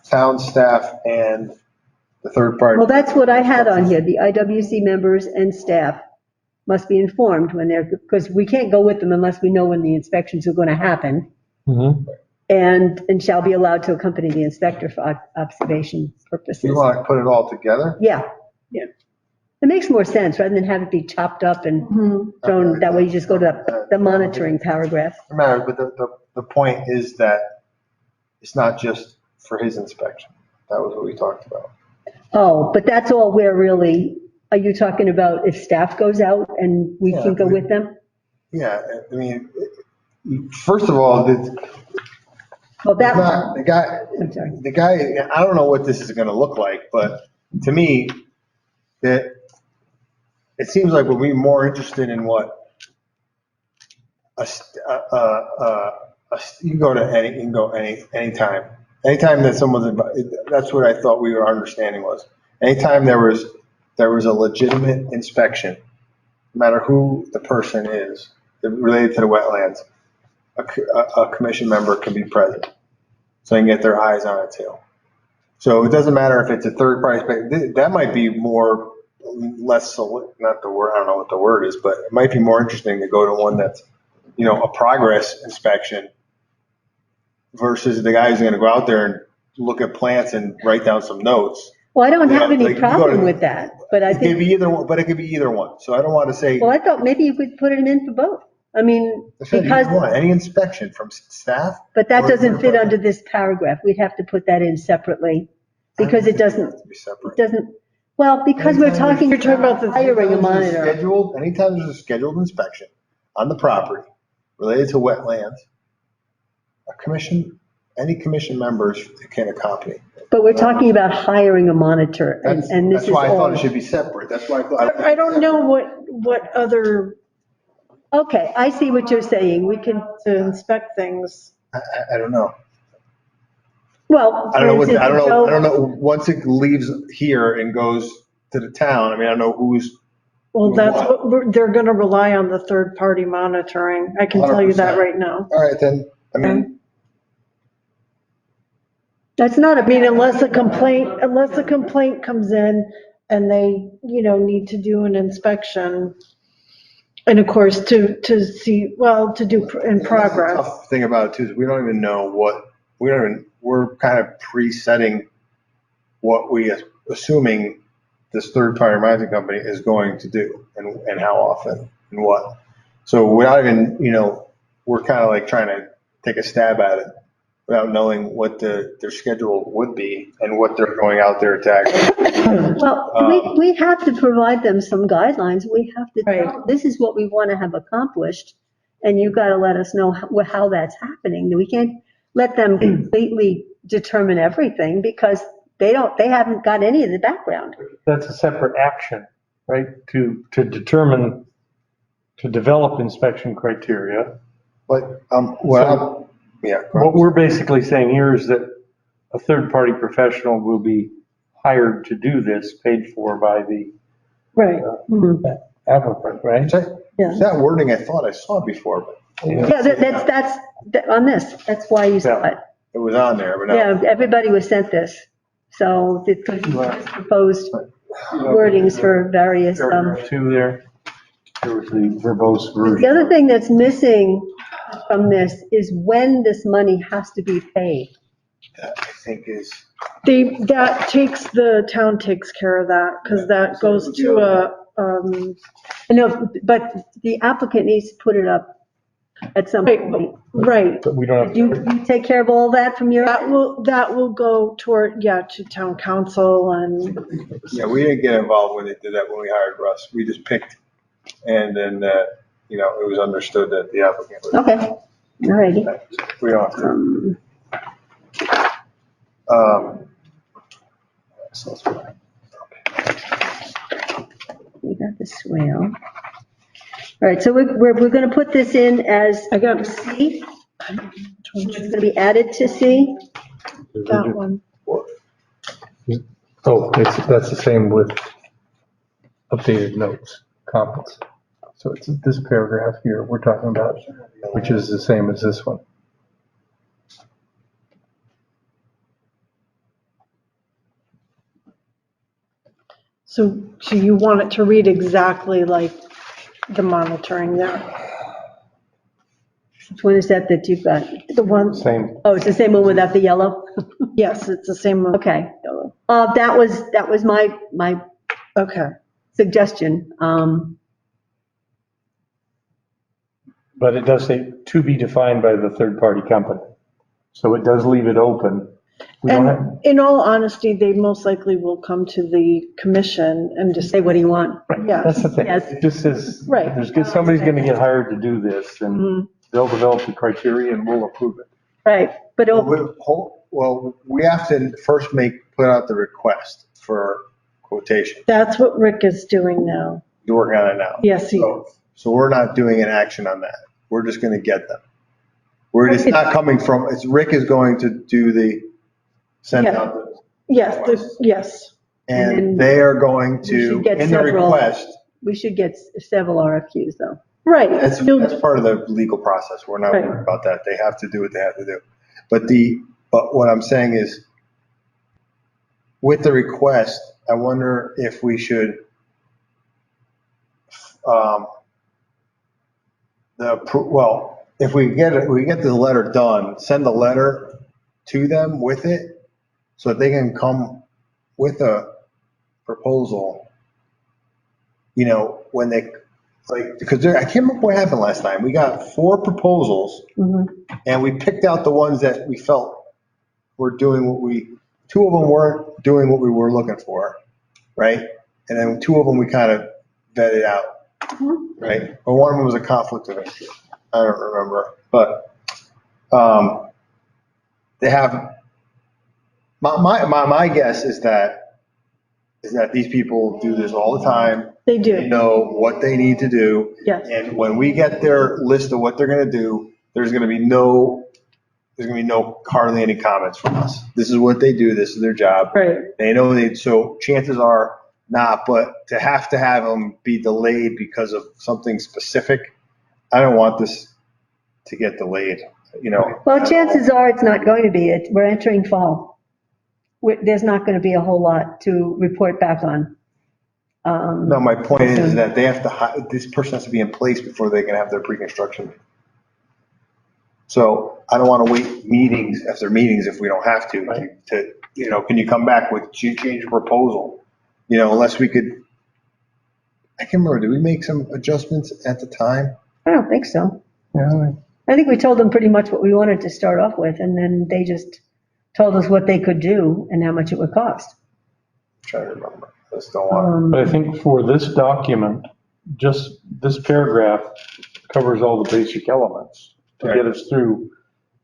[SPEAKER 1] town staff and the third party.
[SPEAKER 6] Well, that's what I had on here. The IWC members and staff must be informed when they're, because we can't go with them unless we know when the inspections are going to happen.
[SPEAKER 7] Mhm.
[SPEAKER 6] And shall be allowed to accompany the inspector for observation purposes.
[SPEAKER 1] You want to put it all together?
[SPEAKER 6] Yeah. It makes more sense rather than have it be chopped up and thrown, that way you just go to the monitoring paragraph.
[SPEAKER 1] No matter, but the point is that it's not just for his inspection. That was what we talked about.
[SPEAKER 6] Oh, but that's all we're really, are you talking about if staff goes out and we can go with them?
[SPEAKER 1] Yeah, I mean, first of all,
[SPEAKER 6] Well, that,
[SPEAKER 1] the guy,
[SPEAKER 6] I'm sorry.
[SPEAKER 1] the guy, I don't know what this is gonna look like, but to me, that it seems like we'll be more interested in what you can go to any, you can go anytime. Anytime that someone's, that's what I thought we were understanding was, anytime there was a legitimate inspection, no matter who the person is related to the wetlands, a commission member can be present. So they can get their eyes on it too. So it doesn't matter if it's a third party, that might be more, less, not the word, I don't know what the word is, but it might be more interesting to go to one that's, a progress inspection versus the guy who's gonna go out there and look at plants and write down some notes.
[SPEAKER 6] Well, I don't have
[SPEAKER 1] Yeah,
[SPEAKER 6] any
[SPEAKER 1] like, you go
[SPEAKER 6] problem
[SPEAKER 1] to-
[SPEAKER 6] with that, but I
[SPEAKER 1] It could
[SPEAKER 6] think,
[SPEAKER 1] be either one, but it could be either one. So I don't want to say,
[SPEAKER 6] well, I thought maybe you could put it in for both. I mean, because,
[SPEAKER 1] any inspection from staff.
[SPEAKER 6] but that
[SPEAKER 1] or
[SPEAKER 6] doesn't fit
[SPEAKER 1] third
[SPEAKER 6] under this paragraph. We'd have to put that in separately because it doesn't,
[SPEAKER 1] to be separate.
[SPEAKER 6] well, because we're talking.
[SPEAKER 2] You're talking about the
[SPEAKER 6] hiring a monitor.
[SPEAKER 1] Anytime there's a scheduled inspection on the property related to wetlands, any commission members can accompany.
[SPEAKER 6] But we're talking about hiring a monitor and this
[SPEAKER 1] That's
[SPEAKER 6] is
[SPEAKER 1] why I thought it
[SPEAKER 6] all.
[SPEAKER 1] should be separate. That's why I thought.
[SPEAKER 2] I don't know what other,
[SPEAKER 6] Okay, I see what you're saying. We can,
[SPEAKER 2] to inspect things.
[SPEAKER 1] I don't know.
[SPEAKER 6] well.
[SPEAKER 1] I don't know
[SPEAKER 6] for instance,
[SPEAKER 1] I don't know, once it leaves here and goes to the town, I mean, I don't know who's.
[SPEAKER 2] Well, that's they're gonna rely on the third party monitoring. I can tell you that
[SPEAKER 1] 100%.
[SPEAKER 2] right now.
[SPEAKER 1] All right, then, I mean,
[SPEAKER 6] That's not a.
[SPEAKER 2] I mean, unless a complaint comes in and they, need to do an inspection. And of course, to see, well, to do in progress.
[SPEAKER 1] the tough thing about it too is we don't even know we're kind of pre-setting what we assuming this third party monitoring company is going to do and how often and what. So without even, we're kind of like trying to take a stab at it without knowing what their schedule would be and what they're going out there to actually.
[SPEAKER 6] Well, we have to provide them some guidelines. We have to,
[SPEAKER 2] Right.
[SPEAKER 6] this is what we want to have accomplished. And you've got to let us know how that's happening. We can't let them completely determine everything because they haven't got any of the background.
[SPEAKER 7] That's a separate action, right? To determine, to develop inspection criteria.
[SPEAKER 1] But, yeah.
[SPEAKER 7] What we're basically saying here is that a third-party professional will be hired to do this, paid for by the
[SPEAKER 2] Right.
[SPEAKER 7] applicant, right?
[SPEAKER 1] That wording, I thought I saw before, but
[SPEAKER 6] Yeah, that's on this. That's why you saw it.
[SPEAKER 1] it was on there, but now.
[SPEAKER 6] Yeah, everybody was sent this. So the proposed wordings for various,
[SPEAKER 7] Paragraph 2 there. There was the verbose version.
[SPEAKER 6] the other thing that's missing from this is when this money has to be paid.
[SPEAKER 1] I think is.
[SPEAKER 2] The town takes care of that, because that goes to
[SPEAKER 6] I know, but the applicant needs to put it up at some point.
[SPEAKER 2] right.
[SPEAKER 7] But we don't have.
[SPEAKER 6] You take care of all that from your,
[SPEAKER 2] That will go toward, to town council and,
[SPEAKER 1] Yeah, we didn't get involved when they did that when we hired Russ. We just picked, and then, it was understood that the applicant was.
[SPEAKER 6] okay, all righty.
[SPEAKER 1] We don't have to.
[SPEAKER 6] We got the swale. All right, so we're going to put this in as, I got C. It's going to be added to C.
[SPEAKER 2] that one.
[SPEAKER 7] Oh, that's the same with updated notes, comments. So it's this paragraph here we're talking about, which is the same as this one.
[SPEAKER 2] So you want it to read exactly like the monitoring there?
[SPEAKER 6] Which one is that you've got?
[SPEAKER 2] The one,
[SPEAKER 7] Same.
[SPEAKER 6] Oh, it's the same one without the yellow?
[SPEAKER 2] yes, it's the same one.
[SPEAKER 6] Okay. That was my
[SPEAKER 2] Okay.
[SPEAKER 6] suggestion.
[SPEAKER 7] But it does say to be defined by the third-party company. So it does leave it open. We don't have,
[SPEAKER 2] And in all honesty, they most likely will come to the commission and just
[SPEAKER 6] Say what do you want?
[SPEAKER 2] yes.
[SPEAKER 7] that's the thing.
[SPEAKER 6] Yes.
[SPEAKER 7] It just says,
[SPEAKER 2] Right.
[SPEAKER 7] somebody's gonna get hired to do this, and
[SPEAKER 6] Mhm.
[SPEAKER 7] they'll develop the criteria and we'll approve it.
[SPEAKER 6] Right, but
[SPEAKER 1] Well, we have to first put out the request for quotation.
[SPEAKER 2] That's what Rick is doing now.
[SPEAKER 1] You're working on it now.
[SPEAKER 2] Yes, he
[SPEAKER 1] So we're not doing an action on that. We're just going to get them. It's not coming from, Rick is going to send
[SPEAKER 2] Yeah.
[SPEAKER 1] out the.
[SPEAKER 2] Yes, yes.
[SPEAKER 1] And they are going
[SPEAKER 6] We should
[SPEAKER 1] to,
[SPEAKER 6] get
[SPEAKER 1] in the
[SPEAKER 6] several.
[SPEAKER 1] request,
[SPEAKER 6] we should get several RFQs though.
[SPEAKER 2] Right.
[SPEAKER 1] that's part of the legal process. We're not
[SPEAKER 2] Right.
[SPEAKER 1] worried about that. They have to do what they have to do. But what I'm saying is, with the request, I wonder if we should, if we get the letter done, send the letter to them with it, so that they can come with a proposal, when they, because I can't remember what happened last time. We got 4 proposals, and we picked out the ones that we felt were doing 2 of them weren't doing what we were looking for, right? And then 2 of them we kind of vetted out, right? But one of them was a conflict of interest. I don't remember, but they have. My guess is that these people do this all the time.
[SPEAKER 2] They do.
[SPEAKER 1] They know what they need to do.
[SPEAKER 2] Yes.
[SPEAKER 1] And when we get their list of what they're going to do, there's going to be no hardly any comments from us. This is what they do. This is their job.
[SPEAKER 2] Right.
[SPEAKER 1] They know so chances are not, but to have them be delayed because of something specific, I don't want this to get delayed,
[SPEAKER 6] Well, chances are it's not going to be. We're entering fall. There's not going to be a whole lot to report back on.
[SPEAKER 1] No, my point is that they have to, this person has to be in place before they can have their pre-construction. So I don't want to wait meetings after meetings if we don't have to, can you come back with change your proposal? Unless we could, I can't remember, did we make some adjustments at the time?
[SPEAKER 6] I don't think so.
[SPEAKER 1] Yeah.
[SPEAKER 6] I think we told them pretty much what we wanted to start off with, and then they just told us what they could do and how much it would cost.
[SPEAKER 1] I'm trying to remember. I just don't want
[SPEAKER 7] But I think for this document, just this paragraph covers all the basic elements to get us through,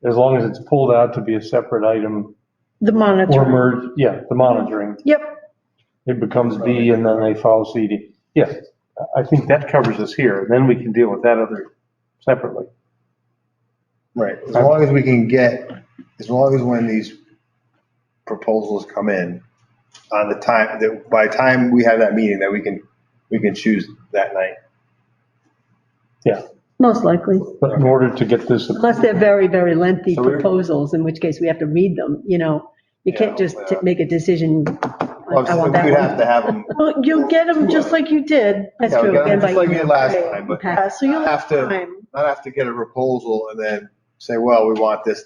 [SPEAKER 7] as long as it's pulled out to be a separate item.
[SPEAKER 2] The
[SPEAKER 7] Or
[SPEAKER 2] monitoring.
[SPEAKER 7] merge, the monitoring.
[SPEAKER 2] Yep.
[SPEAKER 7] It becomes B and then they follow CD. Yeah, I think that covers us here. Then we can deal with that other separately.
[SPEAKER 1] Right, as long as when these proposals come in, on the time, that by the time we have that meeting, that we can choose that night.
[SPEAKER 7] Yeah,
[SPEAKER 6] Most likely,
[SPEAKER 7] but in order to get this,
[SPEAKER 6] unless they're very, very lengthy
[SPEAKER 1] So we-
[SPEAKER 6] proposals, in which case we have to read them, You can't just make a decision.
[SPEAKER 1] Well,
[SPEAKER 6] I want that
[SPEAKER 1] we'd
[SPEAKER 6] one.
[SPEAKER 1] have to have them.
[SPEAKER 2] Well, you'll get them just like you did.
[SPEAKER 6] That's
[SPEAKER 1] Yeah, we
[SPEAKER 6] true.
[SPEAKER 1] got 'em
[SPEAKER 6] And by
[SPEAKER 1] just like we did
[SPEAKER 6] email.
[SPEAKER 1] last time, but
[SPEAKER 2] Yeah, so you'll have
[SPEAKER 1] have
[SPEAKER 2] time.
[SPEAKER 1] not have to get a proposal and then say, well, we want this.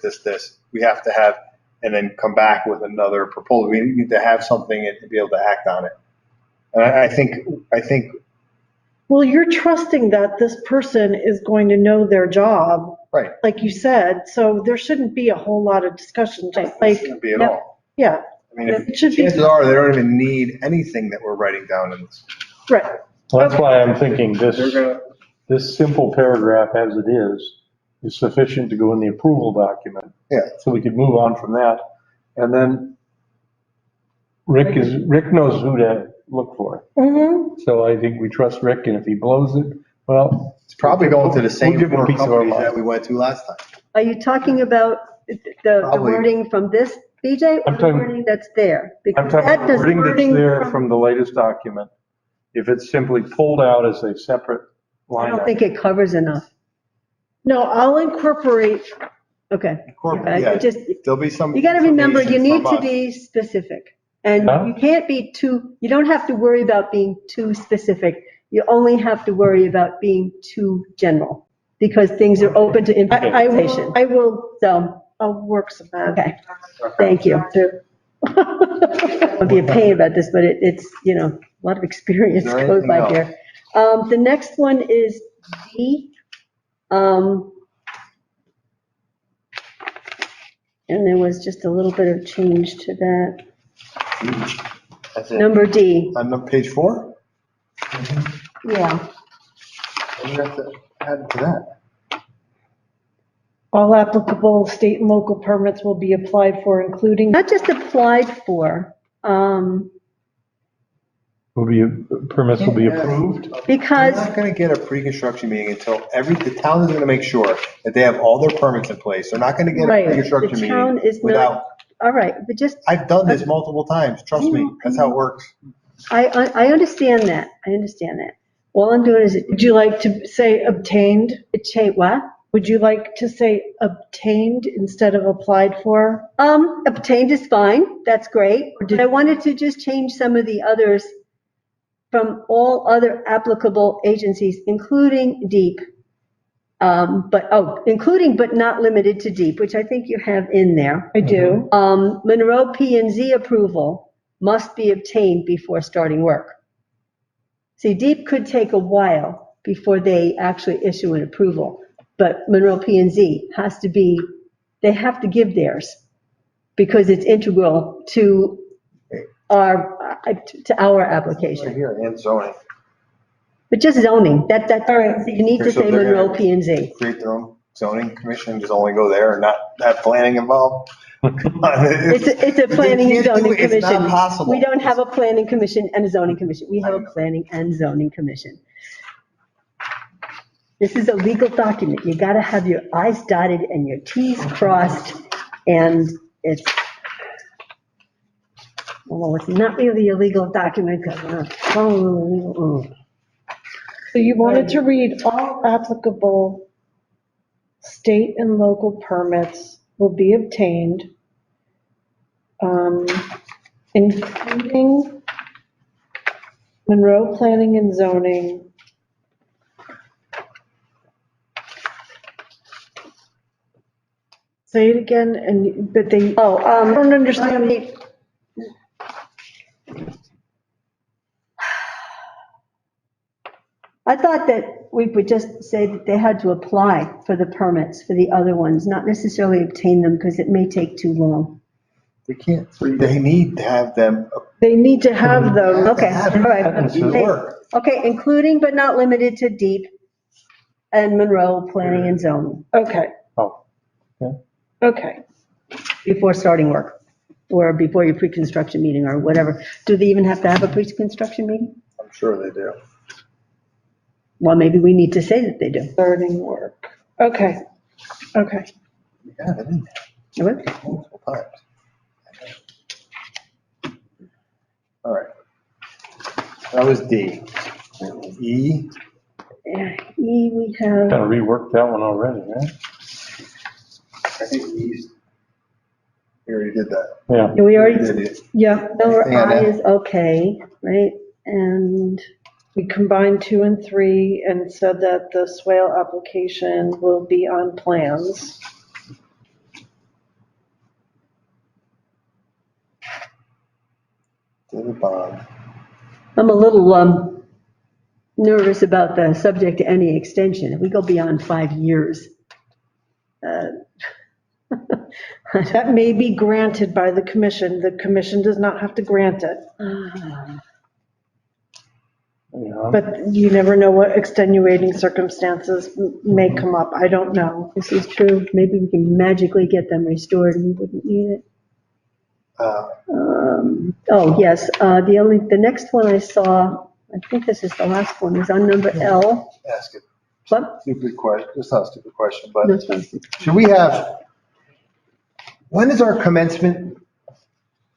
[SPEAKER 1] We have to have, and then come back with another proposal. We need to have something and to be able to act on it. And I think,
[SPEAKER 2] Well, you're trusting that this person is going to know their job,
[SPEAKER 1] right,
[SPEAKER 2] like you said, so there shouldn't be a whole lot of discussion, just
[SPEAKER 1] it
[SPEAKER 2] like,
[SPEAKER 1] shouldn't be at
[SPEAKER 6] Yep.
[SPEAKER 1] all.
[SPEAKER 2] yeah,
[SPEAKER 1] I mean,
[SPEAKER 2] it should be,
[SPEAKER 1] chances are they don't even need anything that we're writing down in this.
[SPEAKER 2] right.
[SPEAKER 7] well, that's why I'm thinking
[SPEAKER 1] They're gonna,
[SPEAKER 7] this simple paragraph as it is sufficient to go in the approval document.
[SPEAKER 1] Yeah.
[SPEAKER 7] So we could move on from that. And then Rick knows who to look for.
[SPEAKER 2] Mm-hmm.
[SPEAKER 7] So I think we trust Rick, and if he blows it, well.
[SPEAKER 1] it's probably going to the
[SPEAKER 7] We'll
[SPEAKER 1] same
[SPEAKER 7] give him a
[SPEAKER 1] four
[SPEAKER 7] piece of our
[SPEAKER 1] companies
[SPEAKER 7] mind.
[SPEAKER 1] that we went to last time.
[SPEAKER 6] Are you talking about the
[SPEAKER 1] Probably.
[SPEAKER 6] wording from this, BJ, or
[SPEAKER 7] I'm
[SPEAKER 6] the
[SPEAKER 7] talking-
[SPEAKER 6] wording that's there?
[SPEAKER 7] I'm
[SPEAKER 6] Because
[SPEAKER 7] talking
[SPEAKER 6] that
[SPEAKER 7] about
[SPEAKER 6] does,
[SPEAKER 7] wording that's
[SPEAKER 2] wording
[SPEAKER 7] there
[SPEAKER 2] from-
[SPEAKER 7] from the latest document. If it's simply pulled out as a separate
[SPEAKER 6] I
[SPEAKER 7] line.
[SPEAKER 6] don't think it covers enough.
[SPEAKER 2] No, I'll incorporate,
[SPEAKER 6] Okay.
[SPEAKER 1] Yeah,
[SPEAKER 6] Just,
[SPEAKER 1] There'll be some.
[SPEAKER 6] you got to remember, you
[SPEAKER 1] information
[SPEAKER 6] need
[SPEAKER 1] from
[SPEAKER 6] to
[SPEAKER 1] us.
[SPEAKER 6] be specific. And
[SPEAKER 7] Yeah.
[SPEAKER 6] you can't be too, you don't have to worry about being too specific. You only have to worry about being too general, because things are open to interpretation.
[SPEAKER 2] I will,
[SPEAKER 6] So,
[SPEAKER 2] I'll work some magic.
[SPEAKER 6] okay, thank you. I'll be a pain about this, but it's, a lot of experience
[SPEAKER 1] Is there
[SPEAKER 6] goes
[SPEAKER 1] anything
[SPEAKER 6] by
[SPEAKER 1] else?
[SPEAKER 6] here. The next one is D. And there was just a little bit of change to that.
[SPEAKER 1] That's it.
[SPEAKER 6] Number D,
[SPEAKER 1] On page 4?
[SPEAKER 6] yeah.
[SPEAKER 1] What do you have to add to that?
[SPEAKER 2] All applicable state and local permits will be applied for, including,
[SPEAKER 6] Not just applied for,
[SPEAKER 7] Permits will be approved?
[SPEAKER 1] They're
[SPEAKER 6] because,
[SPEAKER 1] not gonna get a pre-construction meeting until the town is gonna make sure that they have all their permits in place. They're not gonna get a
[SPEAKER 2] Right.
[SPEAKER 6] the
[SPEAKER 1] pre-construction
[SPEAKER 6] town
[SPEAKER 1] meeting
[SPEAKER 6] is
[SPEAKER 1] without,
[SPEAKER 6] not, all right, but just,
[SPEAKER 1] I've done this multiple times, trust me, that's how it works.
[SPEAKER 6] I understand that, I understand that. All I'm doing is,
[SPEAKER 2] would you like to say obtained?
[SPEAKER 6] what?
[SPEAKER 2] Would you like to say obtained instead of applied for?
[SPEAKER 6] Obtained is fine, that's great. I wanted to just change some of the others from all other applicable agencies, including DEEP. Including but not limited to DEEP, which I think you have in there.
[SPEAKER 2] I do.
[SPEAKER 6] Monroe P and Z approval must be obtained before starting work. See, DEEP could take a while before they actually issue an approval, but Monroe P and Z they have to give theirs because it's integral to our application.
[SPEAKER 1] Right here, and zoning.
[SPEAKER 6] But just zoning, all right, you need to
[SPEAKER 1] So
[SPEAKER 6] say
[SPEAKER 1] they're gonna
[SPEAKER 6] Monroe P and Z.
[SPEAKER 1] Create their own zoning commission, just only go there and not have planning involved.
[SPEAKER 6] It's a planning and zoning commission.
[SPEAKER 1] It's not possible.
[SPEAKER 6] We don't have a planning commission and a zoning commission. We have a planning and zoning commission. This is a legal document. You gotta have your i's dotted and your t's crossed, and it's not really a legal document because we're not following the legal.
[SPEAKER 2] So you wanted to read all applicable state and local permits will be obtained, including Monroe Planning and Zoning. Say it again, but they, I don't understand.
[SPEAKER 6] I thought that we would just say that they had to apply for the permits for the other ones, not necessarily obtain them, because it may take too long.
[SPEAKER 1] They can't, they need to have them.
[SPEAKER 2] They need to have them.
[SPEAKER 6] Okay, all right.
[SPEAKER 1] Do the work.
[SPEAKER 6] Okay, including but not limited to DEEP and Monroe Planning and Zoning
[SPEAKER 2] Okay,
[SPEAKER 7] Oh,
[SPEAKER 2] okay.
[SPEAKER 6] before starting work, or before your pre-construction meeting or whatever. Do they even have to have a pre-construction meeting?
[SPEAKER 1] I'm sure they do.
[SPEAKER 6] Well, maybe we need to say that they do.
[SPEAKER 2] Starting work. Okay, okay.
[SPEAKER 1] Yeah, they did
[SPEAKER 6] What?
[SPEAKER 1] multiple times. All right. That was D. E,
[SPEAKER 6] Yeah, E, we have,
[SPEAKER 7] kind of reworked that one already, right?
[SPEAKER 1] I think E, we already did that.
[SPEAKER 7] Yeah.
[SPEAKER 6] we already,
[SPEAKER 1] Did it.
[SPEAKER 2] Yeah,
[SPEAKER 6] number
[SPEAKER 1] Anything on
[SPEAKER 6] I
[SPEAKER 1] that?
[SPEAKER 6] is okay, right? And
[SPEAKER 2] we combined 2 and 3 and said that the swale application will be on plans.
[SPEAKER 1] Did a bond.
[SPEAKER 6] I'm a little nervous about the subject to any extension. If we go beyond 5 years,
[SPEAKER 2] That may be granted by the commission. The commission does not have to grant it.
[SPEAKER 7] Yeah.
[SPEAKER 2] But you never know what extenuating circumstances may come up. I don't know.
[SPEAKER 6] this is true. Maybe we can magically get them restored and we wouldn't need it. Oh, yes, the next one I saw, I think this is the last one, is on number L.
[SPEAKER 1] Ask it.
[SPEAKER 6] What?
[SPEAKER 1] Stupid question. It's not a stupid question, but
[SPEAKER 6] That's fine.
[SPEAKER 1] should we have, when is our commencement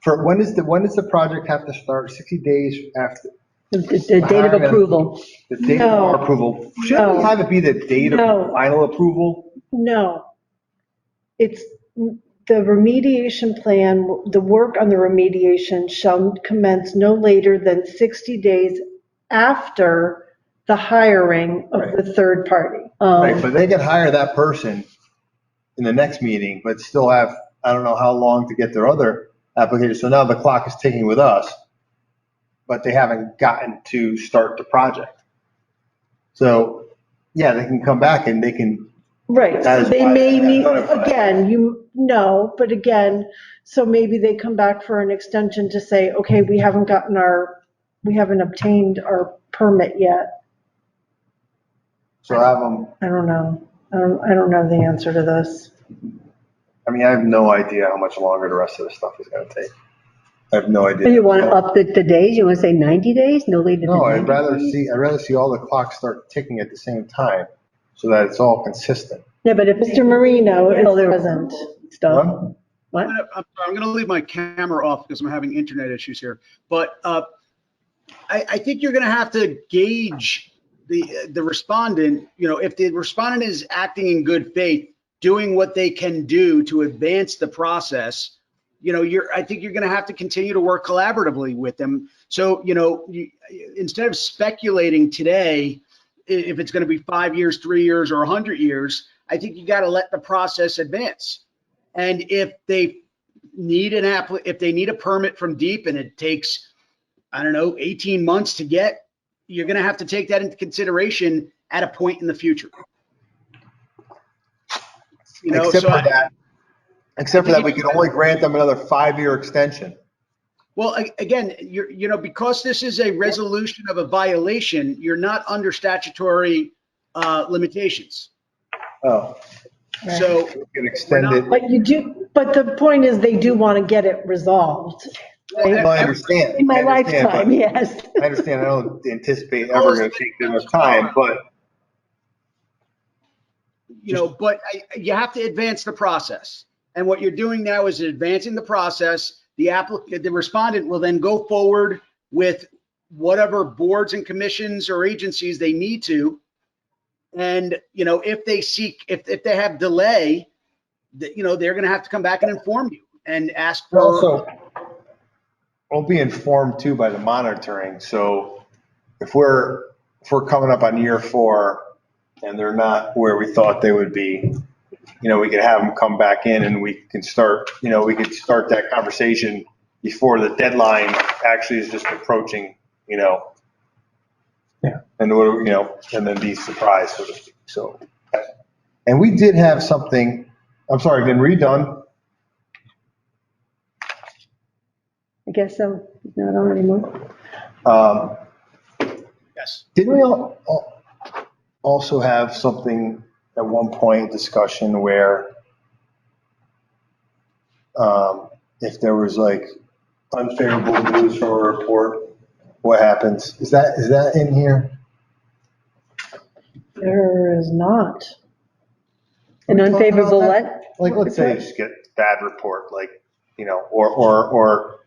[SPEAKER 1] when does the project have to start? 60 days after
[SPEAKER 6] The date of approval.
[SPEAKER 1] the date of
[SPEAKER 2] No.
[SPEAKER 1] our approval? Shouldn't we have it be the date of
[SPEAKER 2] No.
[SPEAKER 1] final approval?
[SPEAKER 2] No. It's, the remediation plan, the work on the remediation shall commence no later than 60 days after the hiring of
[SPEAKER 1] Right.
[SPEAKER 2] the third party.
[SPEAKER 1] Right, but they could hire that person in the next meeting, but still have, I don't know how long to get their other application. So now the clock is ticking with us, but they haven't gotten to start the project. So, yeah, they can come back and they can,
[SPEAKER 2] Right,
[SPEAKER 1] That
[SPEAKER 2] so
[SPEAKER 1] is
[SPEAKER 2] they
[SPEAKER 1] why
[SPEAKER 2] may
[SPEAKER 1] they have
[SPEAKER 2] need,
[SPEAKER 1] notified.
[SPEAKER 2] again, you know, but again, so maybe they come back for an extension to say, okay, we haven't obtained our permit yet.
[SPEAKER 1] so have them,
[SPEAKER 2] I don't know. I don't know the answer to this.
[SPEAKER 1] I mean, I have no idea how much longer the rest of this stuff is gonna take. I have no idea.
[SPEAKER 6] You want to up the days? You want to say 90 days? No later than
[SPEAKER 1] No,
[SPEAKER 6] 90 days?
[SPEAKER 1] I'd rather see all the clocks start ticking at the same time so that it's all consistent.
[SPEAKER 6] Yeah, but if
[SPEAKER 2] Mr. Marino is present.
[SPEAKER 6] stuff,
[SPEAKER 1] What?
[SPEAKER 6] what?
[SPEAKER 13] I'm going to leave my camera off because I'm having internet issues here. But I think you're going to have to gauge the respondent. You know, if the respondent is acting in good faith, doing what they can do to advance the process, you know, I think you're going to have to continue to work collaboratively with them. So, you know, instead of speculating today if it's going to be 5 years, 3 years, or 100 years, I think you got to let the process advance. And if they need if they need a permit from DEEP and it takes, I don't know, 18 months to get, you're going to have to take that into consideration at a point in the future. You know,
[SPEAKER 1] Except for that, we can only grant them another 5-year extension.
[SPEAKER 13] Well, again, you know, because this is a resolution of a violation, you're not under statutory limitations.
[SPEAKER 1] Oh.
[SPEAKER 13] So
[SPEAKER 1] We can extend it.
[SPEAKER 2] But the point is they do want to get it resolved.
[SPEAKER 1] Well, I understand.
[SPEAKER 6] In my
[SPEAKER 1] I understand,
[SPEAKER 6] lifetime,
[SPEAKER 1] but-
[SPEAKER 6] yes.
[SPEAKER 1] I understand, I don't anticipate ever gonna take that much time, but
[SPEAKER 13] you know, but you have to advance the process. And what you're doing now is advancing the process. The respondent will then go forward with whatever boards and commissions or agencies they need to. And, you know, if they have delay, you know, they're going to have to come back and inform you and ask for.
[SPEAKER 1] also, we'll be informed too by the monitoring. So if we're coming up on year 4 and they're not where we thought they would be, you know, we could have them come back in and we could start that conversation before the deadline actually is just approaching, you know.
[SPEAKER 7] Yeah.
[SPEAKER 1] And and then be surprised, so to speak. So, and we did have something, I'm sorry, been redone.
[SPEAKER 6] I guess so. Not on anymore.
[SPEAKER 13] Yes.
[SPEAKER 1] Didn't we also have something at one point, discussion where if there was like unfavorable news from a report, what happens? Is that in here?
[SPEAKER 2] There is not.
[SPEAKER 6] An unfavorable what?
[SPEAKER 1] Like, let's say you just get bad report, like, you know, or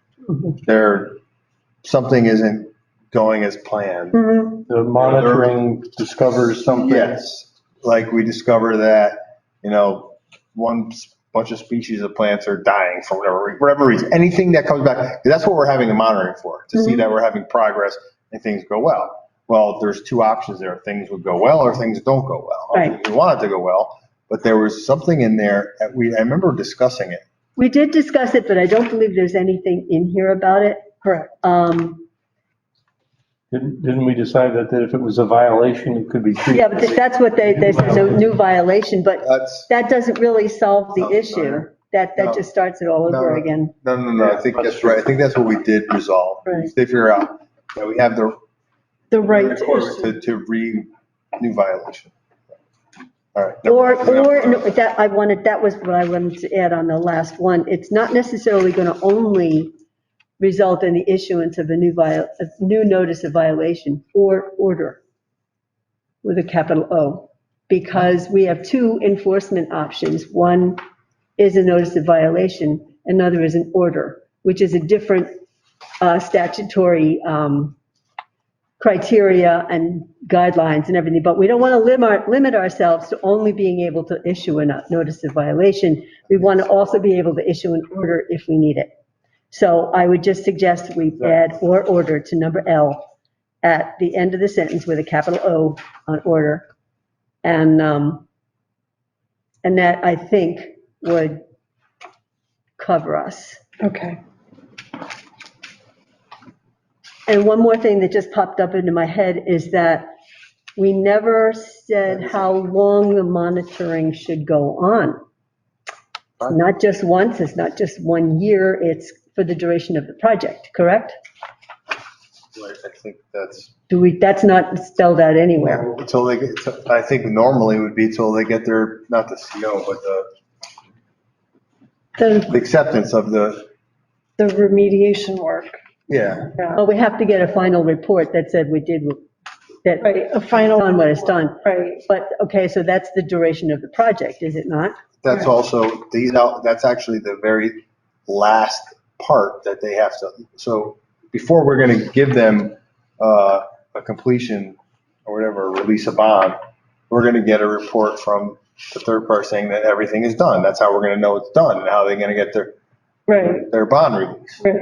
[SPEAKER 1] something isn't going as planned.
[SPEAKER 6] Mhm.
[SPEAKER 7] The monitoring discovers something.
[SPEAKER 1] Yes, like we discover that, you know, one bunch of species of plants are dying for whatever reason. Anything that comes back, that's what we're having the monitoring for, to see that we're having progress and things go well. Well, there's 2 options there. Things would go well or things don't go well.
[SPEAKER 6] Right.
[SPEAKER 1] We want it to go well, but there was something in there that I remember discussing it.
[SPEAKER 6] We did discuss it, but I don't believe there's anything in here about it.
[SPEAKER 2] Correct.
[SPEAKER 7] Didn't we decide that if it was a violation, it could be treated?
[SPEAKER 6] Yeah, but that's what there's a new violation, but that doesn't really solve the issue. That just starts it all over again.
[SPEAKER 1] No, I think that's right. I think that's what we did resolve.
[SPEAKER 2] Right.
[SPEAKER 1] They figure out that we have the
[SPEAKER 2] right
[SPEAKER 1] to read new violation. All right.
[SPEAKER 6] That was what I wanted to add on the last one. It's not necessarily going to only result in the issuance of a new notice of violation or order with a capital O, because we have 2 enforcement options. One is a notice of violation, another is an order, which is a different statutory criteria and guidelines and everything, but we don't want to limit ourselves to only being able to issue a notice of violation. We want to also be able to issue an order if we need it. So I would just suggest we add or order to number L at the end of the sentence with a capital O on order. And that, I think, would cover us.
[SPEAKER 2] Okay.
[SPEAKER 6] And one more thing that just popped up into my head is that we never said how long the monitoring should go on. It's not just once, it's not just 1 year, it's for the duration of the project, correct?
[SPEAKER 1] Right, I think that's.
[SPEAKER 6] That's not spelled out anywhere.
[SPEAKER 1] Until they get, I think normally would be till they get their, not the CO, but the acceptance of the,
[SPEAKER 2] The remediation work.
[SPEAKER 1] yeah.
[SPEAKER 6] Well, we have to get a final report that said we did, that
[SPEAKER 2] Right, a final.
[SPEAKER 6] done what it's done.
[SPEAKER 2] Right.
[SPEAKER 6] But, okay, so that's the duration of the project, is it not?
[SPEAKER 1] That's also, that's actually the very last part that they have to, so before we're gonna give them a completion or whatever, release a bond, we're gonna get a report from the third party saying that everything is done. That's how we're gonna know it's done and how they're gonna get
[SPEAKER 2] Right,
[SPEAKER 1] their bond release.
[SPEAKER 2] right.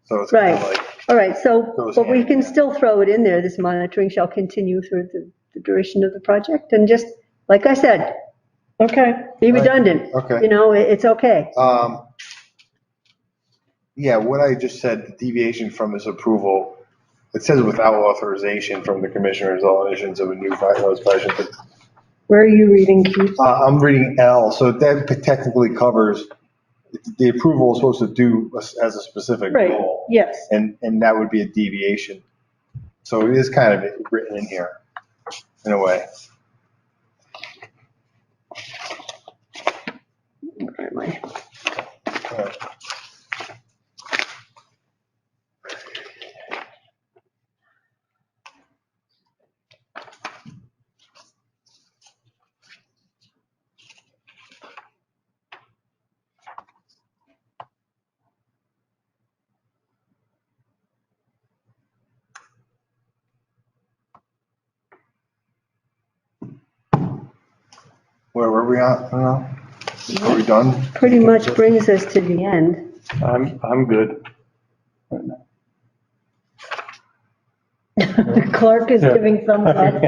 [SPEAKER 1] So it's kind of
[SPEAKER 6] Right.
[SPEAKER 1] like,
[SPEAKER 6] All right, so,
[SPEAKER 1] Goes
[SPEAKER 6] but we
[SPEAKER 1] hand in
[SPEAKER 6] can
[SPEAKER 1] hand.
[SPEAKER 6] still throw it in there, this monitoring shall continue through the duration of the project, and just, like I said,
[SPEAKER 2] Okay.
[SPEAKER 6] be
[SPEAKER 1] Right.
[SPEAKER 6] redundant.
[SPEAKER 1] Okay.
[SPEAKER 6] You know, it's okay.
[SPEAKER 1] yeah, what I just said, the deviation from this approval, it says without authorization from the commissioners, all issuance of a new notice violation, but
[SPEAKER 2] Where are you reading, Keith?
[SPEAKER 1] I'm reading L, so that technically covers, the approval is supposed to do as a specific
[SPEAKER 2] Right,
[SPEAKER 1] goal,
[SPEAKER 2] yes.
[SPEAKER 1] and that would be a deviation. So it is kind of written in here, in a way.
[SPEAKER 6] Where am I?
[SPEAKER 1] Where were we at? I don't know. Are we done?
[SPEAKER 6] Pretty much brings us to the end.
[SPEAKER 7] I'm good.
[SPEAKER 2] Clark is giving thumbs up.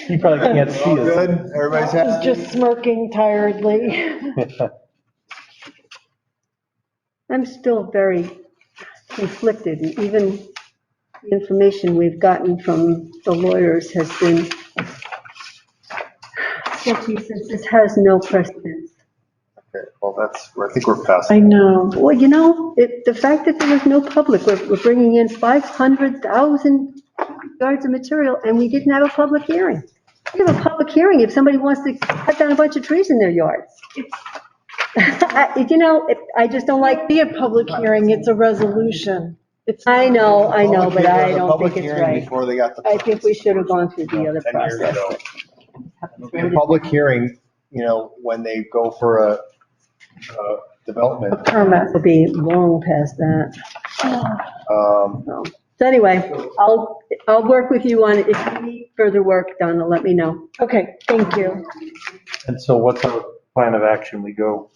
[SPEAKER 7] You probably can't see
[SPEAKER 1] All
[SPEAKER 7] us.
[SPEAKER 1] good? Everybody's
[SPEAKER 2] He's
[SPEAKER 1] happy?
[SPEAKER 2] just smirking tiredly.
[SPEAKER 6] I'm still very conflicted, and even the information we've gotten from the lawyers has been, sketchy, since this has no precedence.
[SPEAKER 1] Okay, well, I think we're past.
[SPEAKER 2] I know.
[SPEAKER 6] Well, you know, the fact that there was no public, we're bringing in 500,000 yards of material, and we didn't have a public hearing. We have a public hearing if somebody wants to cut down a bunch of trees in their yards. You know, I just don't like,
[SPEAKER 2] Be a public hearing, it's a resolution. It's.
[SPEAKER 6] I know, but I don't
[SPEAKER 1] Public
[SPEAKER 6] think it's
[SPEAKER 1] hearing
[SPEAKER 6] right.
[SPEAKER 1] Before they got the.
[SPEAKER 6] I think we should have gone through the other
[SPEAKER 1] 10 years
[SPEAKER 6] process.
[SPEAKER 1] ago. The public hearing, when they go for a development.
[SPEAKER 2] Permit.
[SPEAKER 6] It'll be long past that. So anyway, I'll work with you on it. If you need further work done, let me know.
[SPEAKER 2] Okay, thank you.
[SPEAKER 7] And so what's our plan of action? We go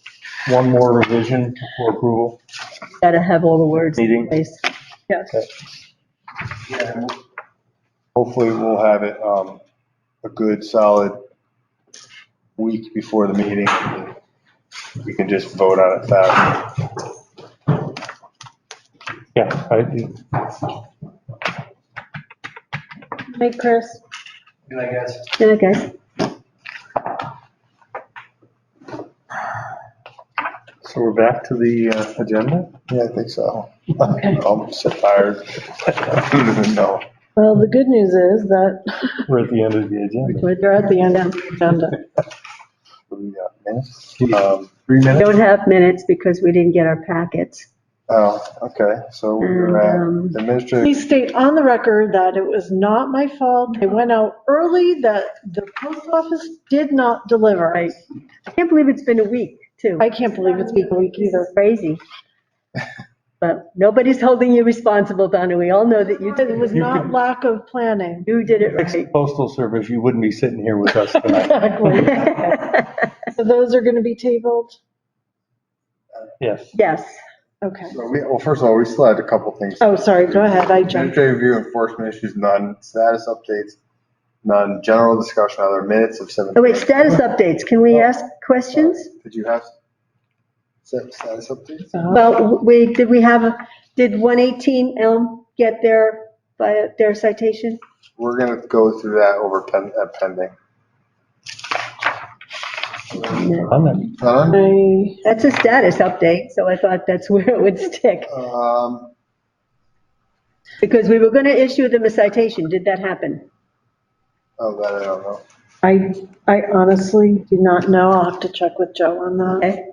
[SPEAKER 7] one more revision before approval?
[SPEAKER 6] Gotta have all the words in
[SPEAKER 7] Meeting.
[SPEAKER 6] place.
[SPEAKER 2] Yes.
[SPEAKER 1] Yeah, hopefully we'll have it, a good solid week before the meeting. We can just vote on it fast.
[SPEAKER 7] Yeah, I do.
[SPEAKER 2] Hey, Chris.
[SPEAKER 8] I guess.
[SPEAKER 6] Yeah, guys.
[SPEAKER 7] So we're back to the agenda?
[SPEAKER 1] Yeah, I think so. I'm so tired. I don't even know.
[SPEAKER 2] Well, the good news is that
[SPEAKER 7] We're at the end of the agenda.
[SPEAKER 2] we're at the end of the agenda.
[SPEAKER 1] What do we got, minutes? 3
[SPEAKER 6] We
[SPEAKER 1] minutes?
[SPEAKER 6] don't have minutes because we didn't get our packets.
[SPEAKER 1] Oh, okay, so we're
[SPEAKER 6] And,
[SPEAKER 1] at administrative.
[SPEAKER 2] Please state on the record that it was not my fault. I went out early, that the post office did not deliver.
[SPEAKER 6] I can't believe it's been a week, too.
[SPEAKER 2] I can't believe it's been a week either.
[SPEAKER 6] Crazy. But nobody's holding you responsible, Donna. We all know that you
[SPEAKER 2] It was
[SPEAKER 6] did,
[SPEAKER 2] not lack of planning.
[SPEAKER 6] you did it
[SPEAKER 7] Fix the
[SPEAKER 6] right.
[SPEAKER 7] postal service, you wouldn't be sitting here with us tonight.
[SPEAKER 2] Exactly. So those are going to be tabled?
[SPEAKER 7] Yes.
[SPEAKER 6] Yes.
[SPEAKER 2] Okay.
[SPEAKER 1] So well, first of all, we still had a couple things.
[SPEAKER 2] Oh, sorry, go ahead. I jumped.
[SPEAKER 1] Administrative review, enforcement issues, none. Status updates, none. General discussion, other minutes of 7.
[SPEAKER 6] Oh, wait, status updates. Can we ask questions?
[SPEAKER 1] Did you have status updates?
[SPEAKER 6] Well, did 118 Elm get their citation?
[SPEAKER 1] We're gonna go through that over pending. None?
[SPEAKER 6] That's a status update, so I thought that's where it would stick. Because we were going to issue them a citation. Did that happen?
[SPEAKER 1] Oh, that I don't know.
[SPEAKER 2] I honestly do not know. I'll have to check with Joe on that.
[SPEAKER 6] Okay.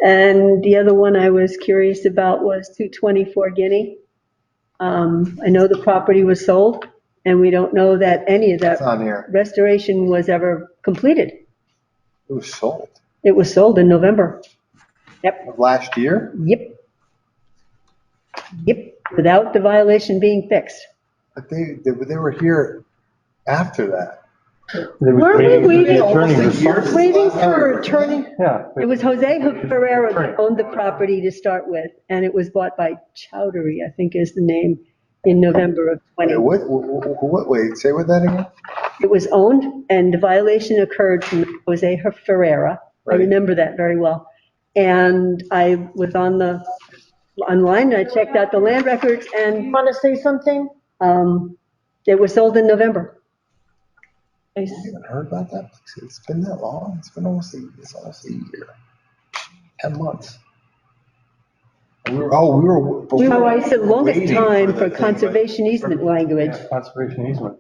[SPEAKER 6] And the other one I was curious about was 224 Guinea. I know the property was sold, and we don't know that any of that
[SPEAKER 1] It's on here.
[SPEAKER 6] restoration was ever completed.
[SPEAKER 1] It was sold.
[SPEAKER 6] It was sold in November. Yep,
[SPEAKER 1] Of last year?
[SPEAKER 6] yep. Yep, without the violation being fixed.
[SPEAKER 1] But they were here after that.
[SPEAKER 7] They was
[SPEAKER 2] Weren't we
[SPEAKER 7] waiting for
[SPEAKER 2] waiting-
[SPEAKER 7] the attorney
[SPEAKER 1] Almost a year?
[SPEAKER 7] response.
[SPEAKER 2] Waiting for attorney.
[SPEAKER 7] Yeah.
[SPEAKER 6] It was Jose Ferreira that owned the property to start with, and it was bought by Chowdhury, I think is the name, in November of
[SPEAKER 1] Wait,
[SPEAKER 6] 20.
[SPEAKER 1] wait, say what that again?
[SPEAKER 6] It was owned, and the violation occurred from Jose Ferreira. I
[SPEAKER 1] Right.
[SPEAKER 6] remember that very well. And I was online, and I checked out the land records, and
[SPEAKER 2] Want to say something?
[SPEAKER 6] it was sold in November.
[SPEAKER 1] I haven't heard about that. It's been that long. It's almost a year. 10 months. We were.
[SPEAKER 6] So I said longest
[SPEAKER 1] waiting
[SPEAKER 6] time
[SPEAKER 1] the
[SPEAKER 6] for
[SPEAKER 1] thing, but-
[SPEAKER 6] conservation easement language.
[SPEAKER 7] Yeah, Conservation easement.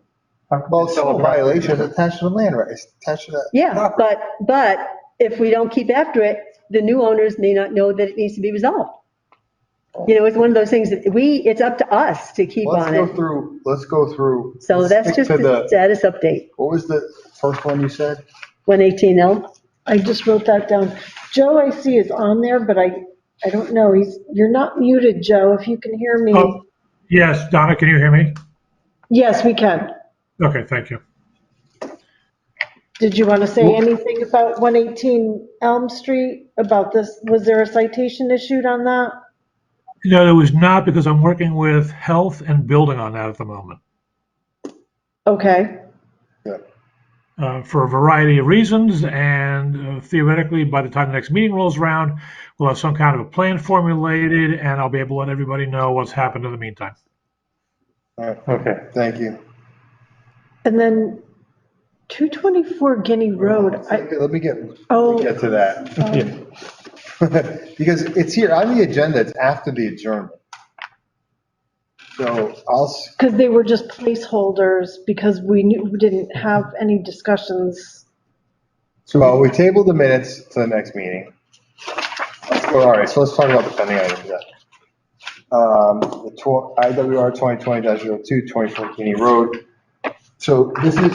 [SPEAKER 1] Well, it's still a violation. It's attached to the land, right? It's attached to that.
[SPEAKER 6] Yeah,
[SPEAKER 1] property.
[SPEAKER 6] but if we don't keep after it, the new owners may not know that it needs to be resolved. You know, it's one of those things that it's up to us to keep
[SPEAKER 1] Let's
[SPEAKER 6] on
[SPEAKER 1] go
[SPEAKER 6] it.
[SPEAKER 1] through.
[SPEAKER 6] So
[SPEAKER 1] let's
[SPEAKER 6] that's
[SPEAKER 1] stick
[SPEAKER 6] just
[SPEAKER 1] to
[SPEAKER 6] the status update.
[SPEAKER 1] What was the first one you said?
[SPEAKER 6] 118 Elm.
[SPEAKER 2] I just wrote that down. Joe, I see is on there, but I don't know. You're not muted, Joe, if you can hear me.
[SPEAKER 12] Oh, yes, Donna, can you hear me?
[SPEAKER 2] Yes, we can.
[SPEAKER 12] Okay, thank you.
[SPEAKER 2] Did you want to say anything about 118 Elm Street, about this? Was there a citation issued on that?
[SPEAKER 12] No, there was not, because I'm working with health and building on that at the moment,
[SPEAKER 2] Okay,
[SPEAKER 12] for a variety of reasons. And theoretically, by the time the next meeting rolls around, we'll have some kind of a plan formulated, and I'll be able to let everybody know what's happened in the meantime.
[SPEAKER 1] All right.
[SPEAKER 7] Okay.
[SPEAKER 1] Thank you.
[SPEAKER 2] and then 224 Guinea Road,
[SPEAKER 1] Let me get
[SPEAKER 2] Oh.
[SPEAKER 1] to that. Because it's here on the agenda. It's after the adjournment. So
[SPEAKER 2] because they were just placeholders, because we didn't have any discussions.
[SPEAKER 1] well, we tabled the minutes to the next meeting. All right, so let's talk about the pending items then. IWR 2020-02, 24 Guinea Road. So this is,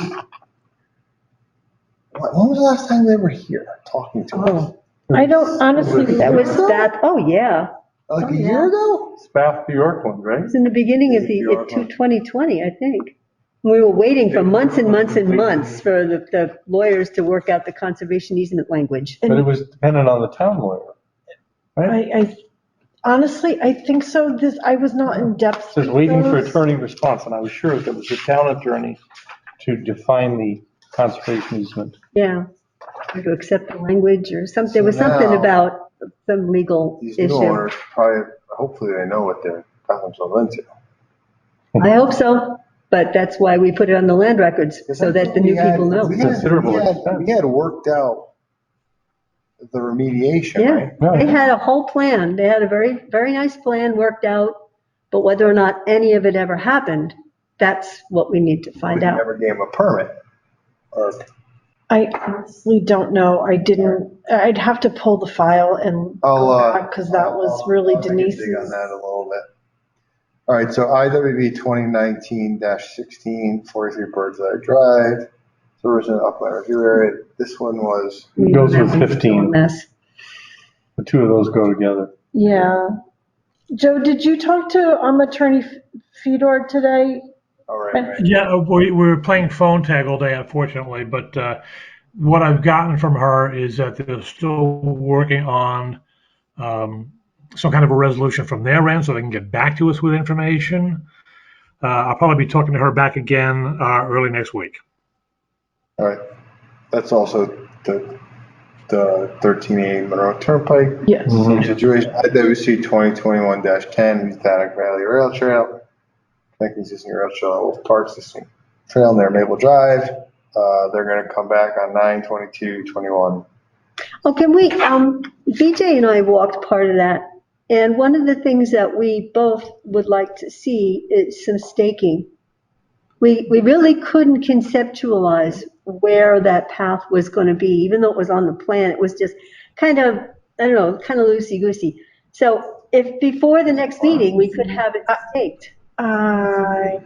[SPEAKER 1] when was the last time they were here talking to us?
[SPEAKER 2] I don't honestly.
[SPEAKER 6] That was that, oh, yeah.
[SPEAKER 1] Like a year ago?
[SPEAKER 7] Spaff, the York one, right?
[SPEAKER 6] It's in the beginning of the 2020, I think. We were waiting for months and months and months for the lawyers to work out the conservation easement language.
[SPEAKER 7] But it was dependent on the town lawyer, right?
[SPEAKER 2] I honestly, I think so. I was not in depth.
[SPEAKER 7] It says
[SPEAKER 2] with
[SPEAKER 7] waiting for
[SPEAKER 2] those.
[SPEAKER 7] attorney response, and I was sure that it was the town attorney to define the conservation easement.
[SPEAKER 6] Yeah, to accept the language or something. There was
[SPEAKER 1] So
[SPEAKER 6] something
[SPEAKER 1] now-
[SPEAKER 6] about some legal
[SPEAKER 1] These new
[SPEAKER 6] issue.
[SPEAKER 1] owners probably, hopefully they know what they're got themselves into.
[SPEAKER 6] I hope so, but that's why we put it on the land records, so that the new people know.
[SPEAKER 7] Considerable expense.
[SPEAKER 1] We had worked out the remediation,
[SPEAKER 6] Yeah,
[SPEAKER 1] right?
[SPEAKER 6] they had a whole plan. They had a very, very nice plan worked out, but whether or not any of it ever happened, that's what we need to find
[SPEAKER 1] We
[SPEAKER 6] out.
[SPEAKER 1] never gave them a permit. Or
[SPEAKER 2] I honestly don't know. I'd have to pull the file and because that was really
[SPEAKER 1] I'll take a
[SPEAKER 2] Denise's.
[SPEAKER 1] dig on that a little bit. All right, so IWB 2019-16, 43 Birdseye Drive, Service and Upland Review Area. This one was,
[SPEAKER 7] It goes with 15.
[SPEAKER 6] Mess.
[SPEAKER 7] The two of those go together.
[SPEAKER 2] Yeah, Joe, did you talk to Attorney Fedor today?
[SPEAKER 1] All right.
[SPEAKER 12] Yeah, we were playing phone tag all day, unfortunately, but what I've gotten from her is that they're still working on some kind of a resolution from their end so they can get back to us with information. I'll probably be talking to her back again early next week.
[SPEAKER 1] All right. That's also the 13A Monroe Turnpike.
[SPEAKER 2] Yes.
[SPEAKER 1] Same situation. IWC 2021-10, Static Valley Rail Trail. Connecting existing rail trail at Wolf Park existing trail near Maple Drive. They're going to come back on 9/22/21.
[SPEAKER 6] Oh, can we, BJ and I walked part of that, and one of the things that we both would like to see is some staking. We really couldn't conceptualize where that path was going to be, even though it was on the plan. It was just kind of, I don't know, kind of loosey-goosey. So if before the next meeting, we could have it staked.
[SPEAKER 2] Okay.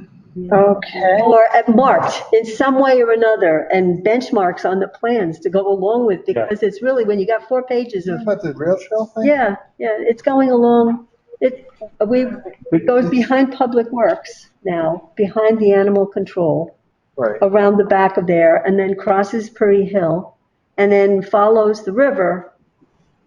[SPEAKER 6] Or marked in some way or another, and benchmarks on the plans to go along with, because it's really, when you got 4 pages of,
[SPEAKER 1] About the rail trail thing?
[SPEAKER 6] yeah, it's going along. It goes behind Public Works now, behind the animal control,
[SPEAKER 1] Right.
[SPEAKER 6] around the back of there, and then crosses Prairie Hill, and then follows the river,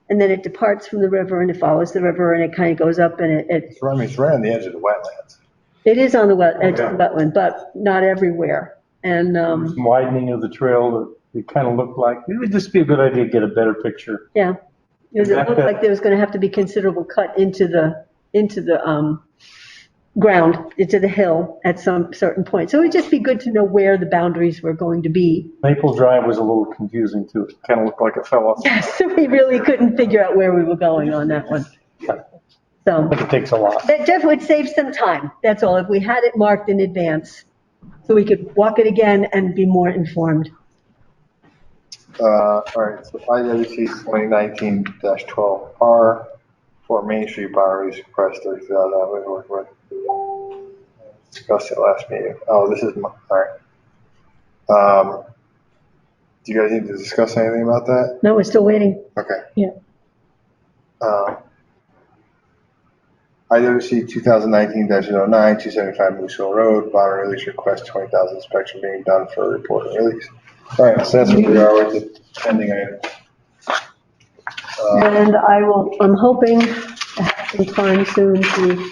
[SPEAKER 6] and then it departs from the river, and it follows the river, and it kind of goes up, and
[SPEAKER 1] It's right on the edge of the wetlands.
[SPEAKER 6] it is on the edge of the wetland, but not everywhere. And,
[SPEAKER 7] Some widening of the trail that it kind of looked like, it would just be a good idea to get a better picture.
[SPEAKER 6] yeah, it looked like there was going to have to be considerable cut into the ground, into the hill at some certain point. So it would just be good to know where the boundaries were going to be.
[SPEAKER 7] Maple Drive was a little confusing too. It kind of looked like it fell off.
[SPEAKER 6] Yes, so we really couldn't figure out where we were going on that one. So
[SPEAKER 7] But it takes a lot.
[SPEAKER 6] that just would save some time, that's all, if we had it marked in advance, so we could walk it again and be more informed.
[SPEAKER 1] All right, so IWC 2019-12R for Main Street boundaries request 30,000. Discussed it last meeting. Oh, this is, all right. Do you guys need to discuss anything about that?
[SPEAKER 6] No, we're still waiting.
[SPEAKER 1] Okay.
[SPEAKER 2] Yeah.
[SPEAKER 1] IWC 2019-09, 275 Moose Hill Road, boundary release request, 20,000 inspection being done for report and release. All right, so that's where we are with the pending item.
[SPEAKER 6] And I'm hoping to have some time soon to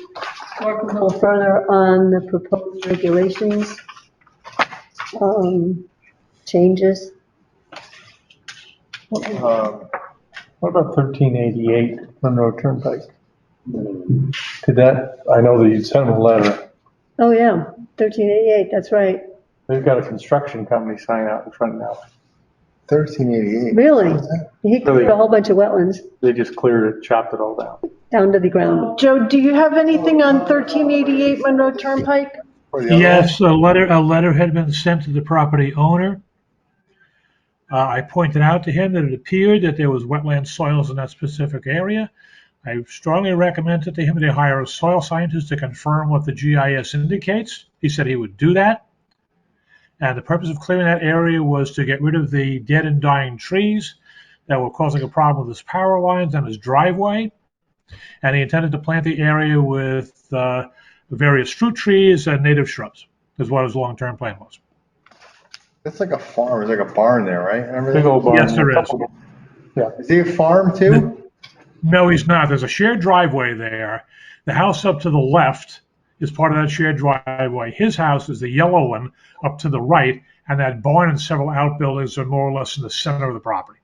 [SPEAKER 6] work a little further on the proposed regulations, changes.
[SPEAKER 7] What about 1388 Monroe Turnpike? Did that, I know that you sent them a letter.
[SPEAKER 6] Oh, yeah, 1388, that's right.
[SPEAKER 7] They've got a construction company sign out in front now.
[SPEAKER 1] 1388.
[SPEAKER 6] Really? He cleared a whole bunch of wetlands
[SPEAKER 7] They just cleared it, chopped it all
[SPEAKER 6] down to the ground.
[SPEAKER 2] Joe, do you have anything on 1388 Monroe Turnpike?
[SPEAKER 12] Yes, a letter had been sent to the property owner. I pointed out to him that it appeared that there was wetland soils in that specific area. I strongly recommended to him that he hire a soil scientist to confirm what the GIS indicates. He said he would do that. And the purpose of clearing that area was to get rid of the dead and dying trees that were causing a problem with his power lines and his driveway. And he intended to plant the area with various fruit trees and native shrubs, is what his long-term plan was.
[SPEAKER 1] It's like a farm, there's like a barn there, right? And everything?
[SPEAKER 7] Big old barn.
[SPEAKER 12] Yes, there is.
[SPEAKER 7] Yeah.
[SPEAKER 1] Is he a farm too?
[SPEAKER 12] No, he's not. There's a shared driveway there. The house up to the left is part of that shared driveway. His house is the yellow one up to the right, and that barn and several outbuildings are more or less in the center of the property.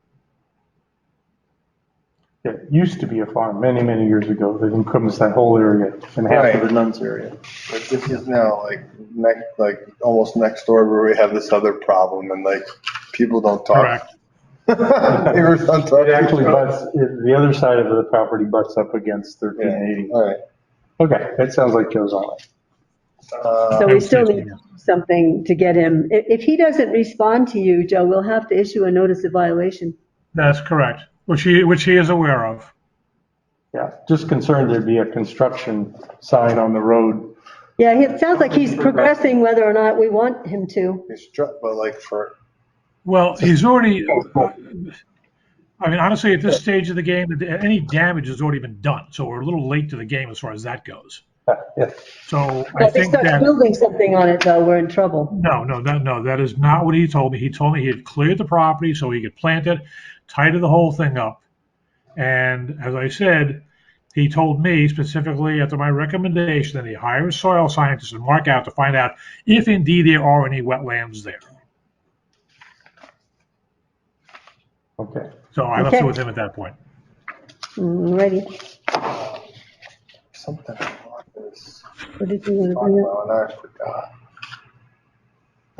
[SPEAKER 7] Yeah, it used to be a farm many, many years ago. That encompassed that whole area and half of the Nuns area.
[SPEAKER 1] But this is now like almost next door where we have this other problem and like people don't talk.
[SPEAKER 12] Correct.
[SPEAKER 1] Neighbors don't talk.
[SPEAKER 7] It actually butts, the other side of the property butts up against 1380.
[SPEAKER 1] All right.
[SPEAKER 7] Okay, that sounds like Joe's on it.
[SPEAKER 6] So we still need something to get him. If he doesn't respond to you, Joe, we'll have to issue a notice of violation.
[SPEAKER 12] That's correct, which he is aware of.
[SPEAKER 7] Yeah, just concerned there'd be a construction sign on the road.
[SPEAKER 6] Yeah, it sounds like he's progressing whether or not we want him to.
[SPEAKER 1] He's struck, but like for.
[SPEAKER 12] Well, he's already, I mean, honestly, at this stage of the game, any damage has already been done, so we're a little late to the game as far as that goes.
[SPEAKER 1] Yeah.
[SPEAKER 12] So I
[SPEAKER 6] If he
[SPEAKER 12] think
[SPEAKER 6] starts
[SPEAKER 12] that,
[SPEAKER 6] building something on it, though, we're in trouble.
[SPEAKER 12] no, that is not what he told me. He told me he had cleared the property so he could plant it, tidy the whole thing up. And as I said, he told me specifically after my recommendation that he hire a soil scientist and mark out to find out if indeed there are any wetlands there.
[SPEAKER 1] Okay.
[SPEAKER 12] So I left it
[SPEAKER 6] Okay.
[SPEAKER 12] with him at that point.
[SPEAKER 6] Ready.
[SPEAKER 1] Something about this.
[SPEAKER 6] What did you want to bring up?
[SPEAKER 1] Oh, I forgot.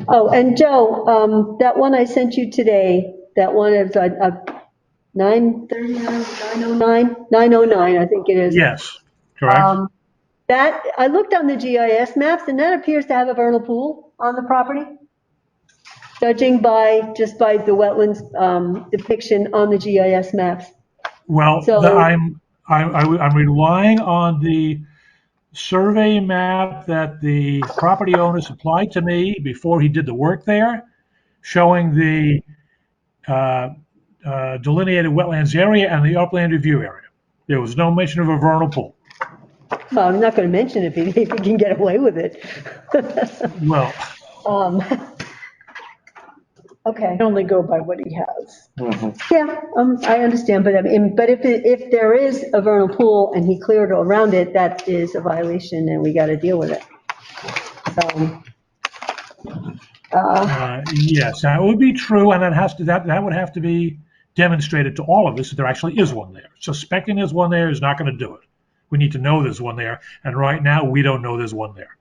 [SPEAKER 6] Oh, and Joe, that one I sent you today, that one is 939, 909, 909, I think it is.
[SPEAKER 12] Yes, correct.
[SPEAKER 6] That, I looked on the GIS maps and that appears to have a vernal pool on the property. Judging just by the wetlands depiction on the GIS maps.
[SPEAKER 12] Well,
[SPEAKER 6] So-
[SPEAKER 12] I'm relying on the survey map that the property owner supplied to me before he did the work there, showing the delineated wetlands area and the upland review area. There was no mention of a vernal pool.
[SPEAKER 6] Well, I'm not going to mention it if he can get away with it.
[SPEAKER 12] Well,
[SPEAKER 6] Okay.
[SPEAKER 2] I can only go by what he has.
[SPEAKER 6] Yeah, I understand, but I mean, but if there is a vernal pool and he cleared around it, that is a violation and we got to deal with it.
[SPEAKER 12] yes, that would be true, and that would have to be demonstrated to all of us that there actually is one there. Suspecting there's one there is not going to do it. We need to know there's one there, and right now we don't know there's one there.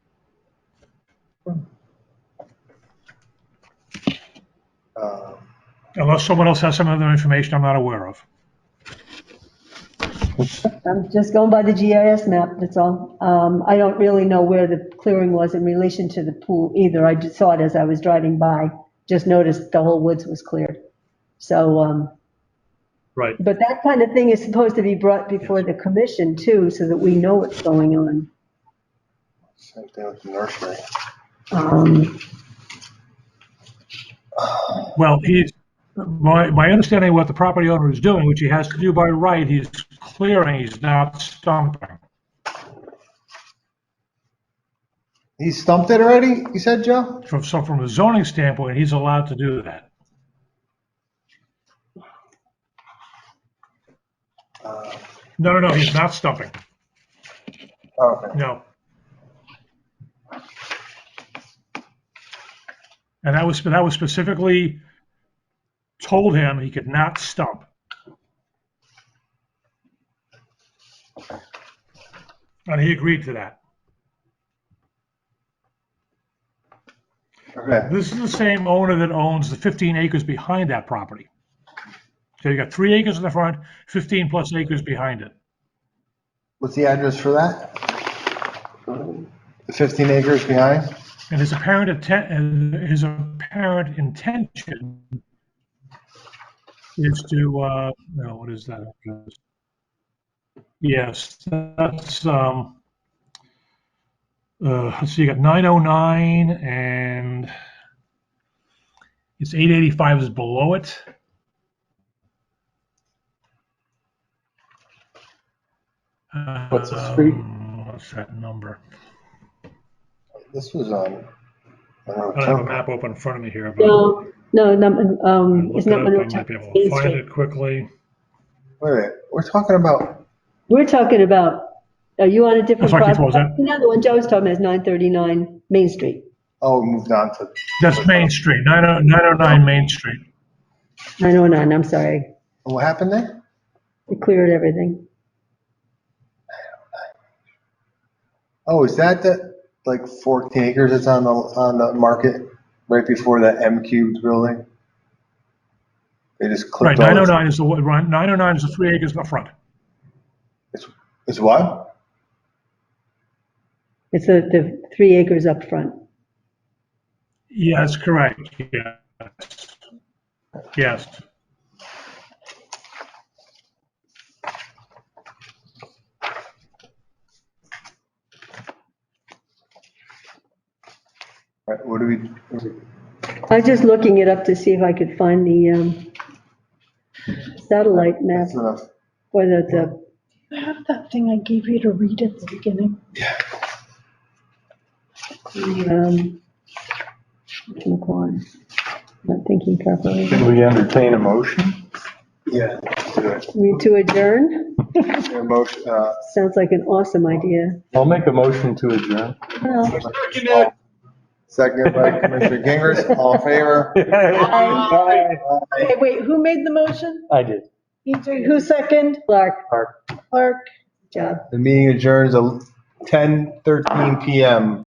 [SPEAKER 12] Unless someone else has some other information I'm not aware of.
[SPEAKER 6] I'm just going by the GIS map, that's all. I don't really know where the clearing was in relation to the pool either. I just saw it as I was driving by, just noticed the whole woods was cleared. So,
[SPEAKER 12] Right.
[SPEAKER 6] but that kind of thing is supposed to be brought before the commission too, so that we know what's going on.
[SPEAKER 1] Same thing with the nursery.
[SPEAKER 12] Well, my understanding of what the property owner is doing, which he has to do by right, he's clearing, he's not stumping.
[SPEAKER 1] He stumped it already, you said, Joe?
[SPEAKER 12] So from a zoning standpoint, he's allowed to do that. No, he's not stumping.
[SPEAKER 1] Okay.
[SPEAKER 12] No. And that was specifically told him he could not stump. And he agreed to that.
[SPEAKER 1] Okay.
[SPEAKER 12] This is the same owner that owns the 15 acres behind that property. So you got 3 acres in the front, 15 plus acres behind it.
[SPEAKER 1] What's the address for that? The 15 acres behind?
[SPEAKER 12] And his apparent intention is to, no, what is that? Yes, that's, let's see, you got 909 and it's 885 is below it.
[SPEAKER 1] What's the street?
[SPEAKER 12] What's that number?
[SPEAKER 1] This was on.
[SPEAKER 12] I don't have a map open in front of me here, but
[SPEAKER 6] No, it's not
[SPEAKER 12] I
[SPEAKER 6] Monroe.
[SPEAKER 12] might be able to
[SPEAKER 6] Main
[SPEAKER 12] find
[SPEAKER 6] Street.
[SPEAKER 12] it quickly.
[SPEAKER 1] Wait, we're talking about.
[SPEAKER 6] We're talking about, are you on a different
[SPEAKER 12] Sorry, Keith,
[SPEAKER 6] project?
[SPEAKER 12] what was that?
[SPEAKER 6] No, the one Joe was talking about is 939 Main Street.
[SPEAKER 1] Oh, we moved on to.
[SPEAKER 12] That's Main Street, 909 Main Street.
[SPEAKER 6] 909, I'm sorry.
[SPEAKER 1] What happened there?
[SPEAKER 6] We cleared everything.
[SPEAKER 1] Oh, is that the like 14 acres that's on the market right before the M Cubes building? They just
[SPEAKER 12] Right,
[SPEAKER 1] clipped all
[SPEAKER 12] 909 is the 909 is the 3 acres in the front.
[SPEAKER 1] It's what?
[SPEAKER 6] It's the 3 acres up front.
[SPEAKER 12] Yeah, that's correct. Yes. Yes.
[SPEAKER 1] Right, what do we?
[SPEAKER 6] I was just looking it up to see if I could find the, satellite map,
[SPEAKER 1] That's enough.
[SPEAKER 6] or the,
[SPEAKER 2] I have that thing I gave you to read at the beginning.
[SPEAKER 6] McQuarrie. Not thinking properly.
[SPEAKER 7] Can we entertain a motion?
[SPEAKER 1] Yeah.
[SPEAKER 6] To adjourn?
[SPEAKER 1] A motion,
[SPEAKER 6] Sounds like an awesome idea.
[SPEAKER 7] I'll make a motion to adjourn.
[SPEAKER 6] Well,
[SPEAKER 1] second by Commissioner Gingras, all in favor?
[SPEAKER 2] Okay, wait, who made the motion?
[SPEAKER 7] I did.
[SPEAKER 2] EJ, who second?
[SPEAKER 6] Clark,
[SPEAKER 2] Clark.
[SPEAKER 6] job.
[SPEAKER 1] The meeting adjourns at 10:13 PM.